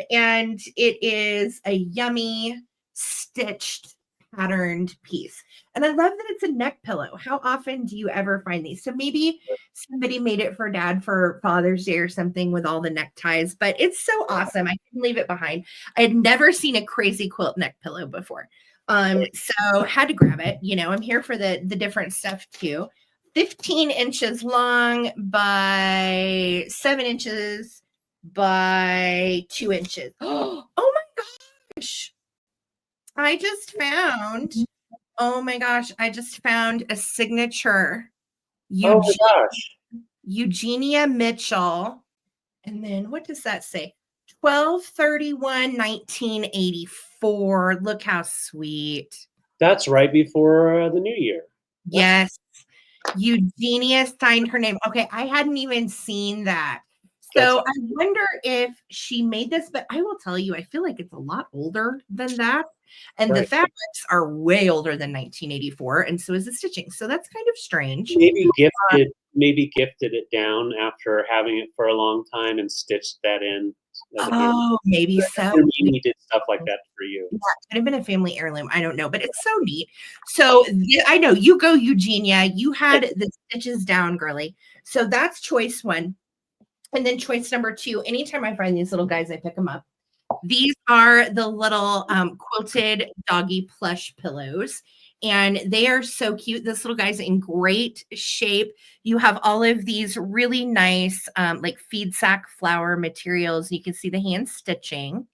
And it is a yummy stitched patterned piece. And I love that it's a neck pillow. How often do you ever find these? So maybe somebody made it for dad for Father's Day or something with all the neckties, but it's so awesome. I couldn't leave it behind. I had never seen a crazy quilt neck pillow before. So had to grab it. You know, I'm here for the different stuff too. 15 inches long by 7 inches by 2 inches. Oh my gosh. I just found a signature. Oh my gosh. Eugenia Mitchell. And then what does that say? 12/31/1984. Look how sweet. That's right before the new year. Yes. Eugenia signed her name. Okay, I hadn't even seen that. So I wonder if she made this, but I will tell you, I feel like it's a lot older than that. And the fabrics are way older than 1984. And so is the stitching. So that's kind of strange. Maybe gifted it down after having it for a long time and stitched that in. Oh, maybe so. He did stuff like that for you. Yeah, it could have been a family heirloom. I don't know, but it's so neat. So I know you go, Eugenia. You had the stitches down, girly. So that's choice one. And then choice number two, anytime I find these little guys, I pick them up. These are the little quilted doggy plush pillows. And they are so cute. This little guy's in great shape. You have all of these really nice like feed sack flower materials. You can see the hand stitching.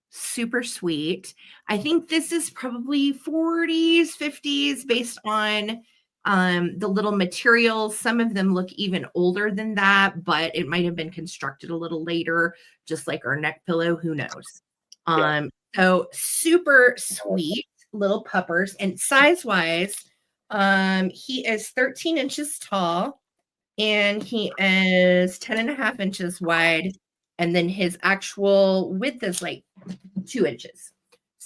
Super sweet. I think this is probably 40s, 50s based on the little materials. Some of them look even older than that, but it might have been constructed a little later, just like our neck pillow. Who knows? So super sweet little puppers. And size wise, he is 13 inches tall and he is 10.5 inches wide. And then his actual width is like 2 inches.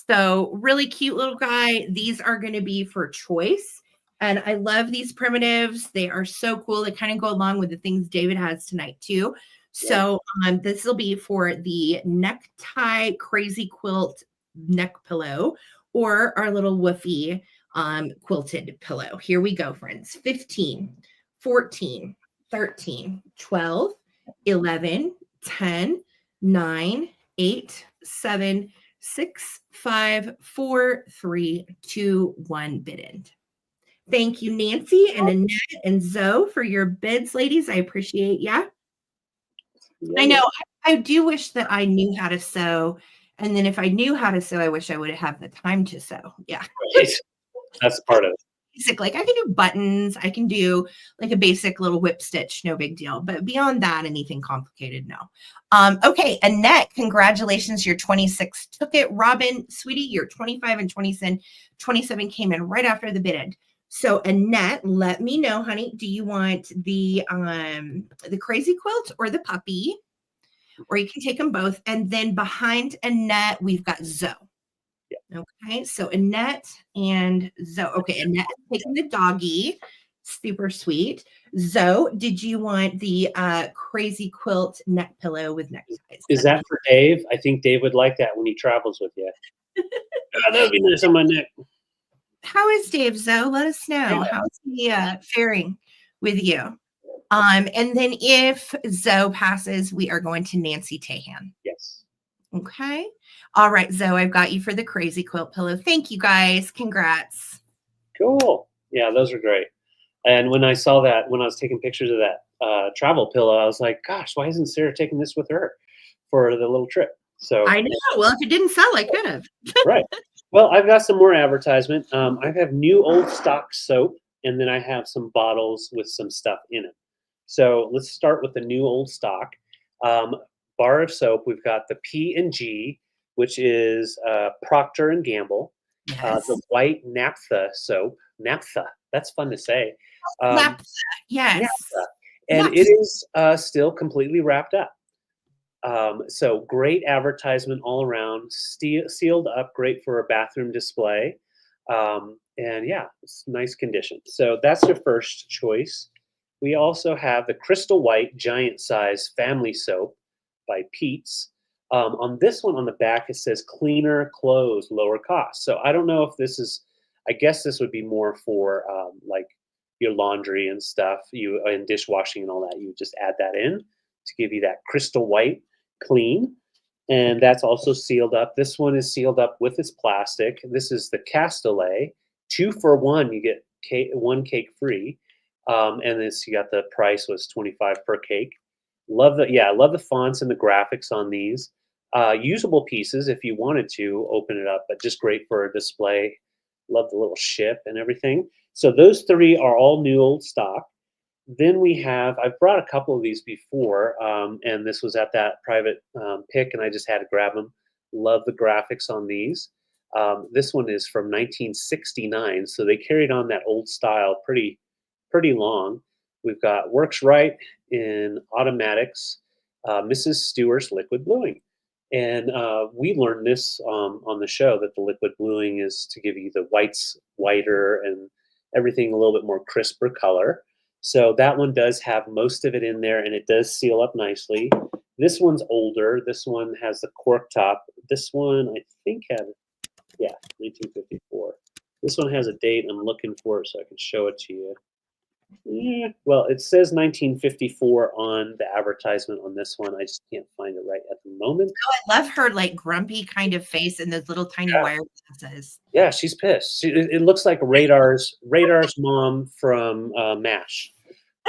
So really cute little guy. These are going to be for choice. And I love these primitives. They are so cool. They kind of go along with the things David has tonight too. So this will be for the necktie crazy quilt neck pillow or our little woofy quilted pillow. Here we go, friends. 15, 14, 13, 12, 11, 10, 9, 8, 7, 654321 bid end. Thank you, Nancy and Annette and Zoe, for your bids, ladies. I appreciate ya. I know I do wish that I knew how to sew. And then if I knew how to sew, I wish I would have the time to sew. Yeah. Right. That's part of it. Basic, like I can do buttons, I can do like a basic little whip stitch, no big deal. But beyond that, anything complicated, no. Okay, Annette, congratulations, your 26 took it. Robin, sweetie, your 25 and 27 came in right after the bid end. So Annette, let me know, honey, do you want the crazy quilt or the puppy? Or you can take them both. And then behind Annette, we've got Zoe. Okay, so Annette and Zoe. Okay, Annette is taking the doggy. Super sweet. Zoe, did you want the crazy quilt neck pillow with neckties? Is that for Dave? I think Dave would like that when he travels with you. That would be nice on my neck. How is Dave, Zoe? Let us know. Yeah. How's he faring with you? And then if Zoe passes, we are going to Nancy Tahan. Yes. Okay. All right, Zoe, I've got you for the crazy quilt pillow. Thank you, guys. Congrats. Cool. Yeah, those are great. And when I saw that, when I was taking pictures of that travel pillow, I was like, gosh, why isn't Sarah taking this with her for the little trip? So I know. Well, if it didn't sell, I could have. Right. Well, I've got some more advertisement. I have new old stock soap, and then I have some bottles with some stuff in it. So let's start with the new old stock. Bar of soap, we've got the P&G, which is Procter & Gamble. Yes. The white naphtha soap. Naphtha, that's fun to say. Naphtha, yes. Naphtha. And it is still completely wrapped up. So great advertisement all around, sealed up, great for a bathroom display. And yeah, it's nice condition. So that's your first choice. We also have the Crystal White Giant Size Family Soap by Pete's. On this one on the back, it says cleaner clothes, lower cost. So I don't know if this is, I guess this would be more for like your laundry and stuff, and dishwashing and all that. You would just add that in to give you that crystal white clean. And that's also sealed up. This one is sealed up with its plastic. This is the Castellet. 2 for 1, you get one cake free. And this, you got the price was $25 per cake. I love the fonts and the graphics on these. Usable pieces if you wanted to open it up, but just great for a display. Love the little ship and everything. So those 3 are all new old stock. Then we have, I've brought a couple of these before, and this was at that private pick, and I just had to grab them. Love the graphics on these. This one is from 1969, so they carried on that old style pretty long. We've got Works Right in automatics, Mrs. Stewart's liquid bluing. And we learned this on the show, that the liquid bluing is to give you the whites whiter and everything a little bit more crisper color. So that one does have most of it in there, and it does seal up nicely. This one's older. This one has the cork top. This one, I think, had, 1954. This one has a date. I'm looking for it so I can show it to you. Well, it says 1954 on the advertisement on this one. I just can't find it right at the moment. Oh, I love her like grumpy kind of face and those little tiny wire glasses. Yeah, she's pissed. It looks like Radar's mom from MASH.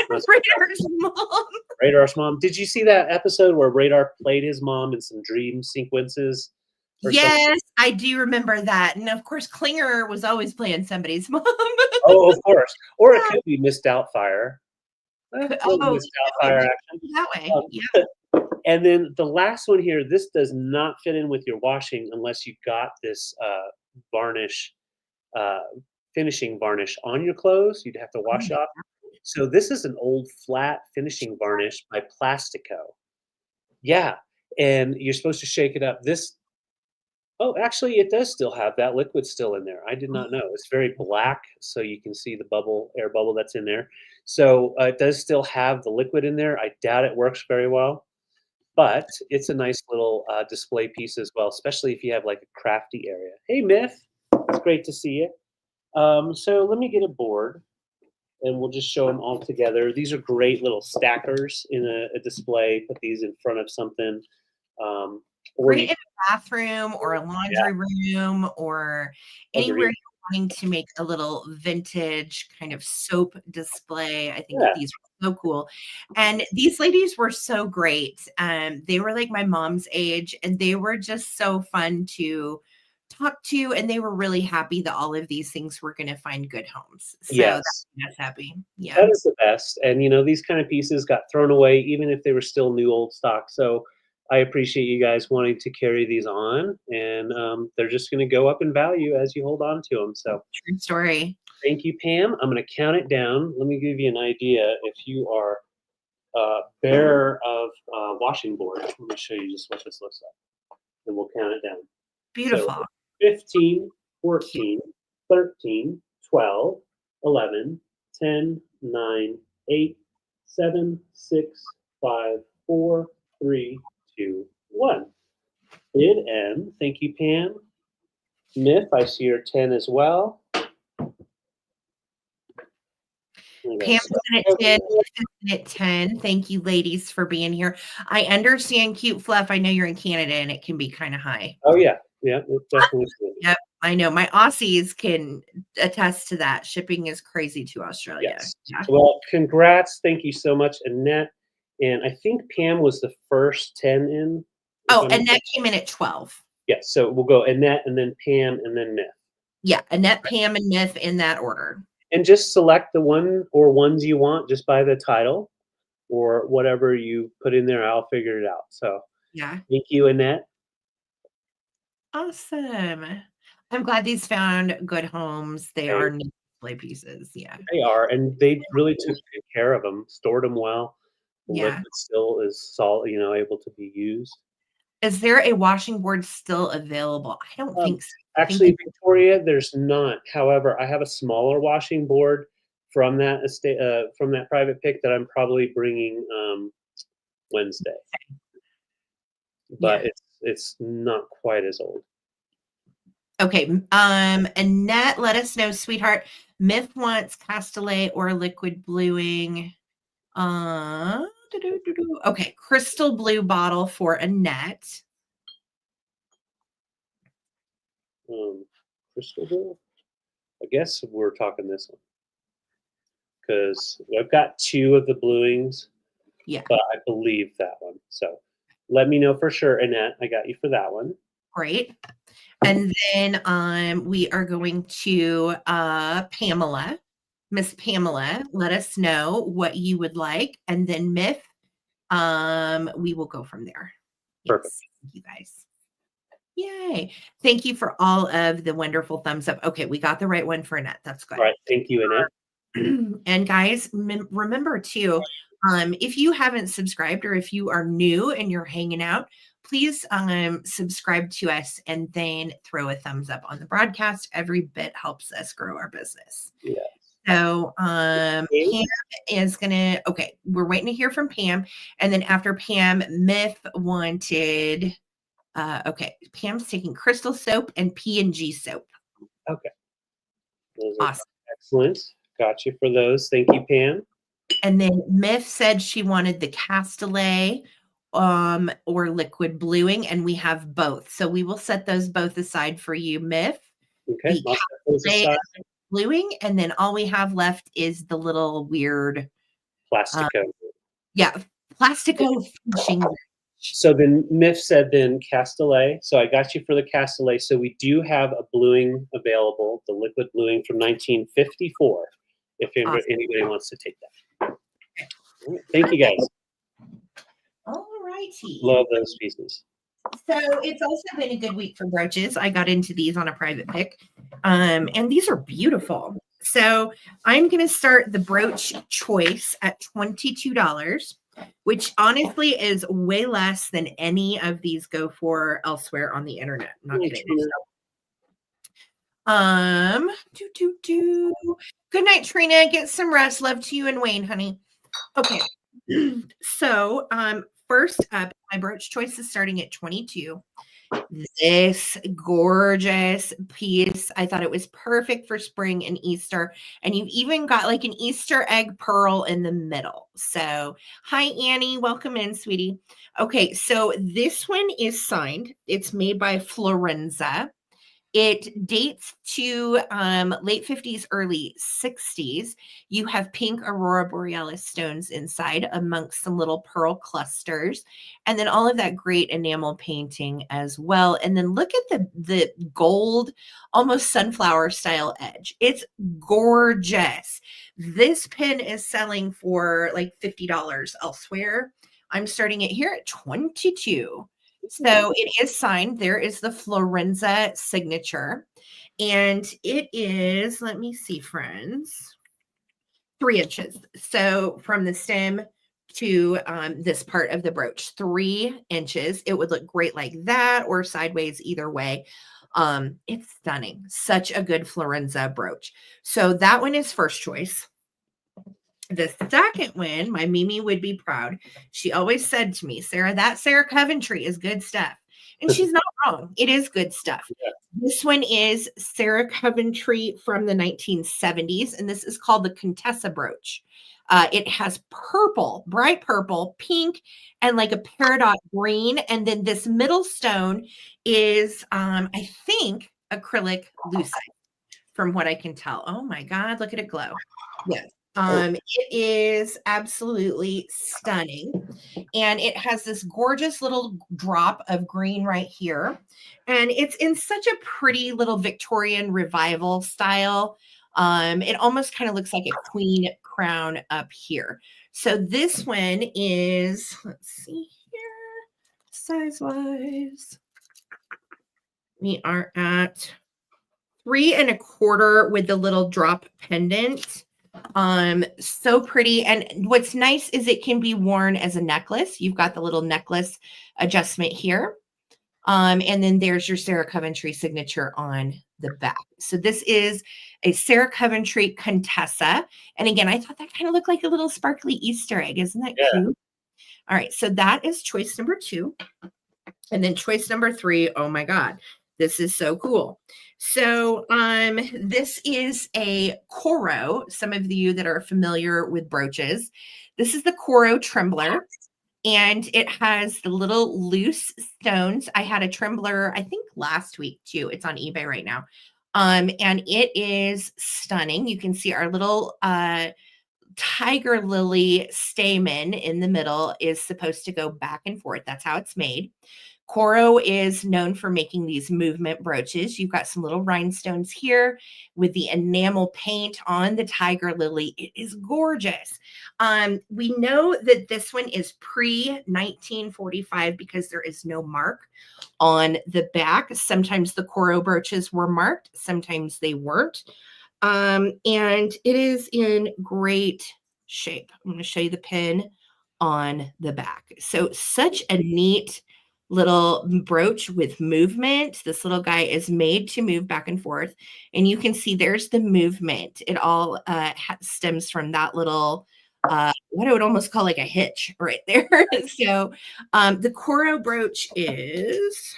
Radar's mom. Radar's mom. Did you see that episode where Radar played his mom in some dream sequences? Yes, something? I do remember that. And of course, Klinger was always playing somebody's mom. Oh, of course. Or it could be Miss Doubtfire. Miss Doubtfire action. That way. Yeah. And then the last one here, this does not fit in with your washing unless you got this varnish, finishing varnish on your clothes. You'd have to wash it off. So this is an old flat finishing varnish by Plastico. Yeah, and you're supposed to shake it up. Oh, actually, it does still have that liquid still in there. I did not know. It's very black, so you can see the air bubble that's in there. So it does still have the liquid in there. I doubt it works very well, but it's a nice little display piece as well, especially if you have like a crafty area. Hey, Myth, it's great to see you. So let me get a board, and we'll just show them all together. These are great little stackers in a display. Put these in front of something. Or Great you, in a bathroom or a yeah, laundry room or anywhere agreed. you're wanting to make a little vintage kind of soap display. I think Yeah, these were so cool. And these ladies were so great. They were like my mom's age, and they were just so fun to talk to. And they were really happy that all of these things were going to find good homes. So that yes. made us happy. Yeah. That is the best, and, these kind of pieces got thrown away even if they were still new old stock, so I appreciate you guys wanting to carry these on, and, they're just gonna go up in value as you hold on to them. So True story. thank you, Pam. I'm gonna count it down. Let me give you an idea if you are a bearer of, washing board. Let me show you just what this looks like, and we'll count it down. So Beautiful. 15, Cute. 14, 13, 12, 11, 10, 9, 8, 7, 6, 5, 4, 3, 2, 1. Bid M. Thank you, Pam. Myth, I see your 10 as well. Pam's in at 10, Liz is at 10. Thank you, ladies, for being here. I understand cute fluff. I know you're in Canada and it can be kind of high. Oh, yeah. Yeah, it definitely is. Yep, I know. My Aussies can attest to that. Shipping is crazy to Australia. Yes. Yeah. Well, congrats. Thank you so much, Annette. And I think Pam was the first 10 in. Oh, Annette came in at 12. Yes. So we'll go Annette and then Pam and then Myth. Yeah, Annette, Pam, and Myth in that order. And just select the one or ones you want just by the title or whatever you put in there. I'll figure it out. So Yeah. thank you, Annette. Awesome. I'm glad these found good homes. They are neat display pieces. Yeah. They are, and they really took good care of them, stored them well. The Yeah. liquid still is solid, able to be used. Is there a washing board still available? I don't think so. I think Actually, Victoria, there's not. However, I have a smaller washing board from that estate, from that private pick that I'm probably bringing Wednesday, but Yeah. it's not quite as old. Okay. Annette, let us know, sweetheart. Myth wants Castellet or liquid bluing. Okay, crystal blue bottle for Annette. Crystal blue. I guess we're talking this one because I've got two of the bluings, Yeah, but I believe that one. So let me know for sure, Annette. I got you for that one. great. And then we are going to Pamela. Miss Pamela, let us know what you would like. And then Myth, we will go from there. Perfect. Yes, thank you guys. Yay. Thank you for all of the wonderful thumbs up. Okay, we got the right one for Annette. That's good. All right. Thank you, Annette. And guys, remember too, if you haven't subscribed or if you are new and you're hanging out, please subscribe to us and then throw a thumbs up on the broadcast. Every bit helps us grow our business. Yeah. So Pam is gonna, okay, we're waiting to hear from Pam. And then after Pam, Myth wanted, okay, Pam's taking crystal soap and P&G soap. Okay. Those are Awesome. excellent. Got you for those. Thank you, Pam. And then Myth said she wanted the Castellet or liquid bluing, and we have both. So we will set those both aside for you, Myth. Okay. The Castellet bluing, and then all we have left is the little weird Plastico. Yeah, plastico finishing. So then Myth said then Castellet. So I got you for the Castellet. So we do have a bluing available, the liquid bluing from 1954, if anybody wants to take that. All right. Thank you, guys. All righty. Love those pieces. So it's also been a good week for brooches. I got into these on a private pick, and these are beautiful. So I'm going to start the brooch choice at $22, which honestly is way less than any of these go for elsewhere on the internet. Not kidding. Good night, Trina. Get some rest. Love to you and Wayne, honey. Okay. So, first up, my brooch choice is starting at $22. This gorgeous piece, I thought it was perfect for spring and Easter. And you've even got like an Easter egg pearl in the middle. So, hi, Annie. Welcome in, sweetie. Okay, so this one is signed. It's made by Florenza. It dates to late 50s, early 60s. You have pink aurora borealis stones inside amongst some little pearl clusters, and then all of that great enamel painting as well. And then look at the gold, almost sunflower style edge. It's gorgeous. This pin is selling for like $50 elsewhere. I'm starting it here at 22. So it is signed. There is the Florenza signature. And it is, let me see, friends, 3 inches. So from the stem to this part of the brooch, 3 inches. It would look great like that or sideways, either way. It's stunning. Such a good Florenza brooch. So that one is first choice. The second one, my Mimi would be proud. She always said to me, Sarah, that Sarah Coventry is good stuff. And she's not wrong. It is good stuff. Yeah. This one is Sarah Coventry from the 1970s, and this is called the Contessa brooch. It has purple, bright purple, pink, and like a peridot green. And then this middle stone is, I think, acrylic lucite, from what I can tell. Oh my God, look at it glow. Yes. It is absolutely stunning. And it has this gorgeous little drop of green right here. And it's in such a pretty little Victorian revival style. It almost kind of looks like a queen crown up here. So this one is, let's see here, size-wise. We are at 3 1/4 with the little drop pendant. So pretty. And what's nice is it can be worn as a necklace. You've got the little necklace adjustment here. And then there's your Sarah Coventry signature on the back. So this is a Sarah Coventry Contessa. And again, I thought that kind of looked like a little sparkly Easter egg. Isn't that cute? All right. So that is choice number 2. And then choice number 3. Oh my God. This is so cool. So this is a Coro. Some of you that are familiar with brooches. This is the Coro Trembler. And it has the little loose stones. I had a trembler, I think last week too. It's on eBay right now. And it is stunning. You can see our little tiger lily stamen in the middle is supposed to go back and forth. That's how it's made. Coro is known for making these movement brooches. You've got some little rhinestones here with the enamel paint on the tiger lily. It is gorgeous. We know that this one is pre-1945 because there is no mark on the back. Sometimes the Coro brooches were marked, sometimes they weren't. And it is in great shape. I'm going to show you the pin on the back. So such a neat little brooch with movement. This little guy is made to move back and forth. And you can see there's the movement. It all stems from that little, what I would almost call like a hitch right there. So the Coro brooch is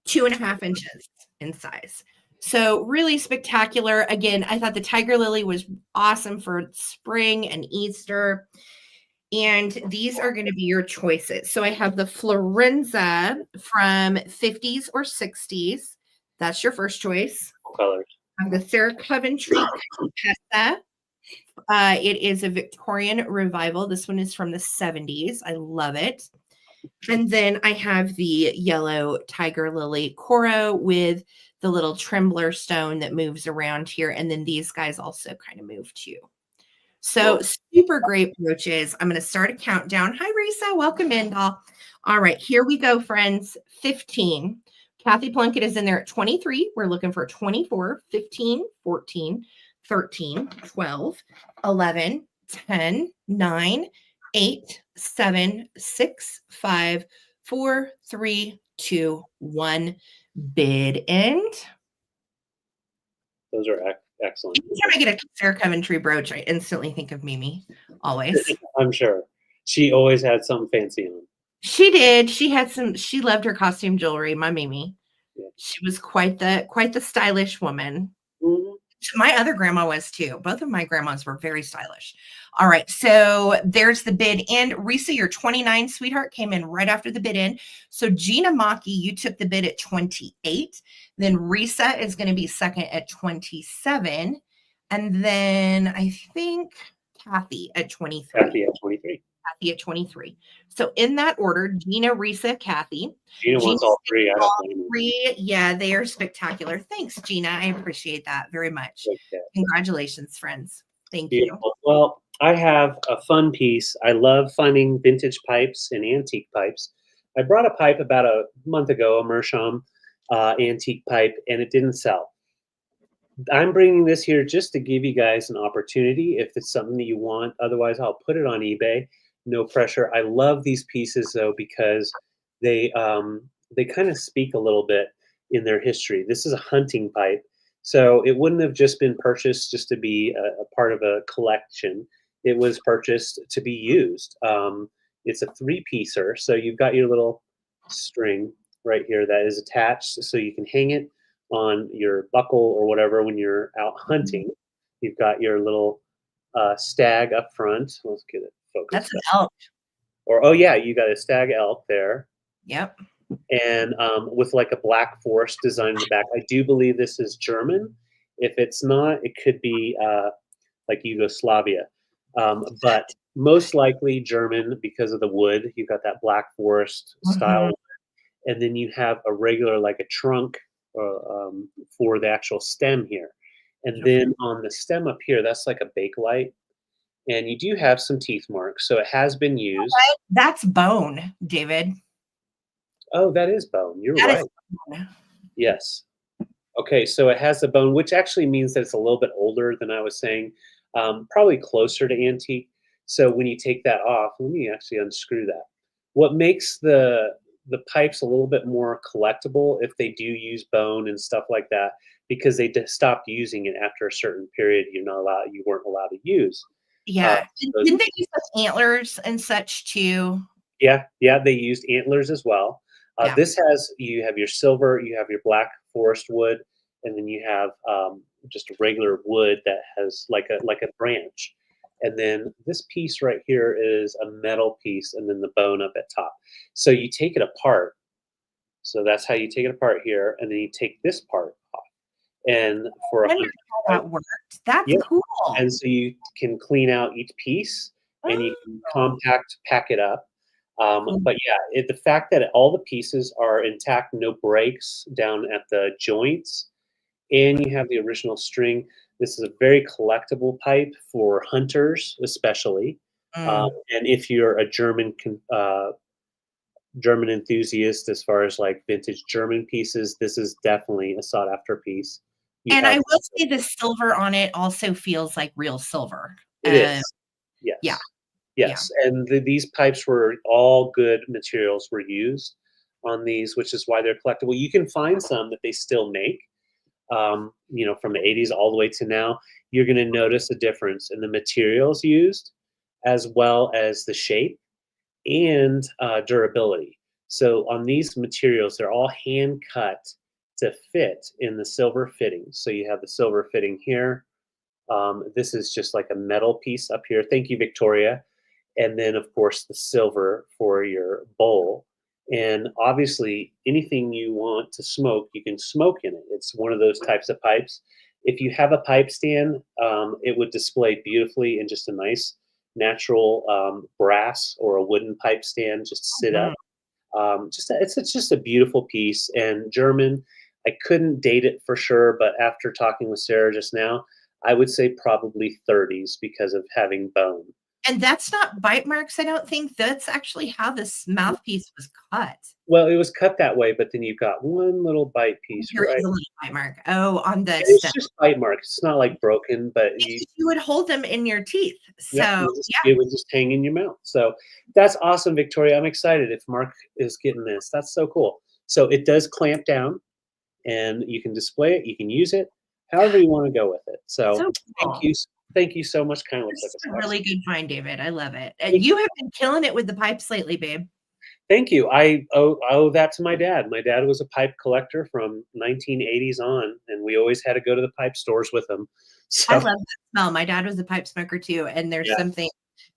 2.5 inches in size. So really spectacular. Again, I thought the tiger lily was awesome for spring and Easter. And these are going to be your choices. So I have the Florenza from 50s or 60s. That's your first choice. Colors. I have the Sarah Coventry Contessa. It is a Victorian revival. This one is from the 70s. I love it. And then I have the yellow tiger lily Coro with the little trembler stone that moves around here. And then these guys also kind of move too. So super great brooches. I'm going to start a countdown. Hi, Risa. Welcome in, doll. All right, here we go, friends. 15. Kathy Plunkett is in there at 23. We're looking for 24, 15, 14, 13, 12, 11, 10, 9, 8, 7, 6, 5, 4, 3, 2, 1. Bid end. Those are excellent. Every time I get a Sarah Coventry brooch, I instantly think of Mimi, always. I'm sure. She always had something fancy on. She did. She loved her costume jewelry, my Mimi. Yeah. She was quite the stylish woman. Mhm. My other grandma was too. Both of my grandmas were very stylish. All right, so there's the bid in. Risa, your 29, sweetheart, came in right after the bid in. So Gina Maki, you took the bid at 28. Then Risa is going to be second at 27. And then I think Kathy at 23. Kathy at 23. Kathy at 23. So in that order, Gina, Risa, Kathy. Gina wants all three. I don't blame her. Three, yeah, they are spectacular. Thanks, Gina. I appreciate that very much. Okay. Congratulations, friends. Thank Beautiful. Well, I have a fun piece. I love finding vintage pipes and antique pipes. I brought a pipe about a month ago, a Meerschaum antique pipe, and it didn't sell. I'm bringing this here just to give you guys an opportunity if it's something that you want. Otherwise, I'll put it on eBay. No pressure. I love these pieces though because they kind of speak a little bit in their history. This is a hunting pipe, so it wouldn't have just been purchased just to be a part of a collection. It was purchased to be used. It's a three-piecer, so you've got your little string right here that is attached, so you can hang it on your buckle or whatever when you're out hunting. You've got your little stag up front. Let's get it focused. That's an elk. Or oh yeah, you got a stag elk there. Yep. And with like a black forest design in the back. I do believe this is German. If it's not, it could be like Yugoslavia. But most likely German because of the wood. You've got that black forest style. And then you have a regular, like a trunk for the actual stem here. And then on the stem up here, that's like a bakelite. And you do have some teeth marks. So it has been used. That's bone, David. Oh, that is bone. You're right. Bone. Yes. Okay, so it has the bone, which actually means that it's a little bit older than I was saying, probably closer to antique. So when you take that off, let me actually unscrew that. What makes the pipes a little bit more collectible if they do use bone and stuff like that, because they stopped using it after a certain period you weren't allowed to use. Yeah. Didn't they use those antlers and such too? Yeah, they used antlers as well. This you have your silver, you have your black forest wood, and then you have just a regular wood that has like a branch. And then this piece right here is a metal piece, and then the bone up at top. So you take it apart. So that's how you take it apart here, and then you take this part off. And for I wonder how that worked. That's cool. And so you can clean out each piece, and you can pack it up. But yeah, the fact that all the pieces are intact, no breaks down at the joints, and you have the original string. This is a very collectible pipe for hunters, especially. And if you're a German enthusiast, as far as like vintage German pieces, this is definitely a sought after piece. And I will say the silver on it also feels like real silver. It is. Yes. Yeah. Yes, and these pipes were all good materials were used on these, which is why they're collectible. You can find some that they still make, from the 80s all the way to now. You're going to notice a difference in the materials used, as well as the shape and durability. So on these materials, they're all hand cut to fit in the silver fitting. So you have the silver fitting here. This is just like a metal piece up here. Thank you, Victoria. And then, of course, the silver for your bowl. And obviously, anything you want to smoke, you can smoke in it. It's one of those types of pipes. If you have a pipe stand, it would display beautifully in just a nice natural brass or a wooden pipe stand. Just sit up. It's just a beautiful piece. And German, I couldn't date it for sure, but after talking with Sarah just now, I would say probably 30s because of having bone. And that's not bite marks, I don't think. That's actually how this mouthpiece was cut. Well, it was cut that way, but then you've got one little bite piece, Here right? is a little bite mark. Oh, on the It's stem. just bite marks. It's not like broken, but You would hold them in your teeth. So it would just hang in your mouth. So that's awesome, Victoria. I'm excited if Mark is getting this. That's so cool. So it does clamp down, and you can display it. You can use it however you want to go with it. So cool. thank you Thank you so much. Kind of looks This like is a a spice. really good find, David. I love it. Thank You have been killing it with the pipes lately, babe. Thank you. I owe that to my dad. My dad was a pipe collector from 1980s on, and we always had to go to the pipe stores with him. I So love that smell. My dad was a pipe smoker too, and there's yeah, something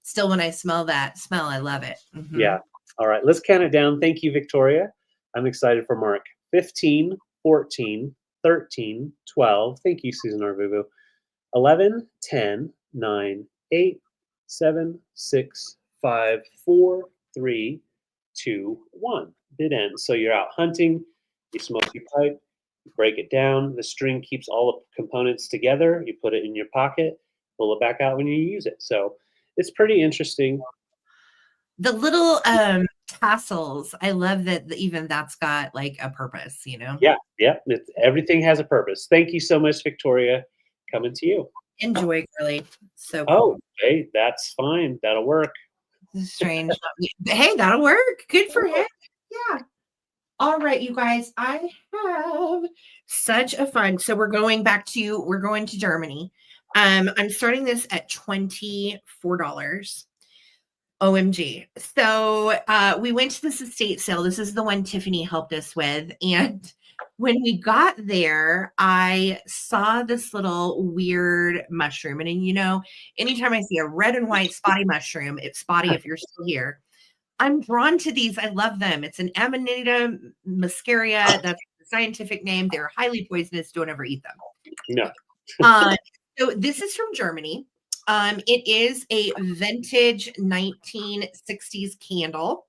still when I smell that smell, I love it. yeah. All right, let's count it down. Thank you, Victoria. I'm excited for Mark. 15, 14, 13, 12. Thank you, Susan Arbubu. 11, 10, 9, 8, 7, 6, 5, 4, 3, 2, 1. Bid ends. So you're out hunting, you smoke your pipe, you break it down, the string keeps all the components together, you put it in your pocket, pull it back out when you use it. So it's pretty interesting. The little tassels, I love that even that's got like a purpose, you know. Yeah, yeah. Everything has a purpose. Thank you so much, Victoria. Coming to you. Enjoy, girly. So Oh, cool. hey, that's fine. That'll work. This is strange. Hey, that'll work. Good for him. Yeah. All right, you guys. I have such a fun. So we're going to Germany. I'm starting this at $24. OMG. So we went to this estate sale. This is the one Tiffany helped us with. And when we got there, I saw this little weird mushroom. And you know, anytime I see a red and white spotty mushroom, it's spotty if you're still here. I'm drawn to these. I love them. It's an Amanita muscaria. That's the scientific name. They're highly poisonous. Don't ever eat them. No. Uh, so this is from Germany. It is a vintage 1960s candle.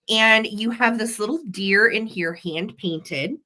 And you have this little deer in here, hand painted.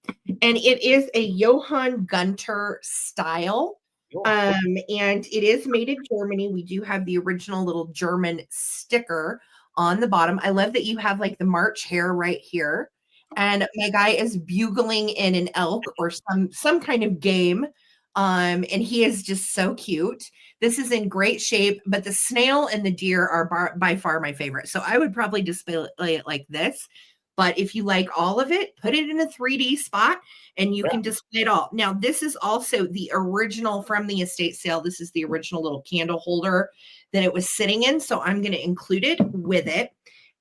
And it is a Johann Gunter style. And it is made in Germany. We do have the original little German sticker on the bottom. I love that you have like the March hare right here. And my guy is bugling in an elk or some kind of game. And he is just so cute. This is in great shape, but the snail and the deer are by far my favorite. So I would probably display it like this. But if you like all of it, put it in a 3D spot and you can display it all. Now, this is also the original from the estate sale. This is the original little candle holder that it was sitting in. So I'm going to include it with it.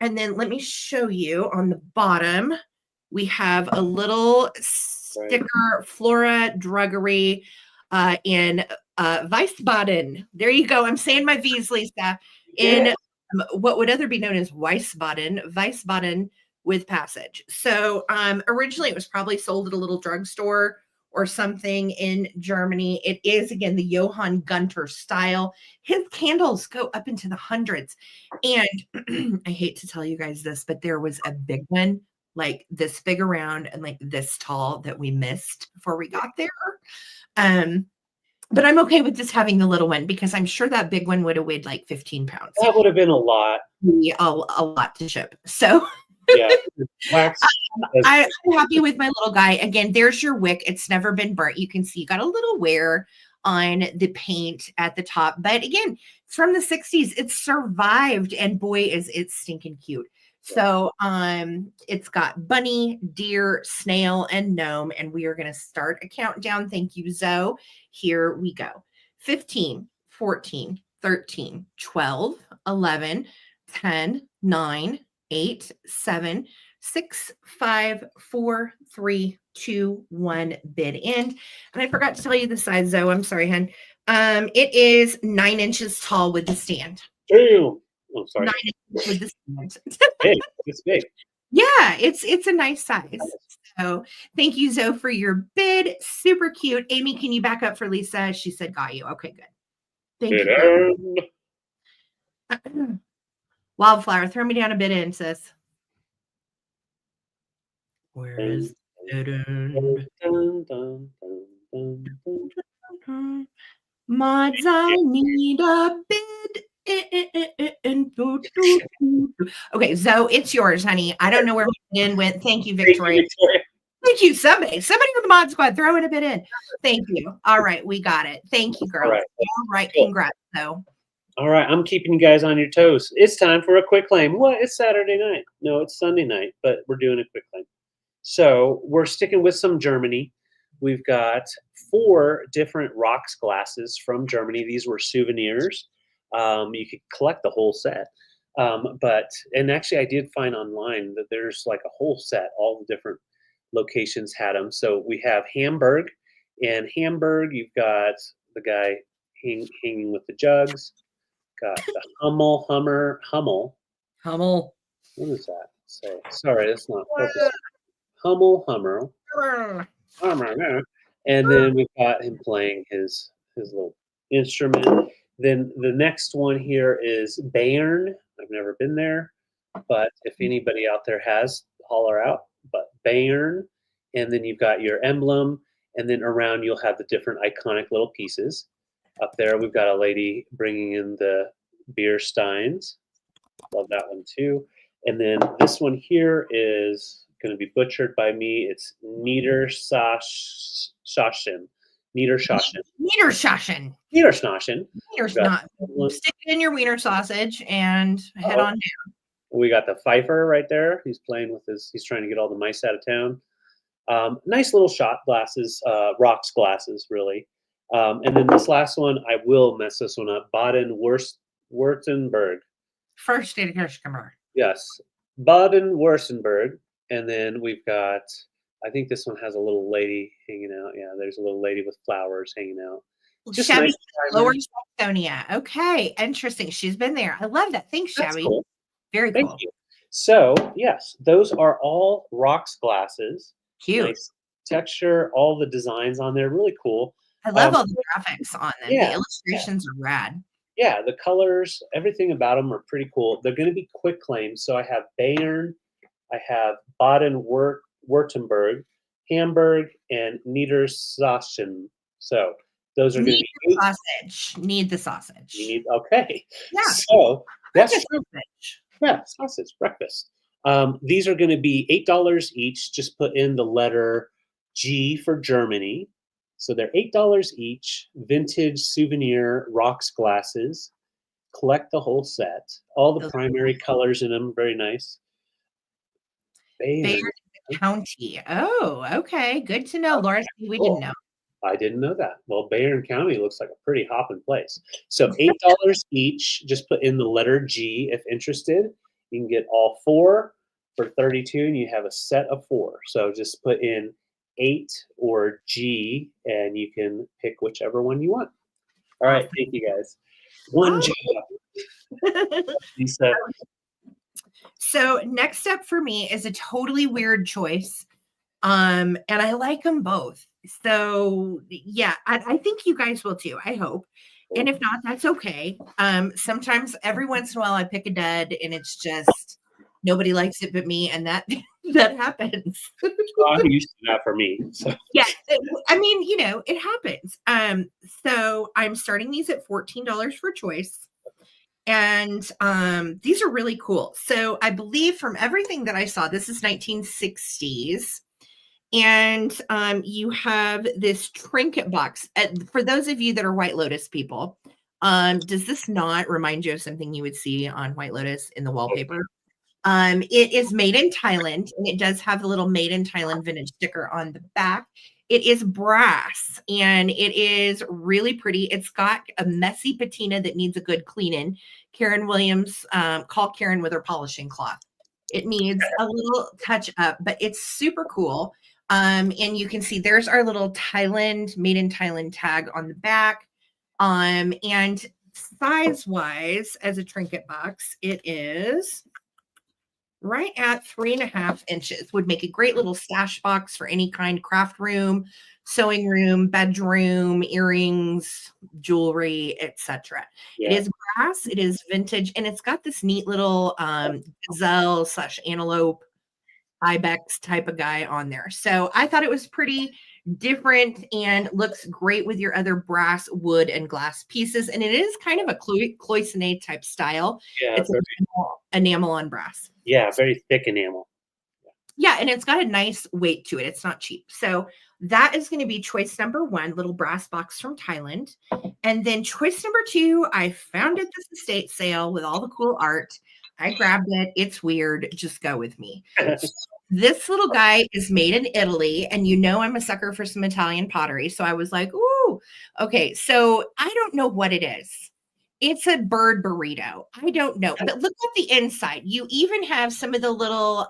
And then let me show you on the bottom, we have a little sticker, Flora Druggery in Wiesbaden. There you go. I'm saying my V's, Lisa. In what would other be known as Wiesbaden with passage. So originally it was probably sold at a little drugstore or something in Germany. It is, again, the Johann Gunter style. His candles go up into the hundreds. And I hate to tell you guys this, but there was a big one, like this big around and like this tall, that we missed before we got there. But I'm okay with just having the little one because I'm sure that big one would have weighed like 15 pounds. That would have been a lot. A lot to ship. So yeah, wax. I'm happy with my little guy. Again, there's your wick. It's never been burnt. You can see you got a little wear on the paint at the top. But again, it's from the 60s. It survived, and boy, is it stinking cute. So it's got bunny, deer, snail, and gnome. And we are going to start a countdown. Thank you, Zoe. Here we go. 15, 14, 13, 12, 11, 10, 9, 8, 7, 6, 5, 4, 3, 2, 1, bid end. And I forgot to tell you the size, Zoe. I'm sorry, hon. It is 9 inches tall with the stand. Damn. Oh, sorry. 9 inches with the stand. Big. It's big. Yeah, it's a nice size. So thank you, Zoe, for your bid. Super cute. Amy, can you back up for Lisa? She said got you. Okay, good. Thank you. Wildflower, throw me down a bid in, sis. Where is it? Mods, I need a bid. Okay, Zoe, it's yours, honey. I don't know where my bid in went. Thank you, Victoria. Thank you, somebody on the mod squad, throw in a bid in. Thank you. All right, we got it. Thank you, girls. All right, cool. Congrats, Zoe. All right, I'm keeping you guys on your toes. It's time for a quick claim. What? It's Saturday night. No, it's Sunday night, but we're doing a quick claim. So we're sticking with some Germany. we've got 4 different rocks glasses from Germany. These were souvenirs. You could collect the whole set. And actually, I did find online that there's like a whole set. All the different locations had them. So we have Hamburg. In Hamburg, you've got the guy hanging with the jugs. Got the Hummel. Hummel. What is that? Say, sorry, that's not focused. Hummer. And then we've got him playing his little instrument. Then the next one here is Bayern. I've never been there, but if anybody out there has, holler out. But Bayern, and then you've got your emblem, and then around you'll have the different iconic little pieces. Up there, we've got a lady bringing in the beer steins. Love that one too. And then this one here is going to be butchered by me. It's Niedersachsen. Niedersachsen. Stick it in your wiener sausage and head on down. We got the Pfeiffer right there. He's playing with he's trying to get all the mice out of town. Nice little shot glasses, rocks glasses, really. And then this last one, I will mess this one up. Baden-Württemberg. First in Kirchhammer. Yes, Baden-Württemberg. And then we've got, I think this one has a little lady hanging out. Yeah, there's a little lady with flowers hanging out. Just Shabby, nice Lower Saxonia. Okay, interesting. She's been there. I love that. Thanks, Shabby. Cool. Very Thank cool. You. So, yes, those are all rocks glasses. Cute. Nice texture, all the designs on there, really cool. I love all the graphics on them. Yeah, the illustrations are rad. Yeah, the colors, everything about them are pretty cool. They're going to be quick claims. So I have Bayern, I have Baden-Württemberg, Hamburg, and Niedersachsen. So those are going to be sausage. Need the sausage. Okay. Yeah. So that's sausage. Yeah, sausage breakfast. These are going to be $8 each. Just put in the letter G for Germany. So they're $8 each. Vintage souvenir rocks glasses. Collect the whole set. All the primary colors in them, very nice. Bayern County. Oh, okay. Good to know, Laura. We didn't know. I didn't know that. Well, Bayern County looks like a pretty hopping place. So $8 each. Just put in the letter G if interested. You can get all 4 for $32, and you have a set of 4. So just put in 8 or G, and you can pick whichever one you want. All right, thank you guys. One job. Lisa. So next up for me is a totally weird choice, and I like them both. So yeah, I think you guys will too. I hope. And if not, that's okay. Sometimes every once in a while I pick a dud and it's just nobody likes it but me, and that happens. I'm used to that for me. So. Yeah, I mean, it happens. So I'm starting these at $14 for choice. And these are really cool. So I believe from everything that I saw, this is 1960s. And you have this trinket box. For those of you that are White Lotus people, does this not remind you of something you would see on White Lotus in the wallpaper? It is made in Thailand, and it does have a little made in Thailand vintage sticker on the back. It is brass, and it is really pretty. It's got a messy patina that needs a good cleaning. Karen Williams, call Karen with her polishing cloth. It needs a little touch up, but it's super cool. And you can see there's our little Thailand, made in Thailand tag on the back. And size-wise, as a trinket box, it is right at 3.5 inches. Would make a great little stash box for any kind, craft room, sewing room, bedroom, earrings, jewelry, etc. Yeah. It is brass, it is vintage, and it's got this neat little gazelle / antelope ibex type of guy on there. So I thought it was pretty different and looks great with your other brass, wood, and glass pieces. And it is kind of a cloisonne type style. Yeah, it's enamel on brass. Yeah, very thick enamel. Yeah, and it's got a nice weight to it. It's not cheap. So that is going to be choice number 1, little brass box from Thailand. And then choice number 2, I found at this estate sale with all the cool art. I grabbed it. It's weird. Just go with me. So this little guy is made in Italy, and you know I'm a sucker for some Italian pottery. So I was like, ooh, okay. So I don't know what it is. It's a bird burrito. I don't know. But look at the inside. You even have some of the little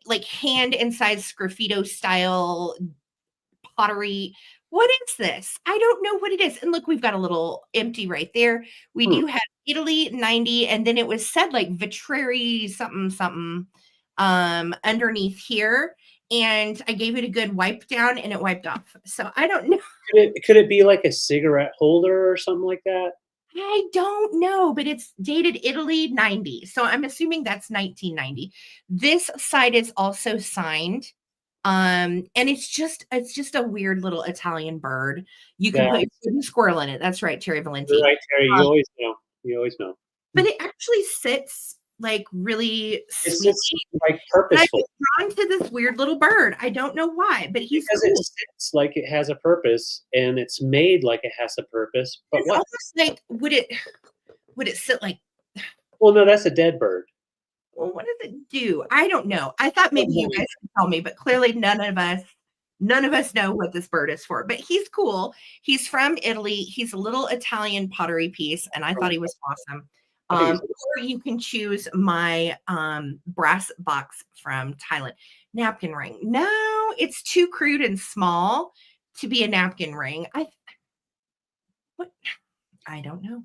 like hand inside sgraffito style pottery. What is this? I don't know what it is. And look, we've got a little empty right there. We Hmm. do have Italy 90, and then it was said like Vitreri something something underneath here. And I gave it a good wipe down and it wiped off. So I don't know. Could it be like a cigarette holder or something like that? I don't know, but it's dated Italy 90. So I'm assuming that's 1990. This side is also signed. And it's just a weird little Italian bird. You can Yeah, put your wooden squirrel in it. That's right, Terry you're Valenti. right, Terry. You Um, always know. You always know. but it actually sits like really It's sweetly. just like And I purposeful was drawn to this weird little bird. I don't know why, but he's because it cool. sits like it has a purpose and it's made like it has a purpose. But It's what? almost like would it sit like, Well, no, that's a dead bird. well, what does it do? I don't know. I thought maybe you guys could tell me, but clearly none of us know what this bird is for. But he's cool. He's from Italy. He's a little Italian pottery piece, and I thought he was awesome. I think Or you can choose my brass box from Thailand. Napkin ring. No, it's too crude and small to be a napkin ring. What? I don't know.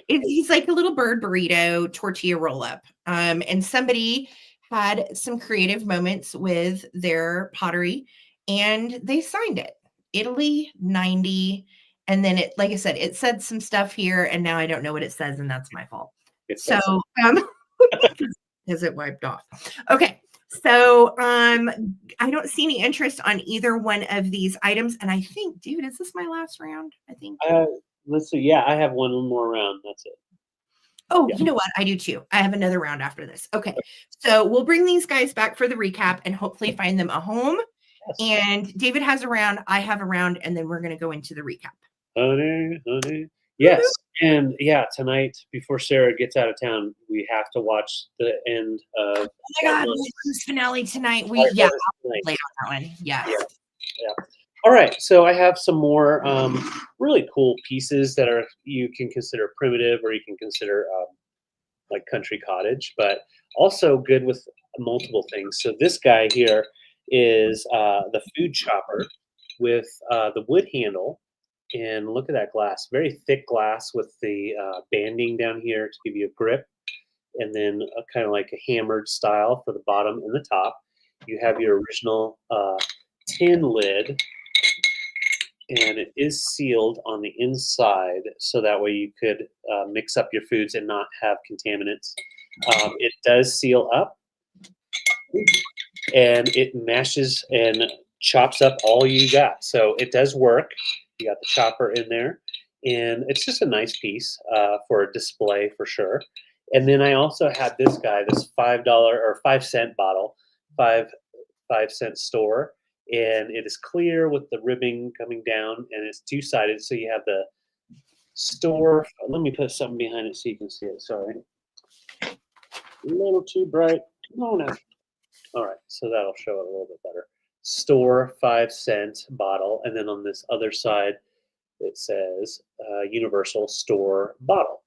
He's like a little bird burrito tortilla roll up. And somebody had some creative moments with their pottery and they signed it. Italy 90. And then it, like I said, it said some stuff here, and now I don't know what it says, and that's my fault. it So does. is it wiped off? Okay. So I don't see any interest on either one of these items. And I think, dude, is this my last round? I think. Uh, let's see. Yeah, I have one more round. That's it. Oh, Yeah. you know what? I do too. I have another round after this. Okay. So we'll bring these guys back for the recap and hopefully find them a home. Yes. And David has a round, I have a round, and then we're going to go into the recap. Honey, honey. Woo-hoo. Yes. And yeah, tonight before Sarah gets out of town, we have to watch the end of Oh my God, Williams finale tonight. Yeah, tonight. I'll play on that one. Yes. Yeah. Yeah. All right, so I have some more really cool pieces that are you can consider primitive or you can consider like country cottage, but also good with multiple things. So this guy here is the food chopper with the wood handle, and look at that glass, very thick glass with the banding down here to give you a grip, and then kind of like a hammered style for the bottom and the top. You have your original tin lid, and it is sealed on the inside so that way you could mix up your foods and not have contaminants. It does seal up, and it mashes and chops up all you got. So it does work. You got the chopper in there, and it's just a nice piece for a display for sure. And then I also had this guy, this $5 or 5 cent bottle, 5 cent store, and it is clear with the ribbing coming down, and it's two-sided, so you have the store. Let me put something behind it so you can see it. Sorry, a little too bright. Come on now. All right, so that'll show it a little bit better. Store 5 cent bottle, and then on this other side it says universal store bottle,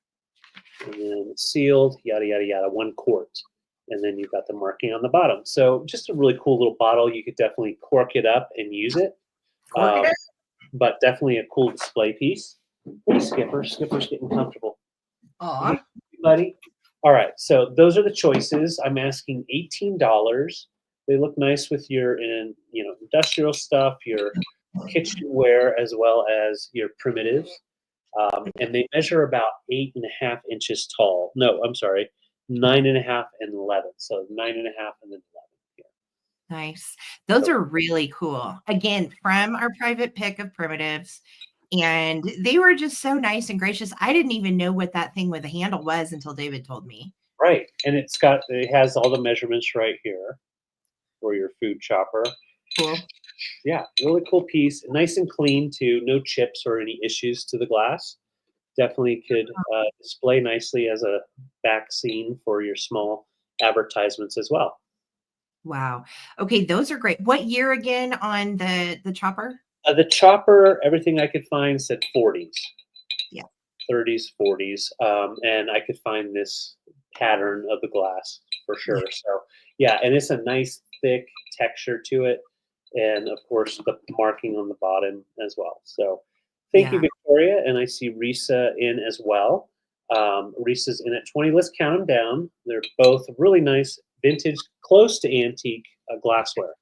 and then it's sealed, yada yada yada, 1 quart. And then you've got the marking on the bottom. So just a really cool little bottle. You could definitely cork it up and use it. But definitely a cool display piece. Hey, Skipper. Skipper's getting comfortable. Aw. Hey, buddy. All right. So those are the choices. I'm asking $18. They look nice with your industrial stuff, your kitchenware, as well as your primitives. And they measure about 8.5 inches tall. No, I'm sorry, 9.5 and 11. So 9.5 and then 11 here. Nice. Those are really cool. Again, from our private pick of primitives. And they were just so nice and gracious. I didn't even know what that thing with the handle was until David told me. Right. And it has all the measurements right here for your food chopper. Cool. Yeah, really cool piece. Nice and clean too. No chips or any issues to the glass. definitely could display nicely as a back scene for your small advertisements as well. Wow. Okay, those are great. What year again on the chopper? The chopper, everything I could find said 40s, Yeah. 30s, 40s, and I could find this pattern of the glass for sure. So yeah, and it's a nice thick texture to it, and of course the marking on the bottom as well. So thank you, Yeah. Victoria, and I see Risa in as well. Risa's in at 20. Let's count them down. They're both really nice, vintage, close to antique glassware.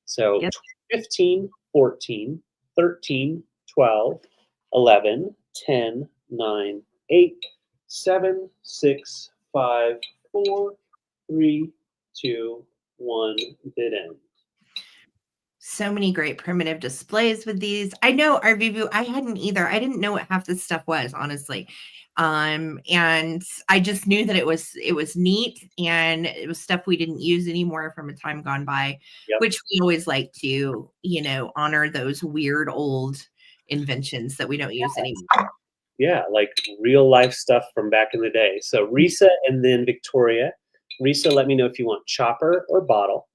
So Yep. 15, 14, 13, 12, 11, 10, 9, 8, 7, 6, 5, 4, 3, 2, 1, bid end. So many great primitive displays with these. I know RVView, I hadn't either. I didn't know what half this stuff was, honestly. And I just knew that it was neat, and it was stuff we didn't use anymore from a time gone by, Yep. which we always like to, honor those weird old inventions that we don't use anymore. Yeah, like real life stuff from back in the day. So Risa and then Victoria. Risa, let me know if you want chopper or bottle,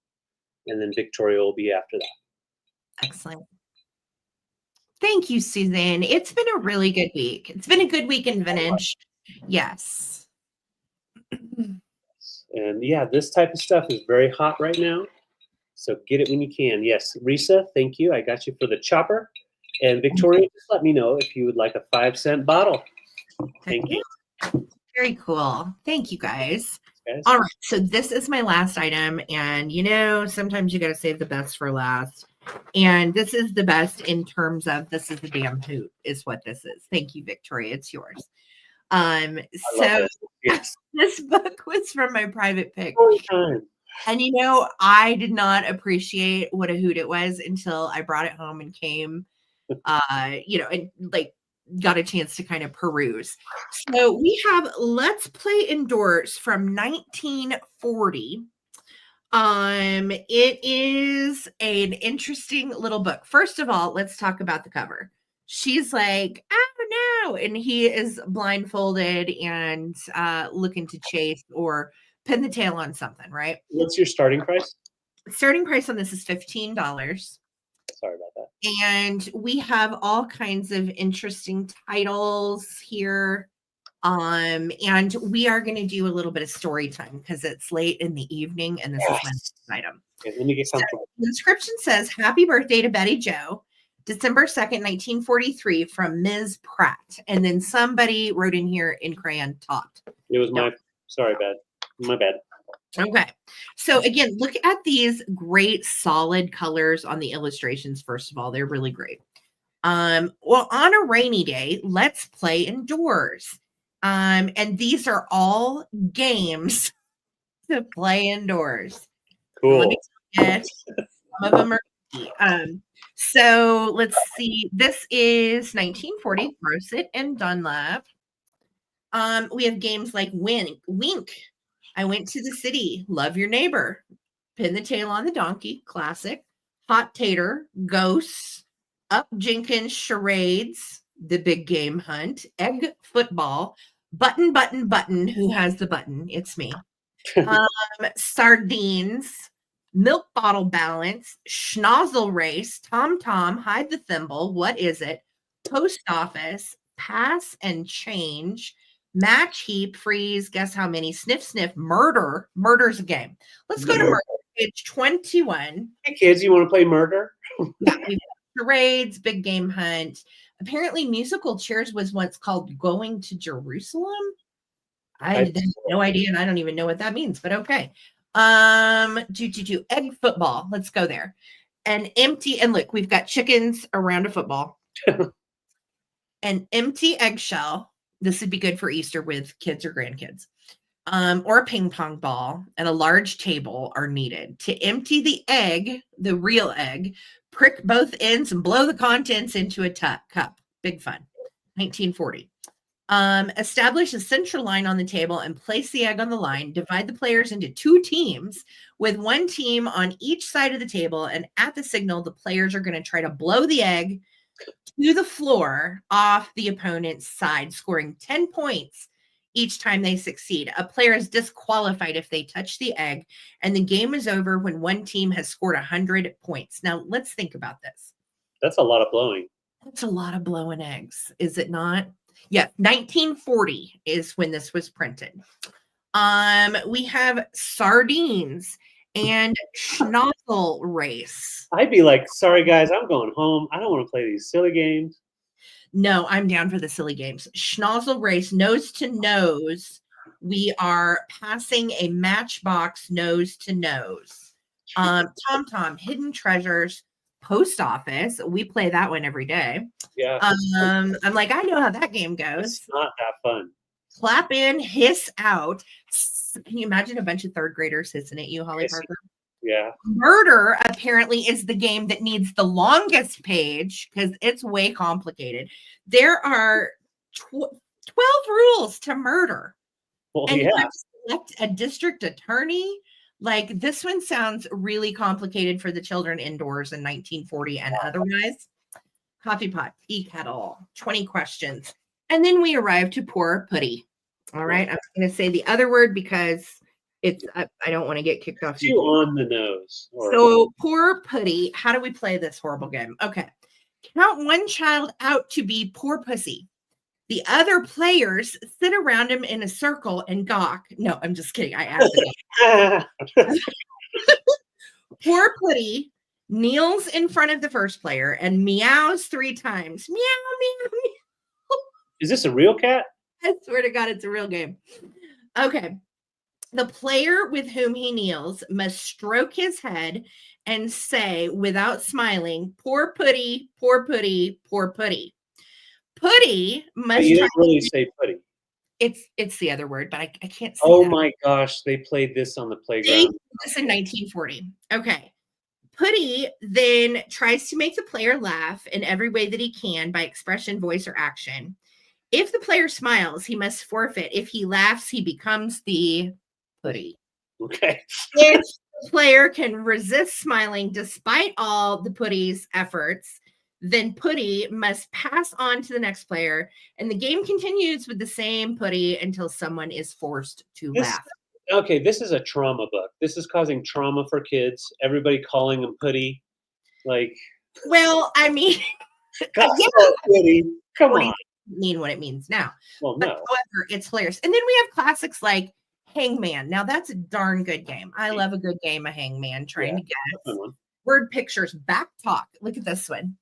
and then Victoria will be after that. Excellent. Thank you, Suzanne. It's been a really good week. It's been a good week in vintage. Yes. And yeah, this type of stuff is very hot right now. So get it when you can. Yes, Risa, thank you. I got you for the chopper. And Victoria, just let me know if you would like a 5-cent bottle. Thank you. Very cool. Thank you, guys. Guys. All right. So this is my last item. And, sometimes you got to save the best for last. And this is the best in terms of this is the damn hoot is what this is. Thank you, Victoria. It's yours. So yes. This book was from my private pick. Time. And I did not appreciate what a hoot it was until I brought it home and came, and got a chance to kind of peruse. So we have Let's Play Indoors from 1940. It is an interesting little book. First of all, let's talk about the cover. She's like, oh no, and he is blindfolded and looking to chase or pin the tail on something, right? What's your starting price? Starting price on this is $15. Sorry about that. And we have all kinds of interesting titles here. And we are going to do a little bit of story time because it's late in the evening and this is my next item. Okay, let me get comfortable. The inscription says, "Happy birthday to Betty Joe, December 2nd, 1943, from Ms. Pratt." And then somebody wrote in here in crayon, "Taught." It was my bad. Okay. So again, look at these great solid colors on the illustrations. First of all, they're really great. Well, on a rainy day, let's play indoors. And these are all games to play indoors. Cool. Let me get some of them are so let's see. This is 1940, Grosset and Dunlap. We have games like Wink. I went to the city. Love your neighbor. Pin the tail on the donkey. Classic. Hot Tater. Ghosts. Up Jenkins. Charades. The Big Game Hunt. Egg Football. Button. Who has the button? It's me. Sardines. Milk Bottle Balance. Schnozzle Race. Tom. Hide the Thimble. What is it? Post Office. Pass and Change. Match, Heap, Freeze, Guess How Many, Sniff, Murder. Murder's a game. Let's go to Murder, page 21. Hey, kids, you want to play Murder? Yeah, we've got Charades, Big Game Hunt. Apparently, musical chairs was once called Going to Jerusalem. I have no idea, and I don't even know what that means, but okay. Egg Football. Let's go there. And look, we've got chickens around a football. An empty eggshell. This would be good for Easter with kids or grandkids. Or a ping pong ball and a large table are needed. To empty the egg, the real egg, prick both ends and blow the contents into a cup. Big fun. 1940. Establish a central line on the table and place the egg on the line. Divide the players into 2 teams with 1 team on each side of the table. And at the signal, the players are going to try to blow the egg to the floor off the opponent's side, scoring 10 points each time they succeed. A player is disqualified if they touch the egg, and the game is over when one team has scored 100 points. Now, let's think about this. That's a lot of blowing. That's a lot of blowing eggs, is it not? Yeah, 1940 is when this was printed. We have sardines and schnozzle race. I'd be like, sorry guys, I'm going home. I don't want to play these silly games. No, I'm down for the silly games. Schnozzle race, nose to nose. We are passing a matchbox nose to nose. Tom Tom, hidden treasures, post office. We play that one every day. Yeah. I'm like, I know how that game goes. It's not that fun. Clap in, hiss out. Can you imagine a bunch of third graders hissing at you, Holly Parker? Yeah. Murder apparently is the game that needs the longest page because it's way complicated. There are 12 rules to murder. Well, and yeah. you have to select a district attorney. Like, this one sounds really complicated for the children indoors in 1940 and otherwise. Coffee pot, tea kettle, 20 questions. And then we arrive to poor putty. All right. I'm going to say the other word because it's I don't want to get kicked off. Too on the nose. So poor putty. How do we play this horrible game? Okay. Count one child out to be poor pussy. The other players sit around him in a circle and gawk. No, I'm just kidding. I added it. Poor putty kneels in front of the first player and meows 3 times. Meow, meow, meow. Is this a real cat? I swear to God, it's a real game. Okay. The player with whom he kneels must stroke his head and say, without smiling, poor putty, poor putty, poor putty. Putty must. You didn't really say putty. It's the other word, but I can't say Oh that. my gosh, they played this on the playground. They did this in 1940. Okay. Putty then tries to make the player laugh in every way that he can by expression, voice, or action. If the player smiles, he must forfeit. If he laughs, he becomes the putty. Okay. If the player can resist smiling despite all the putty's efforts, then putty must pass on to the next player, and the game continues with the same putty until someone is forced to laugh. Okay, this is a trauma book. This is causing trauma for kids. Everybody calling them putty. Like, well, I mean, putty. Come on. Mean what it means now. Well, but no. However, it's hilarious. And then we have classics like Hangman. Now that's a darn good game. I love a good game of Hangman. Trying to guess word pictures. Back talk. Look at this one.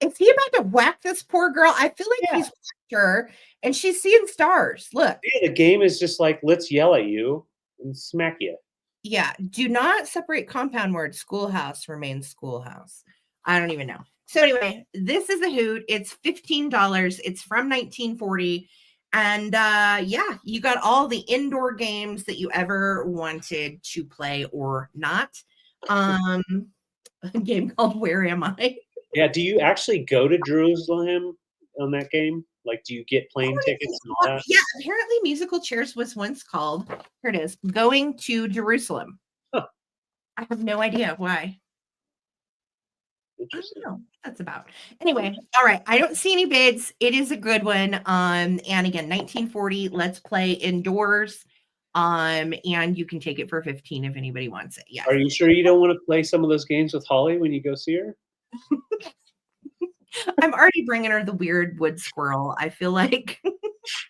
Is he about to whack this poor girl? I feel like he's whacked her and she's seeing stars. Look. Yeah, the game is just like, let's yell at you and smack you. Yeah. Do not separate compound words. Schoolhouse remains schoolhouse. I don't even know. So anyway, this is a hoot. It's $15. It's from 1940. And yeah, you got all the indoor games that you ever wanted to play or not. A game called Where Am I? Yeah, do you actually go to Jerusalem on that game? Like, do you get plane tickets and all that? Yeah, apparently musical chairs was once called, here it is, Going to Jerusalem. Huh. I have no idea why. Interesting. I don't know. That's about. Anyway, all right. I don't see any bids. It is a good one. And again, 1940. Let's play indoors. And you can take it for 15 if anybody wants it. Yeah. Are you sure you don't want to play some of those games with Holly when you go see her? I'm already bringing her the weird wood squirrel. I feel like.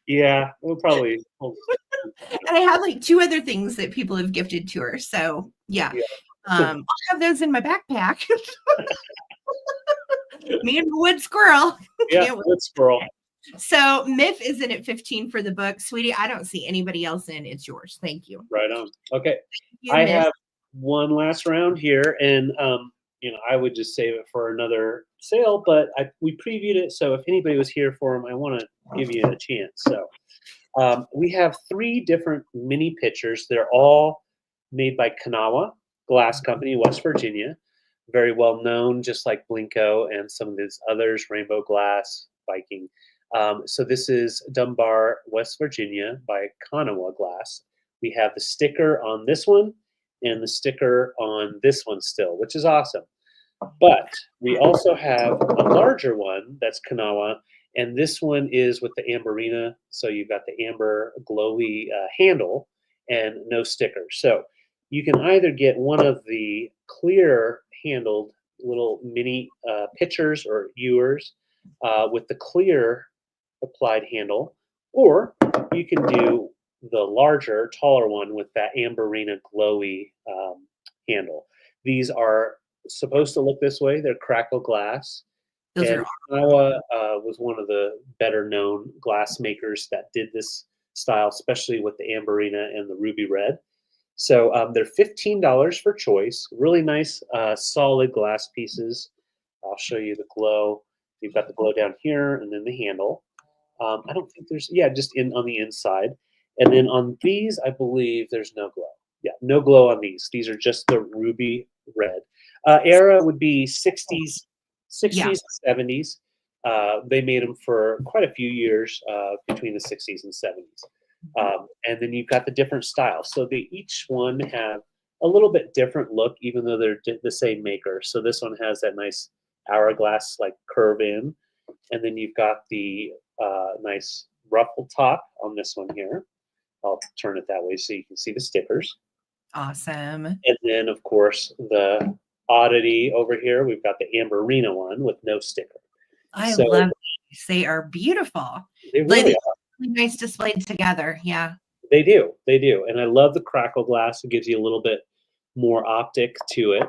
Yeah, we'll probably. And I have like 2 other things that people have gifted to her. So yeah. I'll have those in my backpack. Me and the wood squirrel. Yeah, wood squirrel. So Miff is in at 15 for the book. Sweetie, I don't see anybody else in. It's yours. Thank you. Right on. Okay. You, I Miff. have one last round here, and I would just save it for another sale, but we previewed it, so if anybody was here for them, I want to give you a chance. So we have 3 different mini pitchers. They're all made by Kanawha Glass Company, West Virginia. Very well known, just like Blinko and some of these others, Rainbow Glass, Viking. So this is Dunbar, West Virginia by Kanawha Glass. We have the sticker on this one and the sticker on this one still, which is awesome. But we also have a larger one that's Kanawa, and this one is with the Amberina. So you've got the amber glowy handle and no sticker. So you can either get one of the clear handled little mini pitchers or ewers with the clear applied handle, or you can do the larger, taller one with that Amberina glowy handle. These are supposed to look this way. They're crackle glass. Those And are Iowa was one of the better known glass makers that did this style, especially with the Amberina and the ruby red. So they're $15 for choice. Really nice, solid glass pieces. I'll show you the glow. You've got the glow down here, and then the handle. I don't think there's, yeah, just in on the inside. And then on these, I believe there's no glow. Yeah, no glow on these. These are just the ruby red. Era would be 60s, 60s, Yeah. and 70s. They made them for quite a few years between the 60s and 70s. And then you've got the different styles. So they each one have a little bit different look, even though they're the same maker. So this one has that nice hourglass like curve in, and then you've got the nice ruffle top on this one here. I'll turn it that way so you can see the stickers. awesome. And then, of course, the oddity over here, we've got the Amberina one with no sticker. I So love these. They are beautiful. they Like, really are. really nice displayed together. Yeah. They do. They do. And I love the crackle glass. It gives you a little bit more optic to it.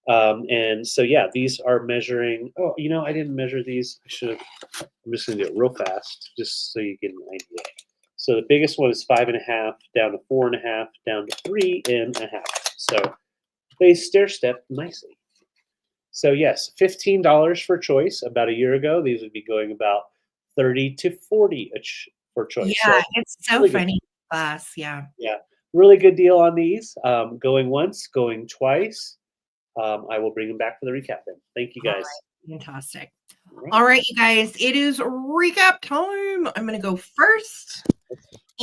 And so, yeah, these are measuring. Oh, you know, I didn't measure these. I should have. I'm just going to do it real fast just so you get an idea. So the biggest one is 5.5, down to 4.5, down to 3.5. So they stair step nicely. So yes, $15 for choice. About a year ago, these would be going about 30 to 40 for choice. Yeah, So it's so really good. funny. Class. Yeah. Yeah, really good deal on these. Going once, going twice. I will bring them back for the recap then. Thank you guys. Fantastic. All right. All right, you guys, it is recap time. I'm going to go first.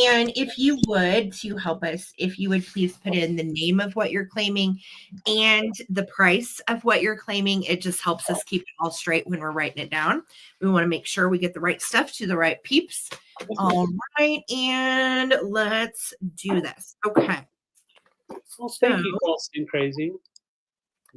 And if you would, to help us, if you would please put in the name of what you're claiming and the price of what you're claiming. It just helps us keep it all straight when we're writing it down. We want to make sure we get the right stuff to the right peeps. All right, and let's do this. Okay. Well, thank you, So- Colston Crazy.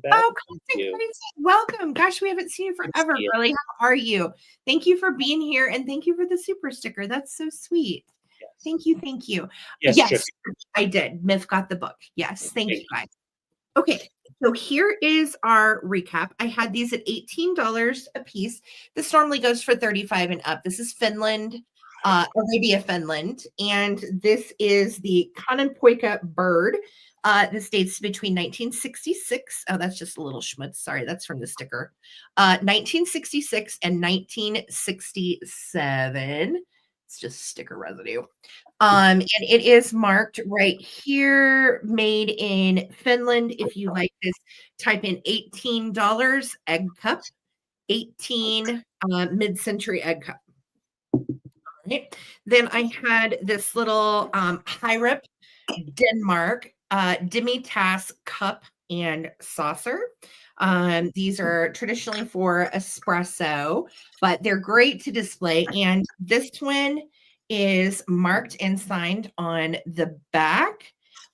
Oh, Thank Colin, you. crazy. Welcome. Gosh, we haven't seen you forever, you. Really. How are you? Thank you for being here, and thank you for the super sticker. That's so sweet. Yes. Thank you. Thank you. Yes, Yes, Trippy. I did. Myth got the book. Yes. Thank Thank you, guys. Okay. So here is our recap. I had these at $18 a piece. This normally goes for 35 and up. This is Finland, Arabia, Finland. And this is the Kananpoika bird. This dates between 1966. Oh, that's just a little schmutz. Sorry, that's from the sticker. 1966 and 1967. It's just sticker residue. And it is marked right here, made in Finland. If you like this, type in $18 egg cup, 18 mid-century egg cup. All right. Then I had this little Hirep Denmark Demi-Tasse cup and saucer. These are traditionally for espresso, but they're great to display. And this one is marked and signed on the back.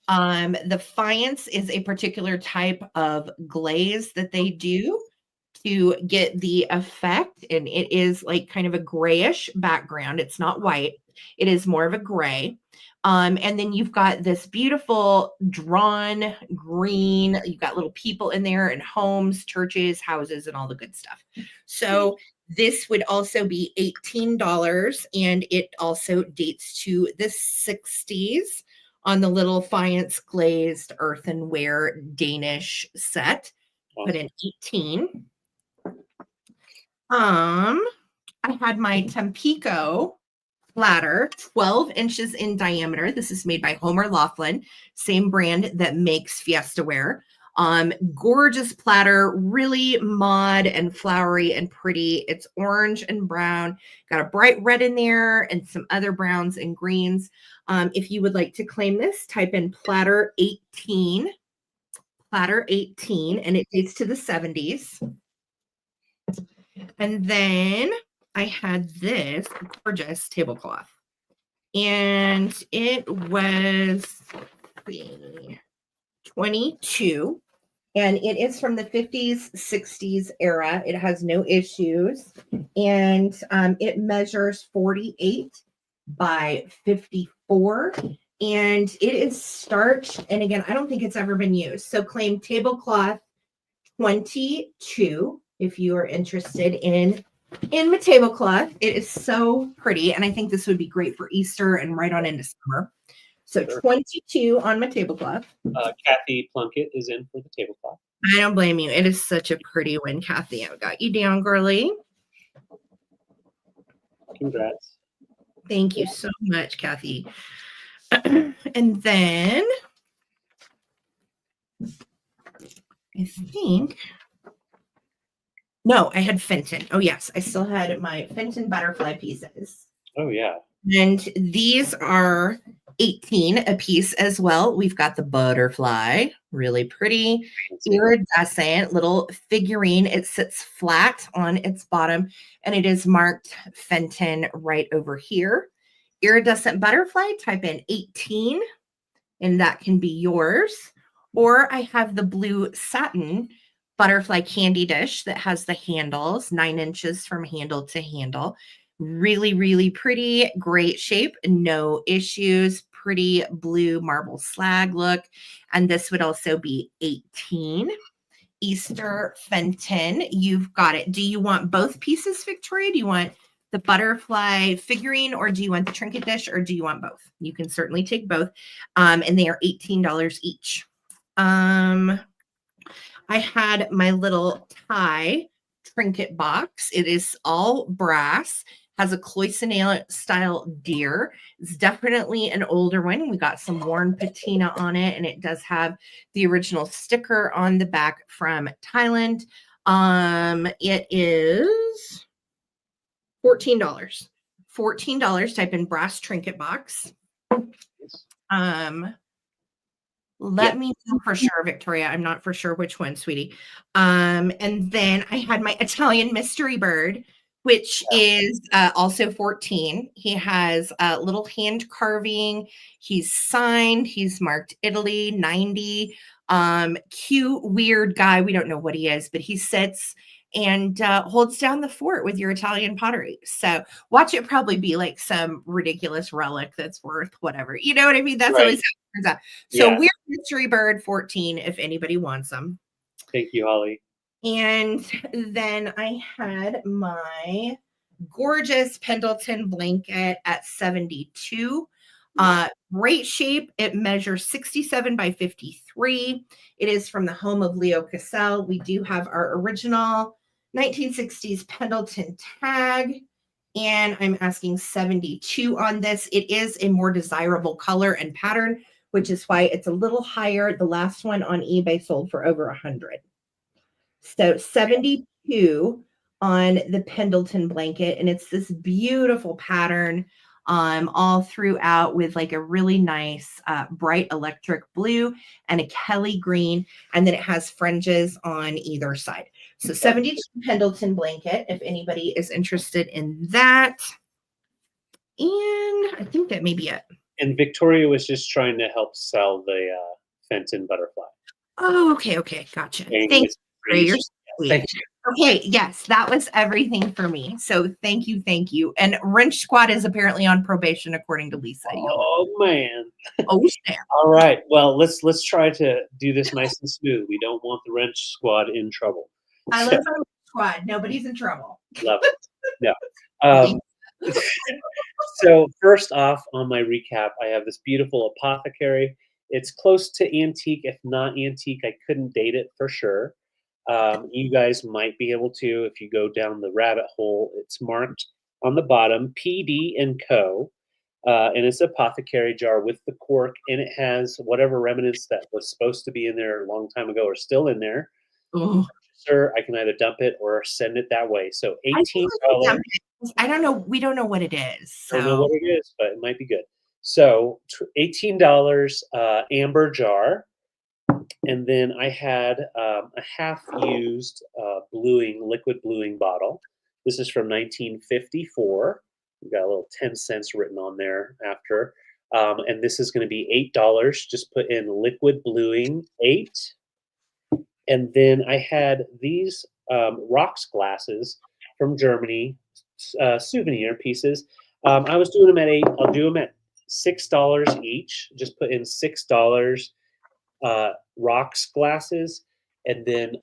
The faience is a particular type of glaze that they do to get the effect, and it is like kind of a grayish background. It's not white. It is more of a gray. And then you've got this beautiful drawn green. You've got little people in there and homes, churches, houses, and all the good stuff. So this would also be $18, and it also dates to the 60s on the little faience glazed earthenware Danish set. Put in 18. I had my Tampico platter, 12 inches in diameter. This is made by Homer Laughlin, same brand that makes Fiesta ware. Gorgeous platter, really mod and flowery and pretty. It's orange and brown, got a bright red in there and some other browns and greens. If you would like to claim this, type in platter 18, platter 18, and it dates to the 70s. And then I had this gorgeous tablecloth. And it was 22. And it is from the 50s, 60s era. It has no issues. And it measures 48 by 54. And it is starched. And again, I don't think it's ever been used. So claim tablecloth 22 if you are interested in the tablecloth. It is so pretty. And I think this would be great for Easter and right on into summer. So 22 on my tablecloth. Kathy Plunkett is in for the tablecloth. I don't blame you. It is such a pretty one, Kathy. I got you down, girly. Congrats. Thank you so much, Kathy. And then I think, no, I had Fenton. Oh, yes. I still had my Fenton butterfly pieces. Oh, yeah. And these are 18 a piece as well. We've got the butterfly, really pretty, iridescent little figurine. It sits flat on its bottom, and it is marked Fenton right over here. Iridescent butterfly, type in 18, and that can be yours. Or I have the blue satin butterfly candy dish that has the handles, 9 inches from handle to handle. Really, really pretty, great shape, no issues, pretty blue marble slag look. And this would also be 18. Easter Fenton, you've got it. Do you want both pieces, Victoria? Do you want the butterfly figurine, or do you want the trinket dish, or do you want both? You can certainly take both. And they are $18 each. I had my little tie trinket box. It is all brass, has a cloisonne style deer. It's definitely an older one. We got some worn patina on it, and it does have the original sticker on the back from Thailand. It is $14. $14. Type in brass trinket box. Let me know for sure, Victoria. I'm not for sure which one, sweetie. And then I had my Italian mystery bird, which is also 14. He has a little hand carving. He's signed. He's marked Italy 90. Cute, weird guy. We don't know what he is, but he sits and holds down the fort with your Italian pottery. So watch it probably be like some ridiculous relic that's worth whatever. You know what I mean? That's always how it turns out. So weird mystery bird 14 if anybody wants them. Thank you, Holly. And then I had my gorgeous Pendleton blanket at 72. Great shape. It measures 67 by 53. It is from the home of Leo Cassell. We do have our original 1960s Pendleton tag, and I'm asking 72 on this. It is a more desirable color and pattern, which is why it's a little higher. The last one on eBay sold for over 100. So 72 on the Pendleton blanket, and it's this beautiful pattern all throughout with like a really nice bright electric blue and a Kelly green, and then it has fringes on either side. So 72 Pendleton blanket, if anybody is interested in that. And I think that may be it. And Victoria was just trying to help sell the Fenton butterfly. Oh, okay. Gotcha. Thanks. You're sweet. Thank you. Okay, yes, that was everything for me. So thank you. And Wrench Squad is apparently on probation, according to Lisa. Oh man. Oh snap. All right. Well, let's try to do this nice and smooth. We don't want the Wrench Squad in trouble. I love the Squad. Nobody's in trouble. Love it. No. So first off, on my recap, I have this beautiful apothecary. It's close to antique, if not antique. I couldn't date it for sure. You guys might be able to if you go down the rabbit hole. It's marked on the bottom PD and Co. And it's an apothecary jar with the cork, and it has whatever remnants that was supposed to be in there a long time ago are still in there. Sir, I can either dump it or send it that way. So $18. I don't know. We don't know what it is. So. I don't know what it is, but it might be good. So $18 amber jar. And then I had a half-used liquid bluing bottle. This is from 1954. We've got a little 10 cents written on there after. And this is going to be $8. Just put in liquid bluing 8. And then I had these rocks glasses from Germany, souvenir pieces. I was doing them at 8. I'll do them at $6 each. Just put in $6 rocks glasses, and then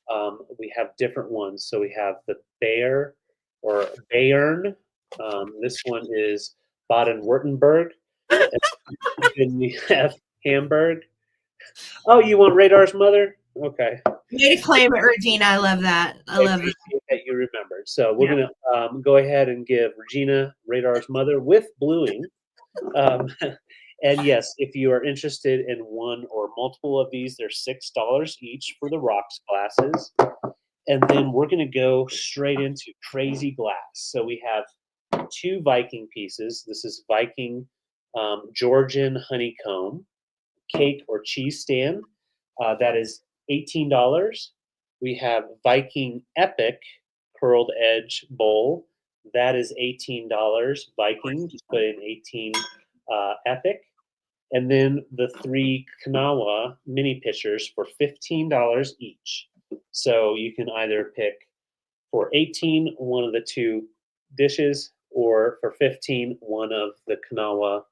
we have different ones. So we have the Bear or Bayern. This one is Baden-Württemberg. And then we have Hamburg. Oh, you want Radar's mother? Okay. Way to claim it, Regina. I love that. I love it. That you remembered. So we're gonna go ahead and give Regina Radar's mother with bluing. And yes, if you are interested in one or multiple of these, they're $6 each for the rocks glasses. And then we're going to go straight into crazy glass. So we have 2 Viking pieces. This is Viking Georgian honeycomb cake or cheese stand. That is $18. We have Viking Epic curled edge bowl. That is $18. Viking, just put in 18 Epic. And then the 3 Kanawa mini pitchers for $15 each. So you can either pick for 18 one of the 2 dishes, or for 15 one of the Kanawa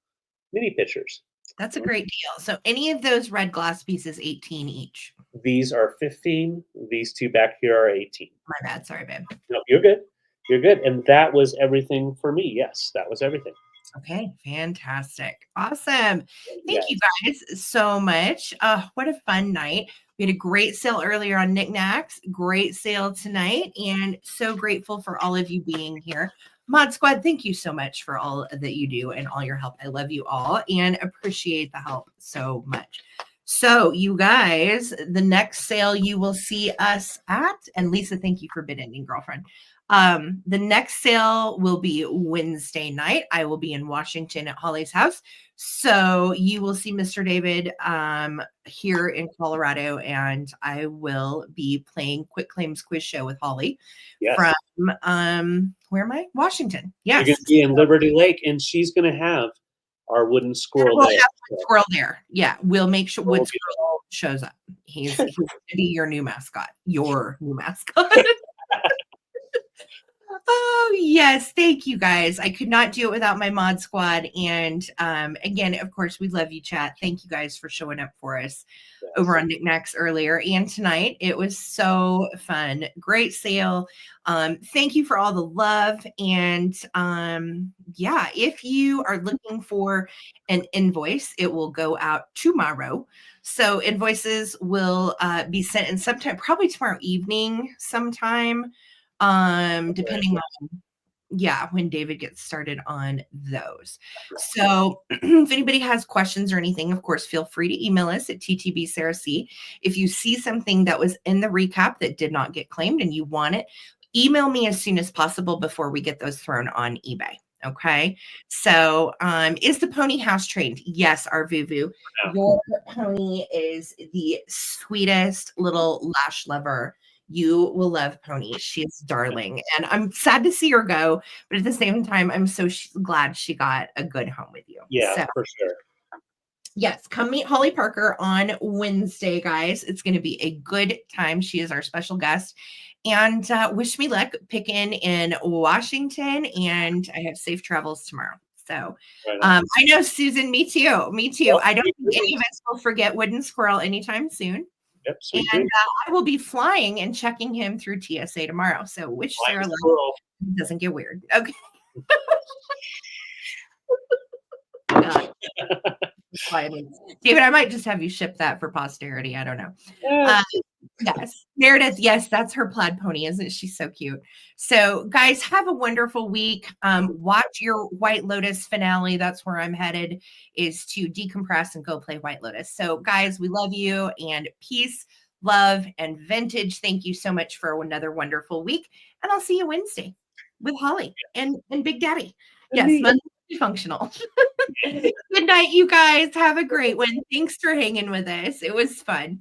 mini pitchers. That's a great deal. So any of those red glass pieces, 18 each. These are 15. These 2 back here are 18. My bad. Sorry, babe. No, you're good. You're good. And that was everything for me. Yes, that was everything. Okay, fantastic. Awesome. Thank you guys so much. What a fun night. We had a great sale earlier on knickknacks, great sale tonight, and so grateful for all of you being here. Mod Squad, thank you so much for all that you do and all your help. I love you all and appreciate the help so much. So you guys, the next sale you will see us at, and Lisa, thank you for bid ending, girlfriend. The next sale will be Wednesday night. I will be in Washington at Holly's house. So you will see Mr. David here in Colorado, and I will be playing Quick Claims Quiz Show with Holly from where am I? Washington. Yes. You're gonna be in Liberty Lake, and she's gonna have our wooden squirrel we'll there. Have Wood Squirrel there. Yeah, we'll make sure Wood Squirrel shows up. He's gonna be your new mascot. Your new mascot. Oh, yes. Thank you, guys. I could not do it without my mod squad. And again, of course, we love you, chat. Thank you guys for showing up for us over on Knickknacks earlier and tonight. It was so fun. Great sale. Thank you for all the love. And yeah, if you are looking for an invoice, it will go out tomorrow. So invoices will be sent in sometime, probably tomorrow evening sometime. Depending on when David gets started on those. So if anybody has questions or anything, of course, feel free to email us at Ttbsarahc. If you see something that was in the recap that did not get claimed and you want it, email me as soon as possible before we get those thrown on eBay. Okay. So is the pony house trained? Yes, our Vuvu. Your pony is the sweetest little lash lover. You will love Pony. She's darling. And I'm sad to see her go, but at the same time, I'm so glad she got a good home with you. Yeah, so, for sure. Yes, come meet Holly Parker on Wednesday, guys. It's going to be a good time. She is our special guest. And wish me luck picking in Washington. And I have safe travels tomorrow. So I know, Susan, me too. Me too. Well, I don't think any of us will forget Wooden Squirrel anytime soon. Yep, and I will be flying and checking him through TSA tomorrow. So wish Sarah luck. It doesn't get weird. Okay. David, I might just have you ship that for posterity. I don't know. Yes. Meredith, yes, that's her plaid pony. Isn't she so cute? So guys, have a wonderful week. Watch your White Lotus finale. That's where I'm headed, is to decompress and go play White Lotus. So guys, we love you, and peace, love, and vintage. Thank you so much for another wonderful week. And I'll see you Wednesday with Holly and Big Daddy. Yes, functional. Good night, you guys. Have a great one. Thanks for hanging with us. It was fun.